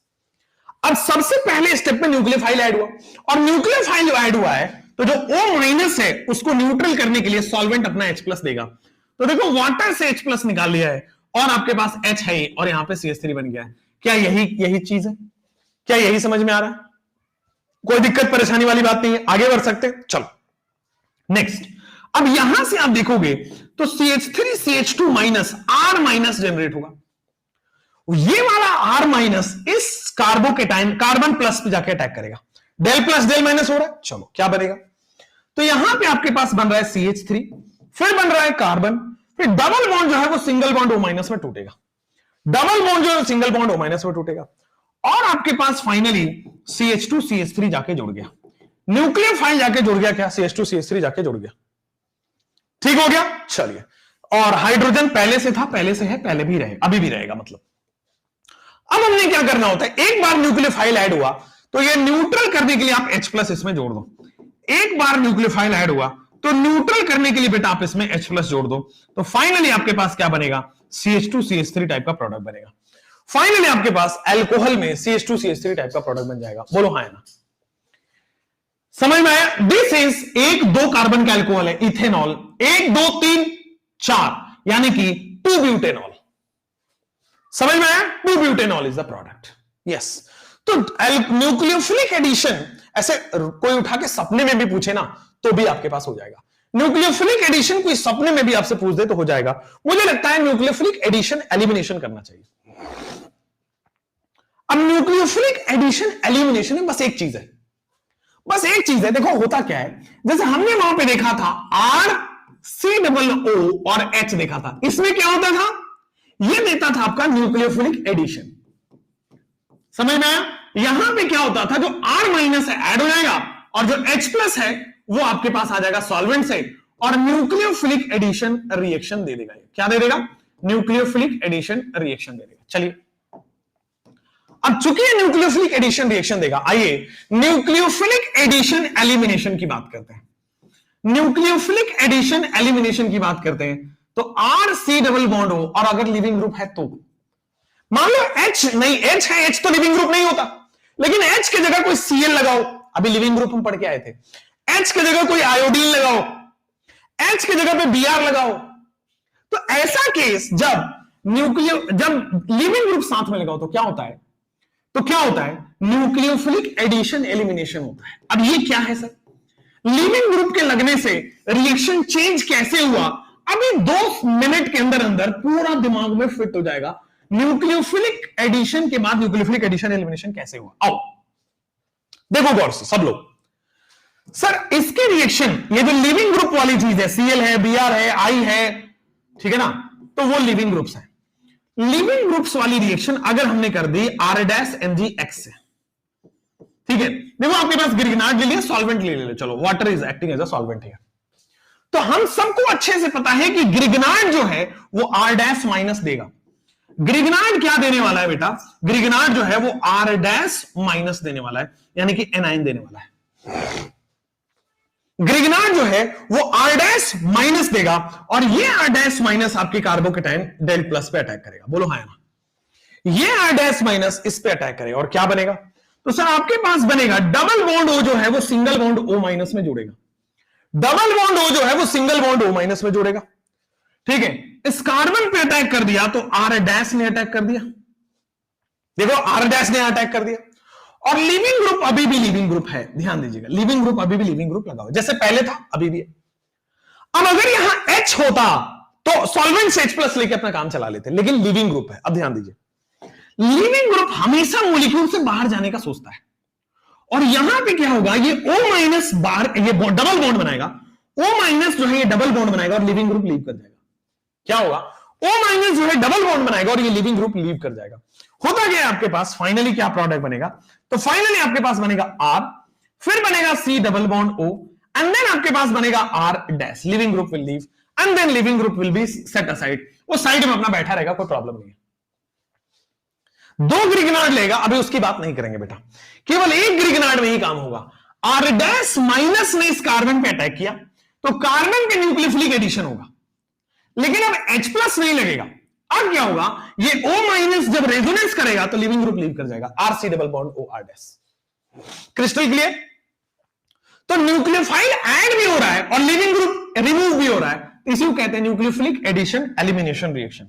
अब सबसे पहले स्टेप में न्यूक्लियोफाइल ऐड हुआ और न्यूक्लियोफाइल जो ऐड हुआ है तो जो O- है उसको न्यूट्रल करने के लिए सॉल्वेंट अपना H+ देगा, तो देखो वाटर से H+ निकाल लिया है और आपके पास H है और यहां पे CH3 बन गया है। क्या यही चीज है, क्या यही समझ में आ रहा है, कोई दिक्कत परेशानी वाली बात नहीं है, आगे बढ़ सकते, चलो नेक्स्ट। अब यहां से आप देखोगे तो CH3 CH2 minus R- generate होगा, ये वाला R- इस कार्बोकेटाइन कार्बन प्लस पे जाके अटैक करेगा, डेल प्लस डेल माइनस हो रहा है, चलो क्या बनेगा, तो यहां पे आपके पास बन रहा है CH3, फिर बन रहा है कार्बन, फिर डबल बॉन्ड जो है वो सिंगल बॉन्ड O- में टूटेगा, डबल बॉन्ड जो है सिंगल बॉन्ड O- में टूटेगा और आपके पास फाइनली CH2 CH3 जाके जुड़ गया, न्यूक्लियोफाइल जाके जुड़ गया, क्या CH2 CH3 जाके जुड़ गया, ठीक हो गया। चलिए, और हाइड्रोजन पहले से था, पहले से है, पहले भी रहेगा, अभी भी रहेगा मतलब। अब हमने क्या करना होता है, एक बार न्यूक्लियोफाइल ऐड हुआ तो ये न्यूट्रल करने के लिए आप H+ इसमें जोड़ दो, एक बार न्यूक्लियोफाइल ऐड हुआ तो न्यूट्रल करने के लिए बेटा आप इसमें H+ जोड़ दो, तो फाइनली आपके पास क्या बनेगा, CH2 CH3 टाइप का प्रोडक्ट बनेगा। फाइनली आपके पास अल्कोहल में CH2 CH3 टाइप का प्रोडक्ट बन जाएगा, बोलो हाँ है ना, समझ में आया? दिस इज 1 2 कार्बन का अल्कोहल है इथेनॉल, 1 2 3 4 यानी कि 2 ब्यूटेनॉल। समझ में आया? 2 butanol is the product. Yes, तो न्यूक्लियोफिलिक एडिशन ऐसे कोई उठा के सपने में भी पूछे ना तो भी आपके पास हो जाएगा। न्यूक्लियोफिलिक एडिशन कोई सपने में भी आपसे पूछ दे तो हो जाएगा। मुझे लगता है न्यूक्लियोफिलिक एडिशन एलिमिनेशन करना चाहिए। अब न्यूक्लियोफिलिक एडिशन एलिमिनेशन में बस एक चीज है, बस एक चीज है। देखो होता क्या है, जैसे हमने वहां पे देखा था RCOO और H देखा था, इसमें क्या होता था, यह देता था आपका न्यूक्लियोफिलिक एडिशन। समझ में आया? यहां पे क्या होता था, जो R माइनस है ऐड हो जाएगा और जो H प्लस है वो आपके पास आ जाएगा सॉल्वेंट से और न्यूक्लियोफिलिक एडिशन रिएक्शन दे देगा। क्या दे देगा? न्यूक्लियोफिलिक एडिशन रिएक्शन दे देगा। चलिए, अब चूंकि न्यूक्लियोफिलिक एडिशन रिएक्शन देगा, आइए न्यूक्लियोफिलिक एडिशन एलिमिनेशन की बात करते हैं। न्यूक्लियोफिलिक एडिशन एलिमिनेशन की बात करते हैं तो RC डबल बॉन्ड हो और अगर लिविंग ग्रुप है तो मान लो H नहीं, H है, H तो लिविंग ग्रुप नहीं होता, लेकिन H की जगह कोई Cl लगाओ, अभी लिविंग ग्रुप हम पढ़ के आए थे, H की जगह कोई आयोडीन लगाओ, H की जगह पे Br लगाओ, तो ऐसा केस जब लिविंग ग्रुप साथ में लगाओ तो क्या होता है, न्यूक्लियोफिलिक एडिशन एलिमिनेशन होता है। अब ये क्या है सर, लिविंग ग्रुप के लगने से रिएक्शन चेंज कैसे हुआ, अभी 2 मिनट के अंदर अंदर पूरा दिमाग में फिट हो जाएगा। न्यूक्लियोफिलिक एडिशन के बाद न्यूक्लियोफिलिक एडिशन एलिमिनेशन कैसे हुआ, आओ देखो गौर से सब लोग। सर इसके रिएक्शन, ये जो लिविंग ग्रुप वाली चीज है, Cl है, Br है, I है, ठीक है ना, तो वो लिविंग ग्रुप्स है। लिविंग ग्रुप्स वाली रिएक्शन अगर हमने कर दी R-NGX से, ठीक है, देखो आपके पास ग्रिगनार्ड ले लिया, सॉल्वेंट ले लिया, चलो water is acting as a solvent here. तो हम सबको अच्छे से पता है कि ग्रिगनार्ड जो है वो R- माइनस देगा। ग्रिगनार्ड क्या देने वाला है बेटा, ग्रिगनार्ड जो है वो R- माइनस देने वाला है, यानी कि एनाइन देने वाला है। ग्रिगनार्ड जो है वो R- माइनस देगा और ये R- माइनस आपकी कार्बोकेटाइन डेल प्लस पे अटैक करेगा, बोलो हाँ ना, ये R- माइनस इस पे अटैक करेगा और क्या बनेगा, तो सर आपके पास बनेगा डबल बॉन्ड O जो है वो सिंगल बॉन्ड O माइनस में जोड़ेगा, डबल बॉन्ड O जो है वो सिंगल बॉन्ड O माइनस में जोड़ेगा। ठीक है, इस कार्बन पे अटैक कर दिया तो R- ने अटैक कर दिया, देखो R- ने अटैक कर दिया और लिविंग ग्रुप अभी भी लिविंग ग्रुप है, ध्यान दीजिएगा, लिविंग ग्रुप अभी भी लिविंग ग्रुप लगाओ, जैसे पहले था अभी भी है। अब अगर यहां H होता तो सॉल्वेंट से H प्लस लेके अपना काम चला लेते, लेकिन लिविंग ग्रुप है। अब ध्यान दीजिए, लिविंग ग्रुप हमेशा मॉलिक्यूल से बाहर जाने का सोचता है और यहां पे क्या होगा, ये O माइनस बाहर, ये डबल बॉन्ड बनाएगा, O माइनस जो है ये डबल बॉन्ड बनाएगा और लिविंग ग्रुप लीव कर जाएगा। क्या होगा, O माइनस जो है डबल बॉन्ड बनाएगा और ये लिविंग ग्रुप लीव कर जाएगा। होता क्या है आपके पास, फाइनली क्या प्रोडक्ट बनेगा, तो फाइनली आपके पास बनेगा R, फिर बनेगा C double bond O and then आपके पास बनेगा R-, leaving group will leave and then leaving group will be set aside, वो साइड में अपना बैठा रहेगा, कोई प्रॉब्लम नहीं है। 2 ग्रिगनार्ड लेगा, अभी उसकी बात नहीं करेंगे बेटा, केवल एक ग्रिगनार्ड में ही काम होगा। R- माइनस ने इस कार्बन पे अटैक किया तो कार्बन पे न्यूक्लियोफिलिक एडिशन होगा, लेकिन अब H प्लस नहीं लगेगा। अब क्या होगा, ये O माइनस जब रेजोनेंस करेगा तो लिविंग ग्रुप लीव कर जाएगा, RC double bond OR-। Crystal clear? तो न्यूक्लियोफाइल ऐड भी हो रहा है और लिविंग ग्रुप रिमूव भी हो रहा है, इसी को कहते हैं nucleophilic addition elimination reaction.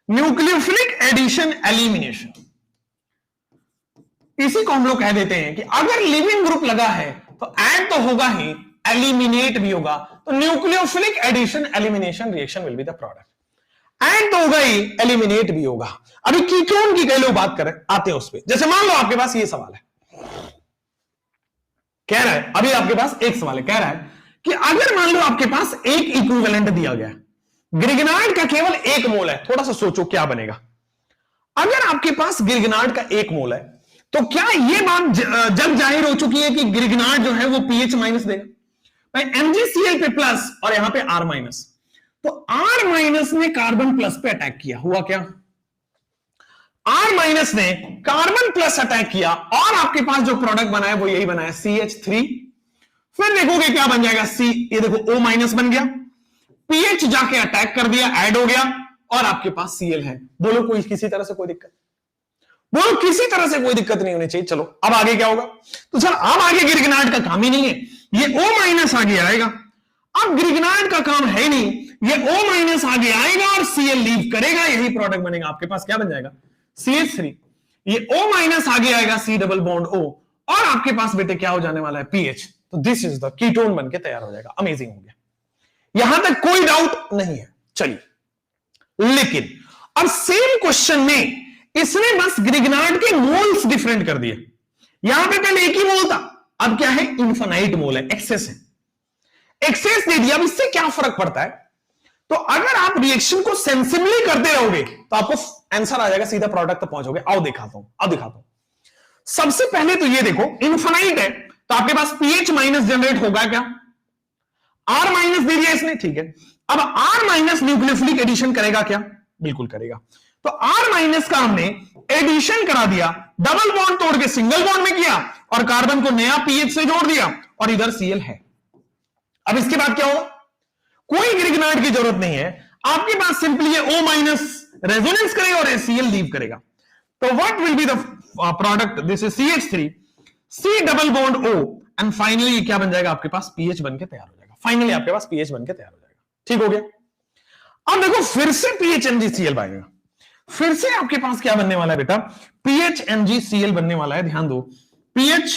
Nucleophilic addition elimination, इसी को हम लोग कह देते हैं कि अगर लिविंग ग्रुप लगा है तो ऐड तो होगा ही, एलिमिनेट भी होगा, तो nucleophilic addition elimination reaction will be the product. Add तो होगा ही, एलिमिनेट भी होगा। अभी कीटोन की कई लोग बात करें, आते हैं उस पर। जैसे मान लो आपके पास ये सवाल है, कह रहा है, अभी आपके पास एक सवाल है, कह रहा है कि अगर मान लो आपके पास एक इक्विवेलेंट दिया गया, ग्रिगनार्ड का केवल 1 मोल है, थोड़ा सा सोचो क्या बनेगा। अगर आपके पास ग्रिगनार्ड का 1 मोल है तो क्या यह बात जब जाहिर हो चुकी है कि ग्रिगनार्ड जो है वो pH माइनस देगा, भाई MgCl पे प्लस और यहां पे R माइनस, तो R माइनस ने कार्बन प्लस पे अटैक किया, हुआ क्या, R माइनस ने कार्बन प्लस अटैक किया और आपके पास जो प्रोडक्ट बना है वो यही बना है CH3। फिर देखोगे क्या बन जाएगा, C, ये देखो O माइनस बन गया, pH जाके अटैक कर दिया, ऐड हो गया और आपके पास Cl है। बोलो कोई किसी तरह से कोई दिक्कत, बोलो किसी तरह से कोई दिक्कत नहीं होनी चाहिए। चलो अब आगे क्या होगा, तो सर अब आगे ग्रिगनार्ड का काम ही नहीं है, ये O माइनस आगे आएगा। अब ग्रिगनार्ड का काम है नहीं, ये O माइनस आगे आएगा और Cl लीव करेगा, यही प्रोडक्ट बनेगा आपके पास, क्या बन जाएगा CH3। ये O माइनस आगे आएगा, C डबल बॉन्ड O, और आपके पास बेटे क्या हो जाने वाला है PH। तो दिस इज द कीटोन बन के तैयार हो जाएगा। अमेजिंग हो गया, यहां तक कोई डाउट नहीं है। चलिए, लेकिन अब सेम क्वेश्चन में इसने बस ग्रिगनार्ड के मोल्स डिफरेंट कर दिए। यहां पे पहले एक ही मोल था, अब क्या है इनफाइनाइट मोल है, एक्सेस है, एक्सेस दे दिया। अब इससे क्या फर्क पड़ता है, तो अगर आप रिएक्शन को सेंसिबली करते रहोगे तो आपको आंसर आ जाएगा, सीधा प्रोडक्ट तक पहुंचोगे। आओ दिखाता हूं। सबसे पहले तो ये देखो, इनफाइनाइट है तो आपके पास पीएच माइनस जनरेट होगा क्या, आर माइनस दे दिया इसने, ठीक है। अब आर माइनस न्यूक्लियोफिलिक एडिशन करेगा क्या, बिल्कुल करेगा। तो आर माइनस का हमने एडिशन करा दिया, डबल बॉन्ड तोड़ के सिंगल बॉन्ड में किया और कार्बन को नया पीएच से जोड़ दिया और इधर Cl है। अब इसके बाद क्या होगा, कोई ग्रिगनार्ड की जरूरत नहीं है, आपके पास सिंपली ये O माइनस रेजोनेंस करेगा और Cl लीव करेगा। तो what will be the product, this is CH3, C double bond O, and finally क्या बन जाएगा आपके पास, पीएच बन के तैयार हो जाएगा। फाइनली आपके पास पीएच बन के तैयार हो जाएगा, ठीक हो गया। अब देखो फिर से PHMgCl बनेगा, फिर से आपके पास क्या बनने वाला है बेटा, PHMgCl बनने वाला है। ध्यान दो, पीएच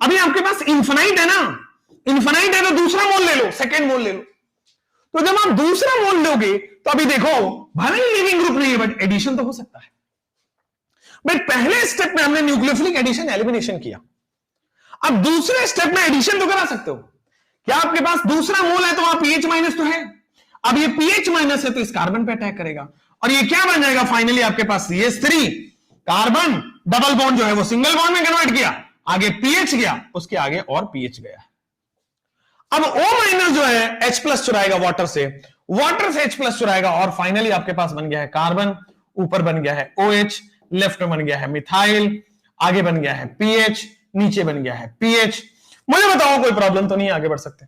अभी आपके पास इनफाइनाइट है ना, इनफाइनाइट है तो दूसरा मोल ले लो, सेकेंड मोल ले लो। तो जब आप दूसरा मोल लोगे तो अभी देखो भले ही लिविंग ग्रुप नहीं है बट एडिशन तो हो सकता है। बट पहले स्टेप में हमने न्यूक्लियोफिलिक एडिशन एलिमिनेशन किया, अब दूसरे स्टेप में एडिशन तो करा सकते हो। क्या आपके पास दूसरा मोल है तो वहां पीएच माइनस तो है, अब ये पीएच माइनस है तो इस कार्बन पे अटैक करेगा और ये क्या बन जाएगा, फाइनली आपके पास CH3, कार्बन डबल बॉन्ड जो है वो सिंगल बॉन्ड में कन्वर्ट किया, आगे पीएच गया, उसके आगे और पीएच गया। अब O माइनस जो है H प्लस चुराएगा वाटर से H प्लस चुराएगा और फाइनली आपके पास बन गया है कार्बन, ऊपर बन गया है OH, लेफ्ट में बन गया है मिथाइल, आगे बन गया है PH, नीचे बन गया है PH। मुझे बताओ कोई प्रॉब्लम तो नहीं, आगे बढ़ सकते,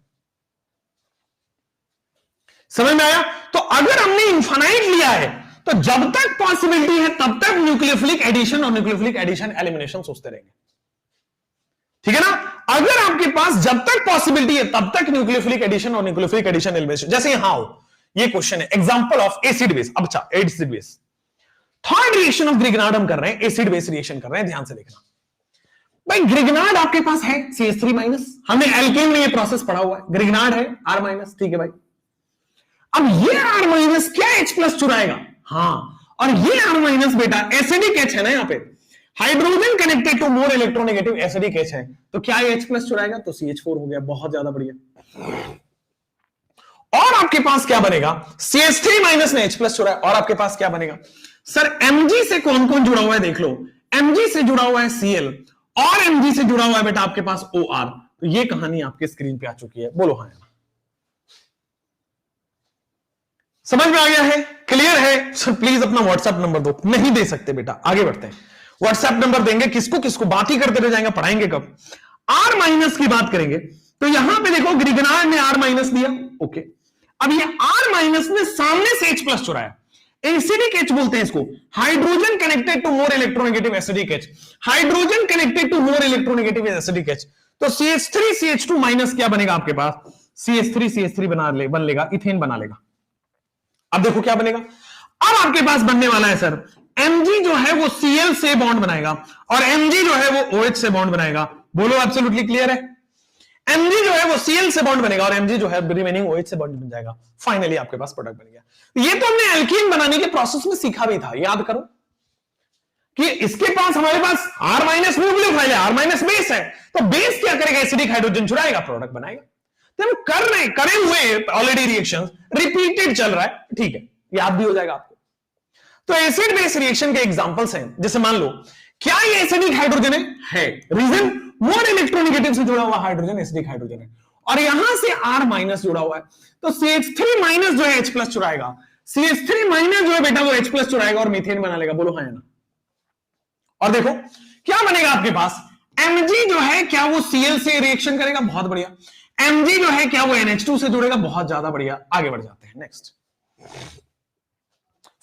समझ में आया। तो अगर हमने इनफाइनाइट लिया है तो जब तक पॉसिबिलिटी है तब तक न्यूक्लियोफिलिक एडिशन और न्यूक्लियोफिलिक एडिशन एलिमिनेशन सोचते रहेंगे, ठीक है ना। अगर आपके पास जब तक पॉसिबिलिटी है तब तक न्यूक्लियोफिलिक एडिशन और न्यूक्लियोफिलिक एडिशन एलिमिनेशन, जैसे यहां हो ये क्वेश्चन है एग्जांपल ऑफ एसिड बेस। अब अच्छा acid base, third reaction of Grignard हम कर रहे हैं, एसिड बेस रिएक्शन कर रहे हैं, ध्यान से देखना भाई। ग्रिगनार्ड आपके पास है CH3 माइनस, हमने एल्केन में ये प्रोसेस पढ़ा हुआ है, ग्रिगनार्ड है R माइनस, ठीक है भाई। अब ये R माइनस क्या H प्लस चुराएगा, हाँ, और ये R माइनस बेटा एसिडिक H है ना, यहां पे hydrogen connected to more electronegative acidic H है, तो क्या ये H प्लस चुराएगा, तो CH4 हो गया, बहुत ज्यादा बढ़िया। और आपके पास क्या बनेगा, CH3 माइनस ने H प्लस चुराया और आपके पास क्या बनेगा, सर Mg से कौन कौन जुड़ा हुआ है देख लो, Mg से जुड़ा हुआ है Cl और Mg से जुड़ा हुआ है बेटा आपके पास OR। तो ये कहानी आपके स्क्रीन पे आ चुकी है, बोलो हाँ, समझ में आ गया है, क्लियर है। सर प्लीज अपना व्हाट्सएप नंबर दो, नहीं दे सकते बेटा, आगे बढ़ते हैं। व्हाट्सएप नंबर देंगे किसको किसको, बात ही करते रह जाएंगे, पढ़ाएंगे कब। R माइनस की बात करेंगे तो यहां पे देखो ग्रिगनार्ड ने R माइनस दिया, ओके। अब ये R माइनस ने सामने से H प्लस चुराया, एसिडिक H बोलते हैं इसको, hydrogen connected to more electronegative acidic H, hydrogen connected to more electronegative acidic H। तो CH3 CH2 माइनस क्या बनेगा आपके पास, CH3 CH3 बन लेगा, इथेन बना लेगा। अब देखो क्या बनेगा, अब आपके पास बनने वाला है सर Mg जो है वो Cl से बॉन्ड बनाएगा और Mg जो है वो OH से बॉन्ड बनाएगा, बोलो एब्सोल्युटली क्लियर है। Mg जो है वो Cl से बॉन्ड बनेगा और Mg जो है रिमेनिंग OH से बॉन्ड बन जाएगा, फाइनली आपके पास प्रोडक्ट बन गया। ये तो हमने एल्कीन बनाने के प्रोसेस में सीखा भी था, याद करो कि इसके पास हमारे पास R माइनस न्यूक्लियोफाइल है, R माइनस बेस है, तो बेस क्या करेगा, एसिडिक हाइड्रोजन चुराएगा, प्रोडक्ट बनाएगा। तो करे हुए ऑलरेडी रिएक्शंस रिपीटेड चल रहा है, ठीक है, याद भी हो जाएगा आपको। तो एसिड बेस रिएक्शन के एग्जांपल्स हैं, जैसे मान लो क्या ये एसिडिक हाइड्रोजन है, रीजन मोर इलेक्ट्रोनेगेटिव से जुड़ा हुआ हाइड्रोजन एसिडिक हाइड्रोजन है और यहां से R माइनस जुड़ा हुआ है, तो CH3 माइनस जो है H प्लस चुराएगा, CH3 माइनस जो है बेटा वो H प्लस चुराएगा और मीथेन बना लेगा, बोलो हाँ या ना। और देखो क्या बनेगा आपके पास, Mg जो है क्या वो Cl से रिएक्शन करेगा, बहुत बढ़िया। Mg जो है क्या वो NH2 से जुड़ेगा, बहुत ज्यादा बढ़िया। आगे बढ़ जाते हैं नेक्स्ट,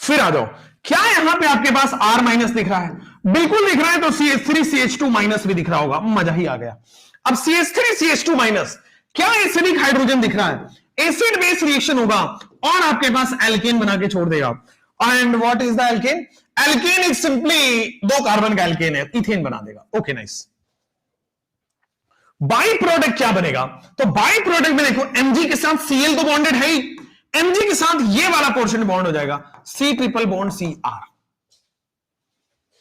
फिर आ जाओ, क्या यहां पे आपके पास R माइनस दिख रहा है, बिल्कुल दिख रहा है तो CH3 CH2 माइनस भी दिख रहा होगा, मजा ही आ गया। अब CH3 CH2 माइनस, क्या एसिडिक हाइड्रोजन दिख रहा है? एसिड बेस रिएक्शन होगा और आपके पास एल्केन बना के छोड़ देगा। And what is the alkane? Alkane is simply 2 carbon का एल्केन है, इथेन बना देगा। Okay nice. बाई प्रोडक्ट क्या बनेगा? तो बाई प्रोडक्ट में देखो Mg के साथ Cl तो बॉन्डेड है ही, Mg के साथ ये वाला पोर्शन बॉन्ड हो जाएगा, C triple bond Cr।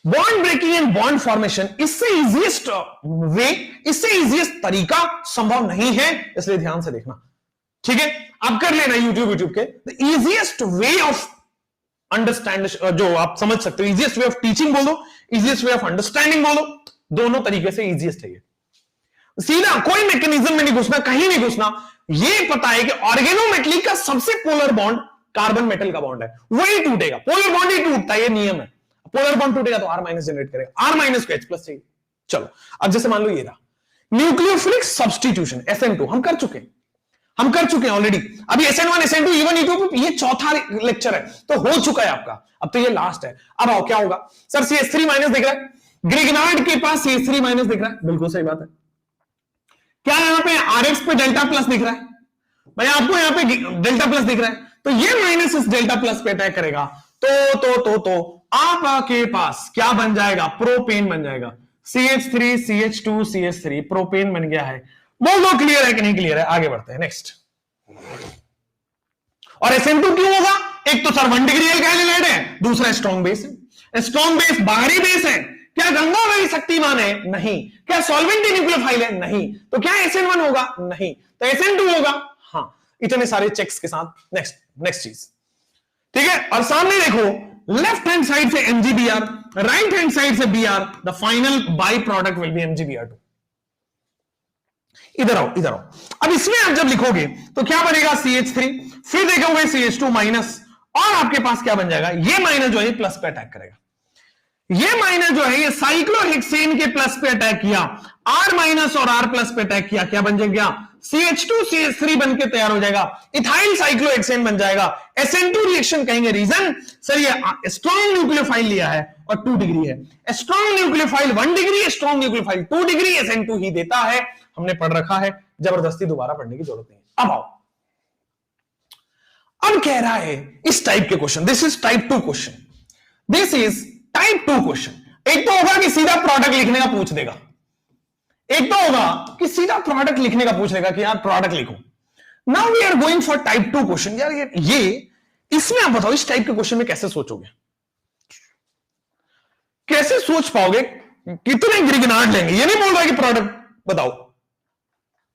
Bond breaking and bond formation, इससे इजीएस्ट वे, इससे इजीएस्ट तरीका संभव नहीं है, इसलिए ध्यान से देखना, ठीक है? आप कर लेना यूट्यूब के, the easiest way of understand, जो आप समझ सकते हो, इजीएस्ट वे ऑफ टीचिंग बोल दो, इजीएस्ट वे ऑफ अंडरस्टैंडिंग बोलो, दोनों तरीके से इजीएस्ट है ये। सीधा कोई मैकेनिज्म में नहीं घुसना, कहीं नहीं घुसना, ये पता है कि ऑर्गेनोमेटली का सबसे पोलर बॉन्ड कार्बन मेटल का बॉन्ड है, वही टूटेगा, पोलर बॉन्ड ही टूटता है, ये नियम है। पोलर बॉन्ड टूटेगा तो R माइनस जनरेट करेगा, R माइनस को H प्लस चाहिए। चलो अब जैसे मान लो ये रहा न्यूक्लियोफिलिक सब्स्टिट्यूशन, SN2 हम कर चुके हैं ऑलरेडी। अभी SN1 SN2 E1 E2 ये चौथा लेक्चर है, तो हो चुका है आपका, अब तो ये लास्ट है। अब आओ क्या होगा? सर CH3 माइनस दिख रहा है, ग्रिग्नार्ड के पास CH3 माइनस दिख रहा है, बिल्कुल सही बात है। क्या यहां पे RX पे डेल्टा प्लस दिख रहा है? भाई आपको यहां पे डेल्टा प्लस दिख रहा है, तो ये माइनस इस डेल्टा प्लस पे अटैक करेगा, तो आपके पास क्या बन जाएगा? प्रोपेन बन जाएगा। CH3 CH2 CH3 प्रोपेन बन गया है। बोल दो क्लियर है कि नहीं क्लियर है? आगे बढ़ते हैं नेक्स्ट। और SN2 क्यों होगा? एक तो सर 1 डिग्री एल्काइल हाइड्राइड है, दूसरा स्ट्रॉन्ग बेस है। स्ट्रॉन्ग बेस बाहरी बेस है, क्या गंगा वही शक्तिमान है? नहीं। क्या सॉल्वेंट न्यूक्लियोफाइल है? नहीं। तो क्या SN1 होगा? नहीं। तो SN2 होगा। हाँ, इतने सारे चेक्स के साथ नेक्स्ट चीज, ठीक है? और सामने देखो, लेफ्ट हैंड साइड से MgBr, राइट हैंड साइड से Br, the final by product will be MgBr2। इधर आओ। अब इसमें आप जब लिखोगे तो क्या बनेगा? CH3, फिर देखोगे CH2 माइनस, और आपके पास क्या बन जाएगा? ये माइनस जो है प्लस पे अटैक करेगा, ये माइनस जो है ये साइक्लोहेक्सेन के प्लस पे अटैक किया, R माइनस और R प्लस पे अटैक किया, क्या बन जाएगा? CH2 CH3 बन के तैयार हो जाएगा, इथाइल साइक्लोहेक्सेन बन जाएगा। SN2 रिएक्शन कहेंगे, रीजन सर ये स्ट्रॉन्ग न्यूक्लियोफाइल लिया है और 2 डिग्री है। Strong nucleophile 1 degree, strong nucleophile 2 degree, SN2 ही देता है, हमने पढ़ रखा है, जबरदस्ती दोबारा पढ़ने की जरूरत नहीं है। अब आओ, अब कह रहा है इस टाइप के question, this is type 2 question, this is type 2 question. एक तो होगा कि सीधा प्रोडक्ट लिखने का पूछ देगा, एक तो होगा कि सीधा प्रोडक्ट लिखने का पूछ देगा कि यार प्रोडक्ट लिखो। Now we are going for type 2 question. यार ये इसमें आप बताओ, इस टाइप के क्वेश्चन में कैसे सोचोगे, कैसे सोच पाओगे? कितने ग्रिग्नार्ड लेंगे? ये नहीं बोल रहा है कि प्रोडक्ट बताओ,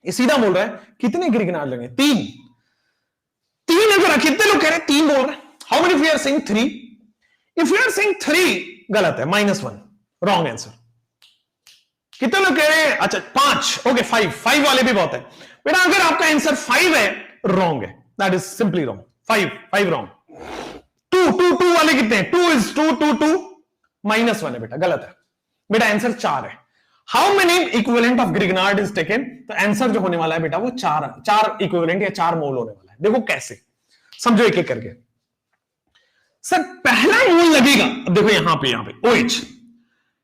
ये सीधा बोल रहा है कितने ग्रिग्नार्ड लेंगे? 3 अगर कितने लोग कह रहे हैं 3 बोल रहे हैं? How many? We are saying 3। If you are saying 3 गलत है, -1 रॉन्ग आंसर। कितने लोग कह रहे हैं? अच्छा 5, ओके 5 वाले भी बहुत है बेटा। अगर आपका आंसर 5 है, रॉन्ग है, that is simply wrong. 5 wrong. 2 वाले कितने हैं? 2 इज 2 -1 है बेटा, गलत है बेटा। आंसर 4 है। How many equivalent of Grignard is taken? तो आंसर जो होने वाला है बेटा वो 4 इक्विवेलेंट या 4 मोल होने वाला है। देखो कैसे, समझो एक एक करके। सर पहला मोल लगेगा, अब देखो यहां पे OH,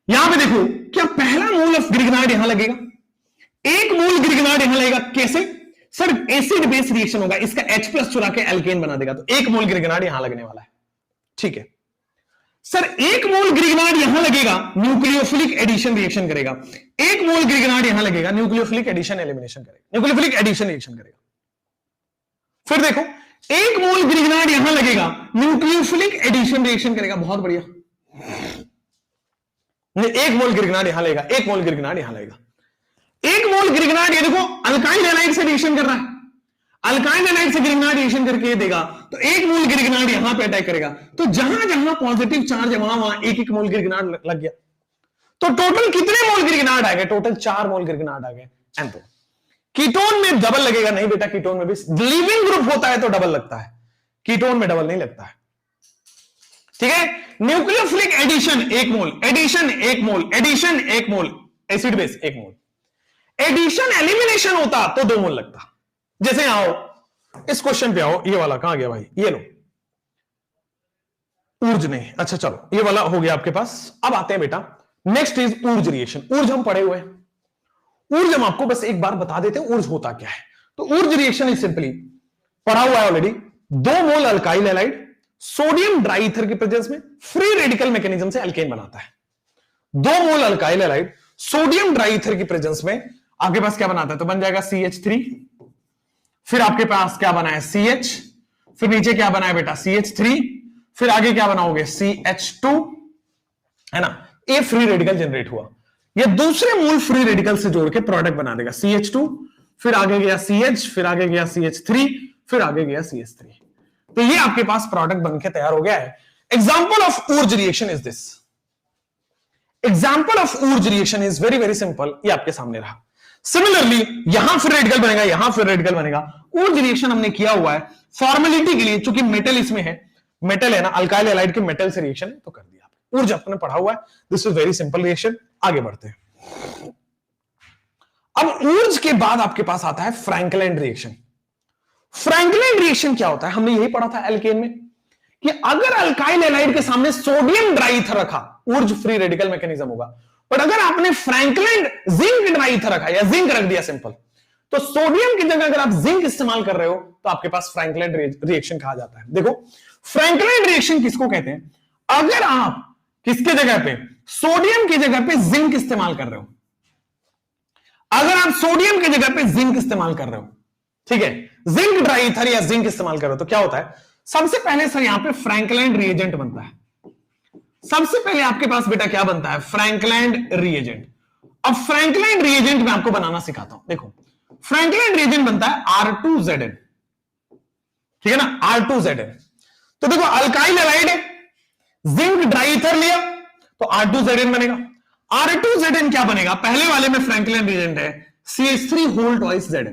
यहां पे देखो क्या पहला मोल ऑफ ग्रिग्नार्ड यहां लगेगा, 1 मोल ग्रिग्नार्ड यहां लगेगा। कैसे? सर एसिड बेस रिएक्शन होगा, इसका H+ चुरा के एल्केन बना देगा, तो 1 मोल ग्रिग्नार्ड यहां लगने वाला है, ठीक है। सर 1 मोल ग्रिग्नार्ड यहां लगेगा, न्यूक्लियोफिलिक एडिशन रिएक्शन करेगा। 1 मोल ग्रिग्नार्ड यहां लगेगा, न्यूक्लियोफिलिक एडिशन एलिमिनेशन करेगा, न्यूक्लियोफिलिक एडिशन रिएक्शन करेगा। फिर देखो 1 मोल ग्रिग्नार्ड यहां लगेगा, न्यूक्लियोफिलिक एडिशन रिएक्शन करेगा। बहुत बढ़िया। 1 मोल ग्रिग्नार्ड यहां लगेगा, 1 मोल ग्रिग्नार्ड यहां लगेगा, 1 मोल ग्रिग्नार्ड, ये देखो अल्काइल हैलाइड से रिएक्शन कर रहा है, अल्काइल हैलाइड से ग्रिग्नार्ड रिएक्शन करके देगा, तो 1 मोल ग्रिग्नार्ड यहां पे अटैक करेगा। तो जहां जहां पॉजिटिव चार्ज है वहां 1 मोल ग्रिग्नार्ड लग गया। तो टोटल कितने मोल ग्रिग्नार्ड आ गए? टोटल 4 मोल ग्रिग्नार्ड आ गए। एंड तो कीटोन में डबल लगेगा? नहीं बेटा, कीटोन में भी लिविंग ग्रुप होता है तो डबल लगता है, कीटोन में डबल नहीं लगता है, ठीक है। न्यूक्लियोफिलिक एडिशन 1 मोल, एडिशन 1 मोल, एडिशन 1 मोल, एसिड बेस 1 मोल, एडिशन एलिमिनेशन होता तो 2 मोल लगता। जैसे आओ इस क्वेश्चन पे आओ, ये वाला कहां गया भाई? ये लो, ऊर्ज नहीं, अच्छा चलो ये वाला हो गया आपके पास। अब आते हैं बेटा next is Wurtz reaction. Wurtz हम पढ़े हुए हैं, ऊर्ज हम आपको बस एक बार बता देते हैं ऊर्ज होता क्या है। तो ऊर्ज रिएक्शन इज सिंपली पढ़ा हुआ है ऑलरेडी, 2 मोल अल्काइल हैलाइड सोडियम ड्राईथर के प्रेजेंस में फ्री रेडिकल मैकेनिज्म से अल्केन बनाता है। 2 मोल अल्काइल हैलाइड सोडियम ड्राईथर की प्रेजेंस में आपके पास क्या बनाता है, तो बन जाएगा CH3, फिर आपके पास क्या बना है CH, फिर नीचे क्या बना है बेटा CH3, फिर आगे क्या बनाओगे CH2, है ना। ये फ्री रेडिकल जनरेट हुआ, ये दूसरे मूल फ्री रेडिकल से जोड़ के प्रोडक्ट बना देगा CH2, फिर आगे गया CH, फिर आगे गया CH3, फिर आगे गया CH3। तो ये आपके पास प्रोडक्ट बनके तैयार हो गया है। Example of Wurtz reaction is this, example of Wurtz reaction is very very simple, ये आपके सामने रहा। सिमिलरली यहां फिर रेडिकल बनेगा, यहां फिर रेडिकल बनेगा। ऊर्ज रिएक्शन हमने किया हुआ है फॉर्मेलिटी के लिए, चूंकि मेटल इसमें है, मेटल है ना, अल्काइल हैलाइड के मेटल से रिएक्शन है तो कर दिया। ऊर्ज आपने पढ़ा हुआ है, this is very simple reaction. आगे बढ़ते हैं। अब ऊर्ज के बाद आपके पास आता है फ्रैंकलैंड रिएक्शन। फ्रैंकलैंड रिएक्शन क्या होता है, हमने यही पढ़ा था एल्केन में कि अगर अल्काइल हैलाइड के सामने सोडियम ड्राईथर रखा, ऊर्ज फ्री रेडिकल मैकेनिज्म होगा। पर अगर आपने फ्रैंकलैंड जिंक ड्राईथर रखा या जिंक रख दिया सिंपल, तो सोडियम की जगह अगर आप जिंक इस्तेमाल कर रहे हो तो आपके पास फ्रैंकलैंड रिएक्शन कहा जाता है। देखो फ्रैंकलैंड रिएक्शन किसको कहते हैं, अगर आप किसके जगह पे, सोडियम की जगह पे जिंक इस्तेमाल कर रहे हो, अगर आप सोडियम की जगह पे जिंक इस्तेमाल कर रहे हो, ठीक है, जिंक ड्राईथर या जिंक इस्तेमाल कर रहे हो, तो क्या होता है, सबसे पहले सर यहां पे फ्रैंकलैंड रिएजेंट बनता है। सबसे पहले आपके पास बेटा क्या बनता है, फ्रैंकलैंड रिएजेंट। अब फ्रैंकलैंड रिएजेंट मैं आपको बनाना सिखाता हूं। देखो फ्रैंकलैंड रिएजेंट बनता है R2Zn, ठीक है ना, R2Zn। तो देखो अल्काइल हैलाइड है, जिंक ड्राईथर लिया तो R2Zn बनेगा। R2Zn क्या बनेगा, पहले वाले में फ्रैंकलैंड रिएजेंट है CH3 होल ट्वाइस Zn।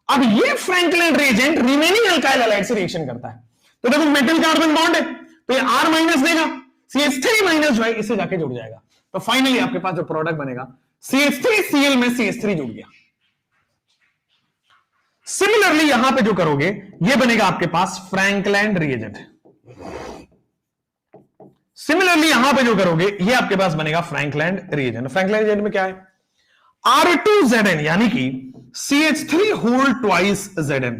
अब ये Frankland reagent remaining alkyl halide से रिएक्शन करता है। तो देखो मेटल कार्बन बॉन्ड है तो ये R माइनस देगा, CH3 माइनस जो है इससे जाके जुड़ जाएगा। तो फाइनली आपके पास जो प्रोडक्ट बनेगा CH3Cl में CH3 जुड़ गया। सिमिलरली यहां पे जो करोगे ये बनेगा आपके पास फ्रैंकलैंड रिएजेंट। सिमिलरली यहां पे जो करोगे ये आपके पास बनेगा फ्रैंकलैंड रिएजेंट। फ्रैंकलैंड रिएजेंट में क्या है, R2Zn यानी कि CH3 whole twice Zn,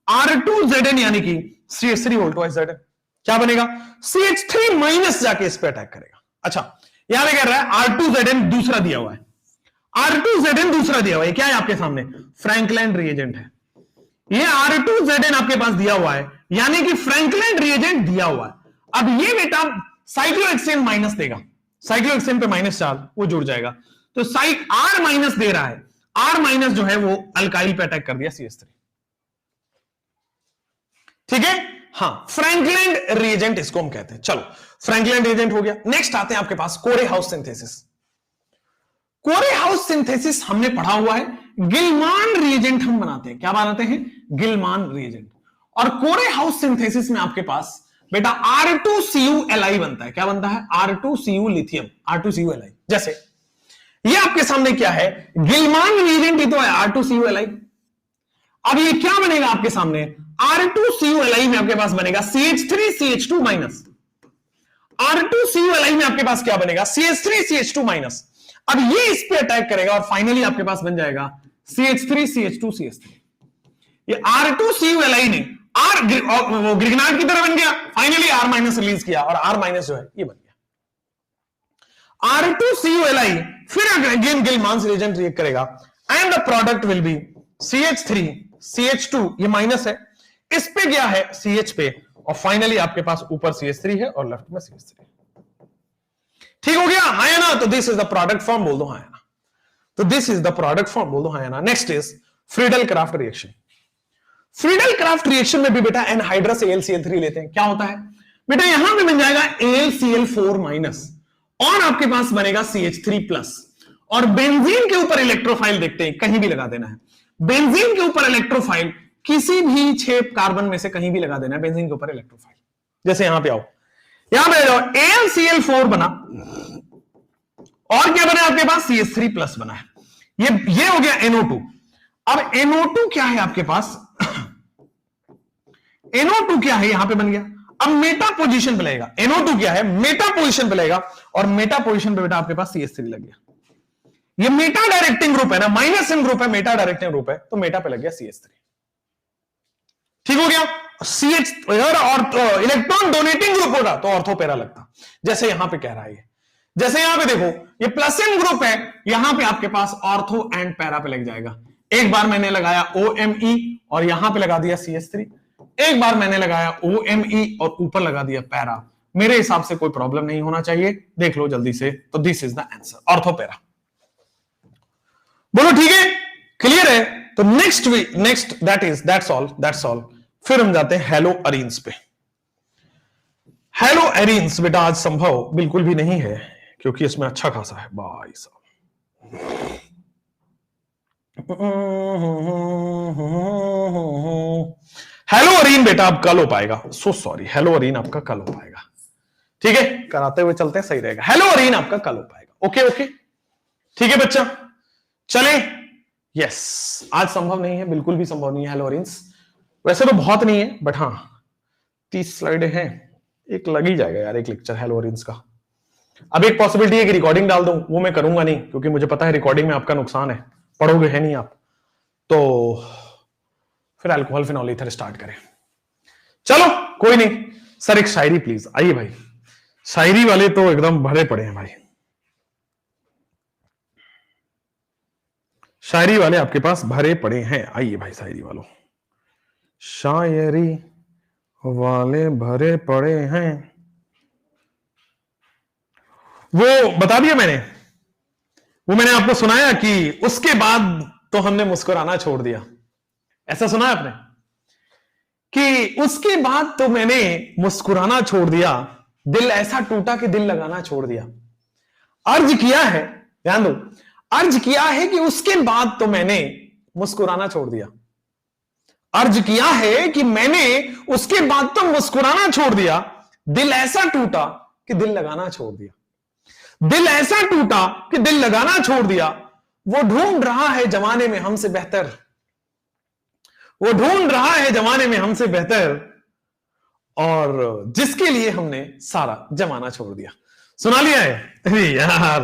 R2Zn यानी कि CH3 होल ट्वाइस Zn क्या बनेगा, CH3 माइनस जाके इस पे अटैक करेगा। अच्छा यहां पे कह रहा है R2Zn दूसरा दिया हुआ है, R2Zn दूसरा दिया हुआ है, क्या है आपके सामने, फ्रैंकलैंड रिएजेंट है। ये R2Zn आपके पास दिया हुआ है यानी कि फ्रैंकलैंड रिएजेंट दिया हुआ है। अब ये बेटा साइक्लोहेक्सेन माइनस देगा, साइक्लोहेक्सेन पे माइनस चार्ज वो जुड़ जाएगा, तो साइक R माइनस दे रहा है, R माइनस जो है वो अल्काइल पे अटैक कर दिया CH3, ठीक है। हाँ फ्रैंकलैंड रिएजेंट इसको हम कहते हैं। चलो फ्रैंकलैंड रिएजेंट हो गया। नेक्स्ट आते हैं आपके पास कोरेहाउस सिंथेसिस। कोरेहाउस सिंथेसिस हमने पढ़ा हुआ है, गिलमान रिएजेंट हम बनाते हैं, क्या बनाते हैं, गिलमान रिएजेंट। और कोरेहाउस सिंथेसिस में आपके पास बेटा R2CuLi बनता है, क्या बनता है, R2Cu लिथियम, R2CuLi। जैसे ये आपके सामने क्या है, गिलमान रिएजेंट ही तो है R2CuLi। अब ये क्या बनेगा आपके सामने, R2CuLi में आपके पास बनेगा CH3CH2 माइनस, R2CuLi में आपके पास क्या बनेगा, CH3CH2 माइनस। अब ये इस पे अटैक करेगा और फाइनली आपके पास बन जाएगा CH3CH2CH3। ये R2CuLi ने वो ग्रिग्नार्ड की तरह बन गया, फाइनली R माइनस रिलीज किया और R माइनस जो है ये बन गया R2CuLi। फिर अगेन गिलमान रिएजेंट रिएक्ट करेगा and the product will be CH3CH2, ये माइनस है, इस पे गया है CH पे और फाइनली आपके पास ऊपर CH3 है और लेफ्ट में CH3। ठीक हो गया, हाँ या ना। तो this is the product form, बोल दो हाँ या ना। तो this is the product form, बोल दो हाँ या ना। Next is Friedel craft reaction. Friedel craft reaction में भी बेटा एनहाइड्रस AlCl3 लेते हैं, क्या होता है बेटा, यहां पे बन जाएगा AlCl4 माइनस और आपके पास बनेगा CH3 प्लस। और बेंजीन के ऊपर इलेक्ट्रोफाइल देखते हैं, कहीं भी लगा देना है, बेंजीन के ऊपर इलेक्ट्रोफाइल किसी भी 6 कार्बन में से कहीं भी लगा देना है बेंजीन के ऊपर इलेक्ट्रोफाइल। जैसे यहां पे आओ, यहां पे जाओ, AlCl4 बना और क्या बना आपके पास, CH3 प्लस बना है। ये हो गया NO2। अब NO2 क्या है आपके पास, NO2 क्या है, यहां पे बन गया। अब मेटा पोजीशन पे लगेगा, NO2 क्या है, मेटा पोजीशन पे लगेगा, और मेटा पोजीशन पे बेटा आपके पास CH3 लग गया। ये मेटा डायरेक्टिंग ग्रुप है ना, -N ग्रुप है, मेटा डायरेक्टिंग ग्रुप है, तो मेटा पे लग गया CH3। ठीक हो गया। CH और इलेक्ट्रॉन डोनेटिंग ग्रुप होगा तो ऑर्थो पैरा लगता, जैसे यहां पे कह रहा है। जैसे यहां पे देखो ये +N ग्रुप है, यहां पे आपके पास ऑर्थो एंड पैरा पे लग जाएगा। एक बार मैंने लगाया OMe और यहां पे लगा दिया CH3, एक बार मैंने लगाया OMe और ऊपर लगा दिया पैरा। मेरे हिसाब से कोई प्रॉब्लम नहीं होना चाहिए, देख लो जल्दी से। तो this is the answer, ortho para. बोलो ठीक है, क्लियर है। तो नेक्स्ट दैट्स ऑल। फिर हम जाते हैं हेलो अरीन्स पे। हेलो अरीन्स बेटा आज संभव बिल्कुल भी नहीं है, क्योंकि इसमें अच्छा खासा है भाई साहब। हेलो अरीन बेटा अब कल हो पाएगा, सो सॉरी, हेलो अरीन आपका कल हो पाएगा। ठीक है, कराते हुए चलते हैं, सही रहेगा। हेलो अरीन आपका कल हो पाएगा। ओके ओके, ठीक है बच्चा, चले। यस, आज संभव नहीं है, बिल्कुल भी संभव नहीं है हेलो अरीन्स। वैसे तो बहुत नहीं है, बट हाँ 30 स्लाइडें हैं, एक लग ही जाएगा यार, एक लेक्चर हेलो अरीन्स का। अब एक पॉसिबिलिटी है कि रिकॉर्डिंग डाल दूं, वो मैं करूंगा नहीं, क्योंकि मुझे पता है रिकॉर्डिंग में आपका नुकसान है, पढ़ोगे है नहीं आप, तो फिर अल्कोहल फिनॉल ईथर स्टार्ट करें। चलो कोई नहीं। सर एक शायरी प्लीज, आइए भाई, शायरी वाले तो एकदम भरे पड़े हैं भाई, शायरी वाले आपके पास भरे पड़े हैं। आइए भाई शायरी वालों, शायरी वाले भरे पड़े हैं। वो बता दिया मैंने, वो मैंने आपको सुनाया कि उसके बाद तो हमने मुस्कुराना छोड़ दिया, ऐसा सुना है आपने कि उसके बाद तो मैंने मुस्कुराना छोड़ दिया, दिल ऐसा टूटा कि दिल लगाना छोड़ दिया। अर्ज किया है, ध्यान दो, अर्ज किया है कि उसके बाद तो मैंने मुस्कुराना छोड़ दिया। अर्ज किया है कि मैंने उसके बाद तो मुस्कुराना छोड़ दिया, दिल ऐसा टूटा कि दिल लगाना छोड़ दिया, दिल ऐसा टूटा कि दिल लगाना छोड़ दिया। वो ढूंढ रहा है जमाने में हमसे बेहतर, वो ढूंढ रहा है जमाने में हमसे बेहतर, और जिसके लिए हमने सारा जमाना छोड़ दिया। सुना लिया है? अरे यार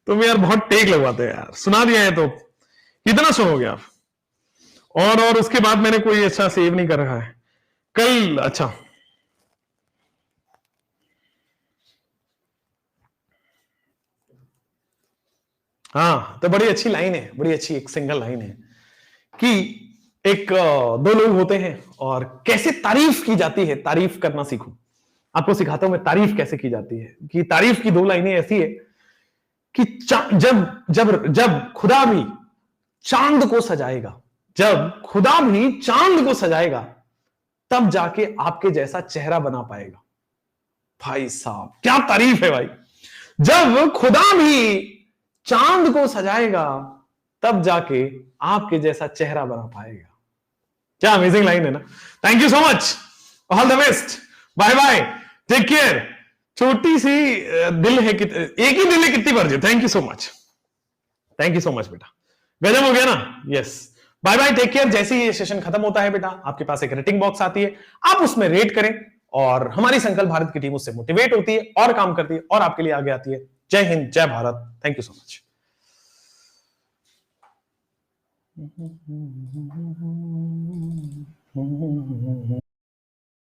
तुम यार बहुत टेक लगवाते हैं यार, सुना दिया है तो कितना सुनोगे आप। और उसके बाद मैंने कोई अच्छा सेव नहीं कर रखा है कल। अच्छा हाँ, तो बड़ी अच्छी लाइन है, बड़ी अच्छी एक सिंगल लाइन है कि एक दो लोग होते हैं और कैसे तारीफ की जाती है, तारीफ करना सीखो। आपको सिखाता हूं मैं तारीफ कैसे की जाती है। कि तारीफ की दो लाइनें ऐसी है कि जब जब जब खुदा भी चांद को सजाएगा, जब खुदा भी चांद को सजाएगा, तब जाके आपके जैसा चेहरा बना पाएगा। भाई साहब क्या तारीफ है भाई, जब खुदा भी चांद को सजाएगा तब जाके आपके जैसा चेहरा बना पाएगा। क्या अमेजिंग लाइन है ना। Thank you so much, all the best, bye bye, take care. छोटी सी दिल है, एक ही दिल है कितनी बार। Thank you so much, thank you so much बेटा, गजब हो गया ना। Yes, bye bye, take care. जैसे ही ये सेशन खत्म होता है बेटा, आपके पास एक रेटिंग बॉक्स आती है, आप उसमें रेट करें, और हमारी संकल्प भारत की टीम उससे मोटिवेट होती है और काम करती है और आपके लिए आगे आती है। जय हिंद, जय Bharat, thank you so much.